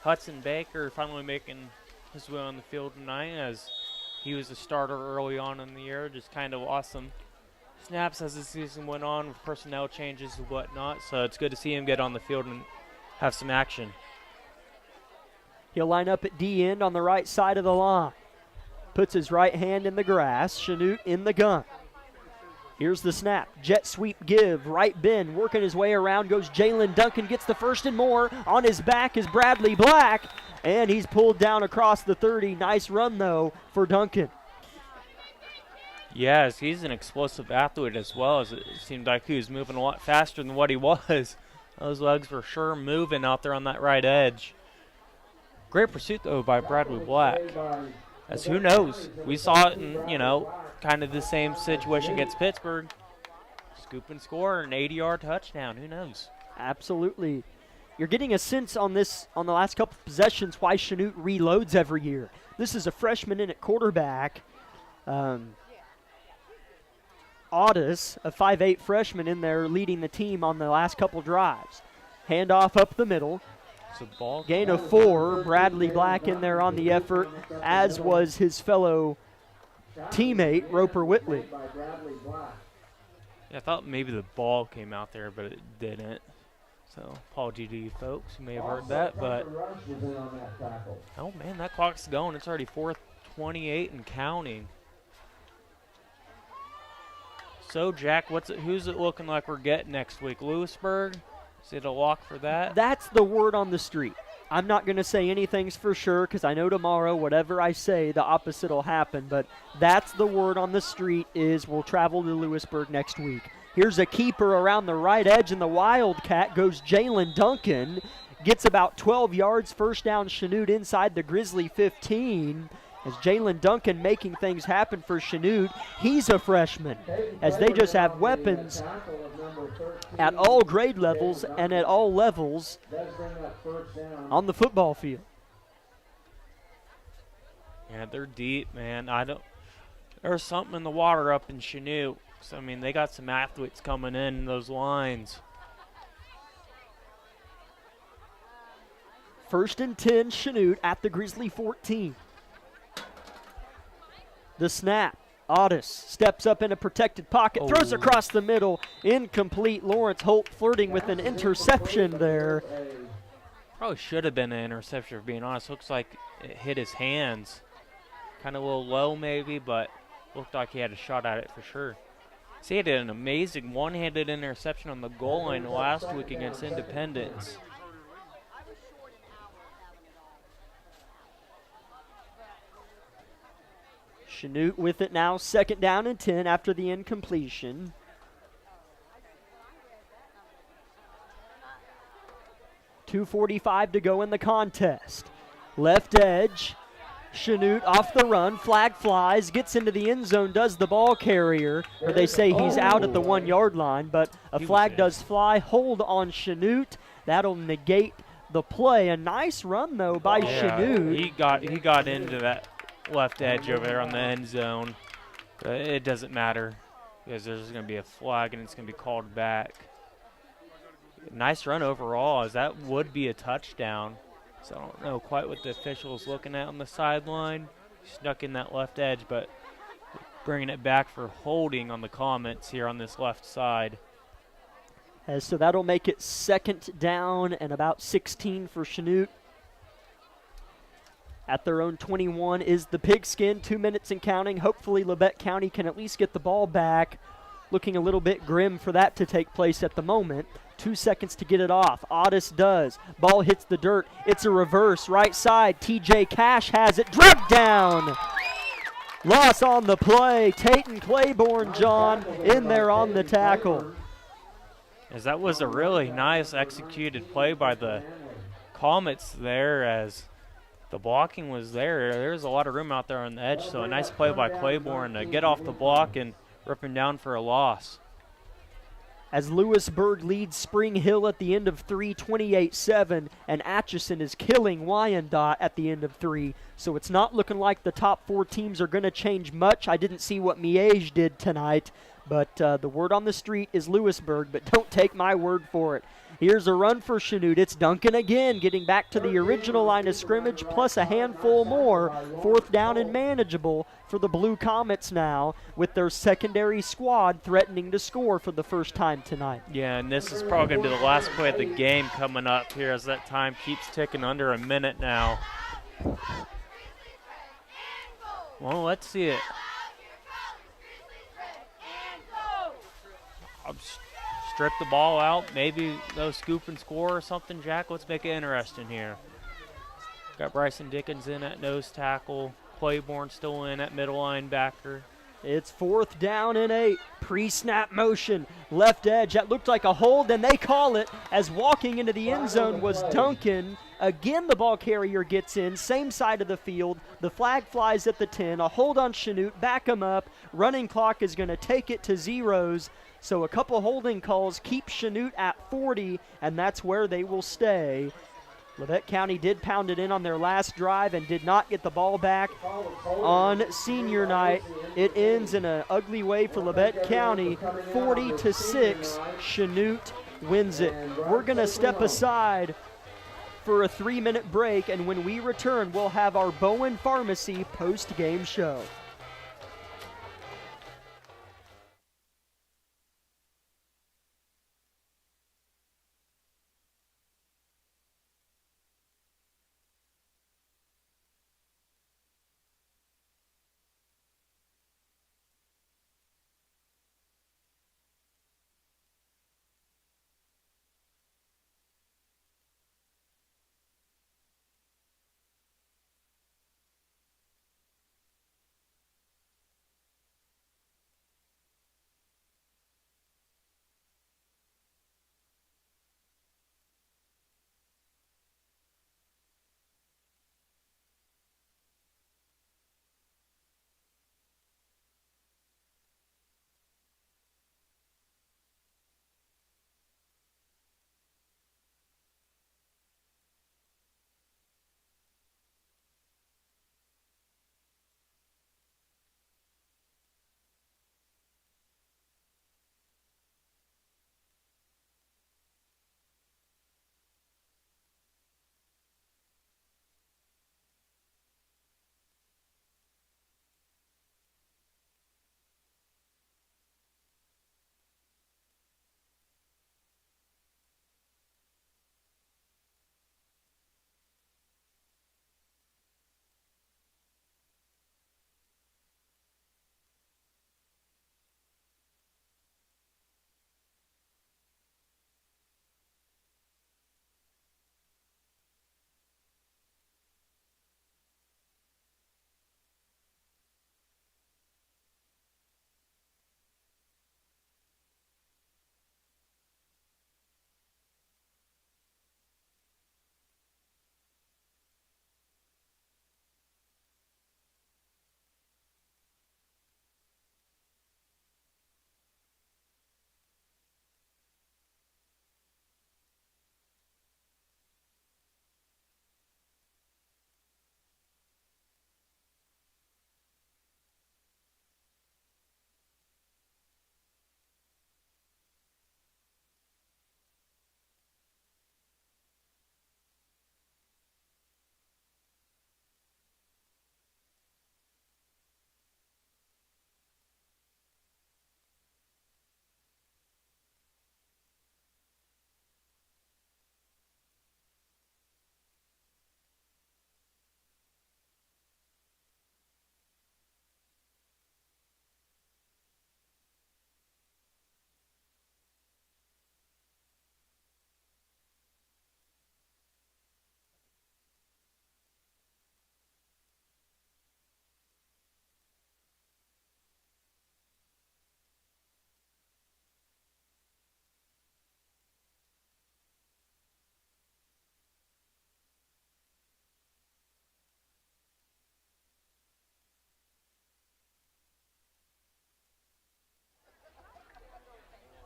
Hudson Baker finally making his way on the field tonight, as he was a starter early on in the year. Just kind of lost some snaps as the season went on with personnel changes and whatnot. So it's good to see him get on the field and have some action. He'll line up at D end on the right side of the line. Puts his right hand in the grass. Sheno in the gun. Here's the snap. Jet sweep give. Right bend. Working his way around goes Jalen Duncan. Gets the 1st and more. On his back is Bradley Black. And he's pulled down across the 30. Nice run, though, for Duncan. Yes, he's an explosive athlete as well. As it seemed like he was moving a lot faster than what he was. Those legs were sure moving out there on that right edge. Great pursuit, though, by Bradley Black. As who knows? We saw it in, kind of the same situation against Pittsburgh. Scoop and score, an 80-yard touchdown. Who knows? Absolutely. You're getting a sense on the last couple of possessions, why Sheno reloads every year. This is a freshman in at quarterback. Audis, a 5'8 freshman in there leading the team on the last couple drives. Handoff up the middle. Gain of 4. Bradley Black in there on the effort, as was his fellow teammate, Roper Whitley. Yeah, I thought maybe the ball came out there, but it didn't. So, apology to you folks who may have heard that, but oh man, that clock's going. It's already 4:28 and counting. So, Jack, who's it looking like we're getting next week? Lewisburg? Is it a lock for that? That's the word on the street. I'm not going to say anything's for sure because I know tomorrow, whatever I say, the opposite will happen. But that's the word on the street is we'll travel to Lewisburg next week. Here's a keeper around the right edge, and the Wildcat goes Jalen Duncan. Gets about 12 yards, 1st down Sheno inside the Grizzly 15. As Jalen Duncan making things happen for Sheno. He's a freshman, as they just have weapons at all grade levels and at all levels on the football field. Yeah, they're deep, man. There's something in the water up in Sheno. So, I mean, they got some athletes coming in those lines. 1st and 10, Sheno at the Grizzly 14. The snap. Audis steps up in a protected pocket, throws across the middle, incomplete. Lawrence Holt flirting with an interception there. Probably should have been an interception, for being honest. Looks like it hit his hands. Kind of a little low maybe, but looked like he had a shot at it for sure. See, he did an amazing one-handed interception on the goal line last week against Independence. Sheno with it now, 2nd down and 10 after the incompletion. .245 to go in the contest. Left edge, Sheno off the run, flag flies, gets into the end zone, does the ball carrier, or they say he's out at the 1-yard line, but a flag does fly. Hold on Sheno. That'll negate the play. A nice run, though, by Sheno. He got into that left edge over there on the end zone. But it doesn't matter because there's going to be a flag and it's going to be called back. Nice run overall, as that would be a touchdown. So I don't know quite what the official's looking at on the sideline. Snuck in that left edge, but bringing it back for holding on the comments here on this left side. So that'll make it 2nd down and about 16 for Sheno. At their own 21 is the Pigskin, 2 minutes and counting. Hopefully Labette County can at least get the ball back. Looking a little bit grim for that to take place at the moment. 2 seconds to get it off. Audis does. Ball hits the dirt. It's a reverse. Right side. TJ Cash has it. Drugged down. Loss on the play. Tayton Claiborne, John, in there on the tackle. As that was a really nice executed play by the Comets there, as the blocking was there. There's a lot of room out there on the edge, so a nice play by Claiborne to get off the block and rip him down for a loss. As Lewisburg leads Spring Hill at the end of 3, 28-7, and Atchison is killing Wyandotte at the end of 3. So it's not looking like the top 4 teams are going to change much. I didn't see what Miege did tonight, but the word on the street is Lewisburg, but don't take my word for it. Here's a run for Chanute. It's Duncan again, getting back to the original line of scrimmage, plus a handful more. 4th down and manageable for the Blue Comets now, with their secondary squad threatening to score for the first time tonight. Yeah, and this is probably going to be the last play of the game coming up here, as that time keeps ticking under a minute now. Well, let's see it. Strip the ball out, maybe no scoop and score or something, Jack. Let's make it interesting here. Got Bryson Dickens in at nose tackle. Claiborne still in at middle linebacker. It's 4th down and 8. Pre-snap motion. Left edge. That looked like a hold, and they call it as walking into the end zone was Duncan. Again, the ball carrier gets in. Same side of the field. The flag flies at the 10. A hold on Chanute. Back him up. Running clock is going to take it to zeros. So a couple holding calls keep Chanute at 40, and that's where they will stay. Labette County did pound it in on their last drive and did not get the ball back on senior night. It ends in an ugly way for Labette County, 40-6. Chanute wins it. We're going to step aside for a 3-minute break, and when we return, we'll have our Bowen Pharmacy post-game show.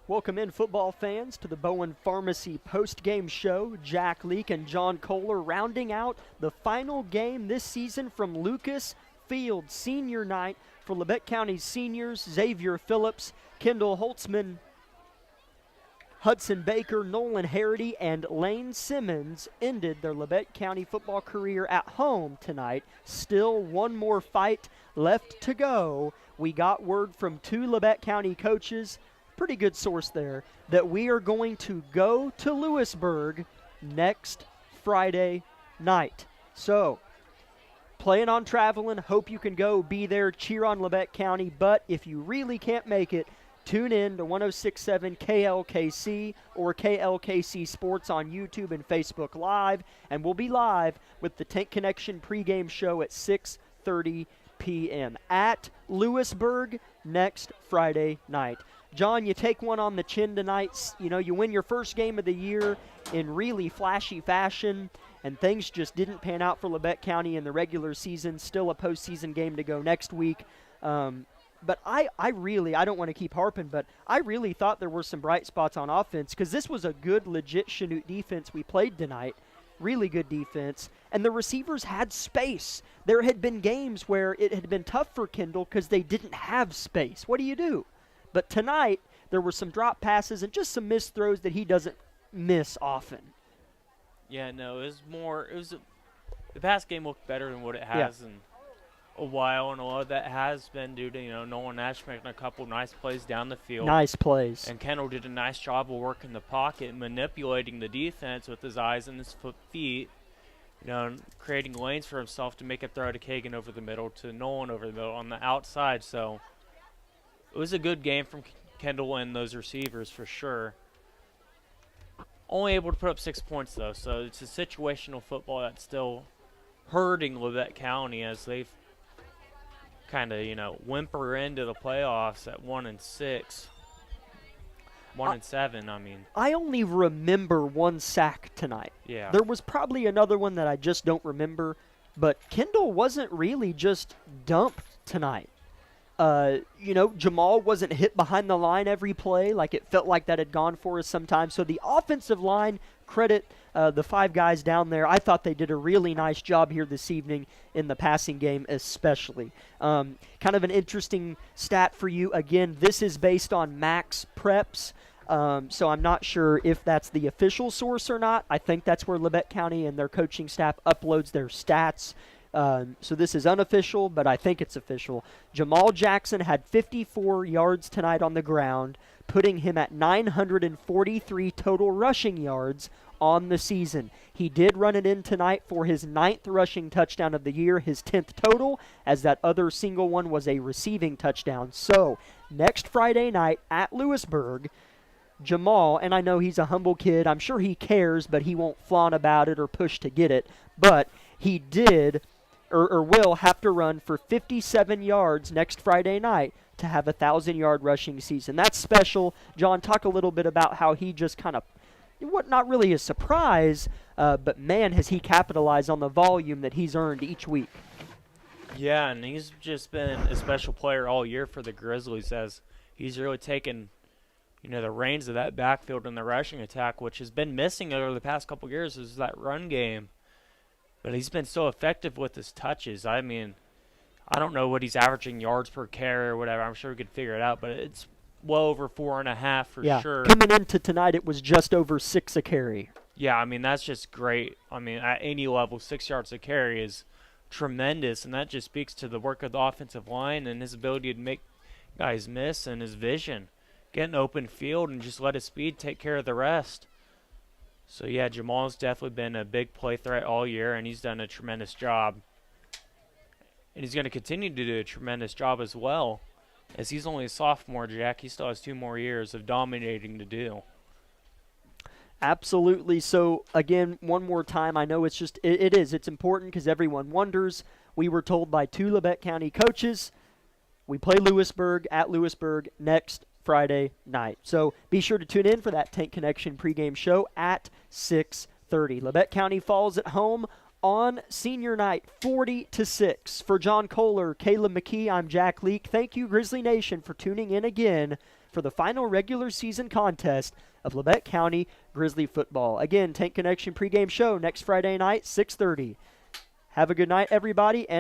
Welcome in, football fans, to the Bowen Pharmacy post-game show. Jack Leek and John Kohler rounding out the final game this season from Lucas Field Senior Night for Labette County's seniors. Xavier Phillips, Kendall Holtzman, Hudson Baker, Nolan Harity, and Lane Simmons ended their Labette County football career at home tonight. Still one more fight left to go. We got word from 2 Labette County coaches, pretty good source there, that we are going to go to Lewisburg next Friday night. So, plan on traveling. Hope you can go, be there, cheer on Labette County. But if you really can't make it, tune in to 106.7 KLKC or KLKC Sports on YouTube and Facebook Live. And we'll be live with the Tank Connection pregame show at 6:30 p.m. at Lewisburg next Friday night. John, you take one on the chin tonight. You know, you win your first game of the year in really flashy fashion, and things just didn't pan out for Labette County in the regular season. Still a postseason game to go next week. But I don't want to keep harping, but I really thought there were some bright spots on offense, because this was a good, legit Chanute defense we played tonight. Really good defense. And the receivers had space. There had been games where it had been tough for Kendall because they didn't have space. What do you do? But tonight, there were some drop passes and just some missed throws that he doesn't miss often. Yeah, no, the past game looked better than what it has in a while, and a lot of that has been due to, Nolan Nash making a couple nice plays down the field. Nice plays. And Kendall did a nice job of working the pocket, manipulating the defense with his eyes and his feet, creating lanes for himself to make a throw to Kagan over the middle, to Nolan over the middle on the outside. So it was a good game from Kendall and those receivers for sure. Only able to put up 6 points, though, so it's a situational football that's still hurting Labette County as they've kind of, whimper into the playoffs at 1-6. 1-7, I mean. I only remember one sack tonight. Yeah. There was probably another one that I just don't remember, but Kendall wasn't really just dumped tonight. Jamal wasn't hit behind the line every play. Like, it felt like that had gone for us sometimes. So the offensive line, credit the 5 guys down there. I thought they did a really nice job here this evening in the passing game especially. Kind of an interesting stat for you. Again, this is based on Max Preps. So I'm not sure if that's the official source or not. I think that's where Labette County and their coaching staff uploads their stats. So this is unofficial, but I think it's official. Jamal Jackson had 54 yards tonight on the ground, putting him at 943 total rushing yards on the season. He did run it in tonight for his 9th rushing touchdown of the year, his 10th total, as that other single one was a receiving touchdown. So next Friday night at Lewisburg, Jamal, and I know he's a humble kid, I'm sure he cares, but he won't flaunt about it or push to get it, but he did or will have to run for 57 yards next Friday night to have a 1,000-yard rushing season. That's special. John, talk a little bit about how he just kind of, not really a surprise, but man, has he capitalized on the volume that he's earned each week. Yeah, and he's just been a special player all year for the Grizzlies, as he's really taken, the reins of that backfield and the rushing attack, which has been missing over the past couple years, is that run game. But he's been so effective with his touches. I mean, I don't know what he's averaging yards per carry or whatever. I'm sure we could figure it out, but it's well over 4.5 for sure. Coming into tonight, it was just over 6 a carry. Yeah, I mean, that's just great. I mean, at any level, 6 yards a carry is tremendous, and that just speaks to the work of the offensive line and his ability to make guys miss and his vision. Get an open field and just let his speed take care of the rest. So, yeah, Jamal's definitely been a big play threat all year, and he's done a tremendous job. And he's going to continue to do a tremendous job as well, as he's only a sophomore, Jack. He still has 2 more years of dominating to do. Absolutely. So, again, one more time, I know it's just, it's important because everyone wonders. We were told by 2 Labette County coaches, we play Lewisburg at Lewisburg next Friday night. So be sure to tune in for that Tank Connection pregame show at 6:30. Labette County falls at home on senior night, 40-6. For John Kohler, Caleb McKee, I'm Jack Leek. Thank you, Grizzly Nation, for tuning in again for the final regular season contest of Labette County Grizzly Football. Again, Tank Connection pregame show next Friday night, 6:30. Have a good night, everybody, and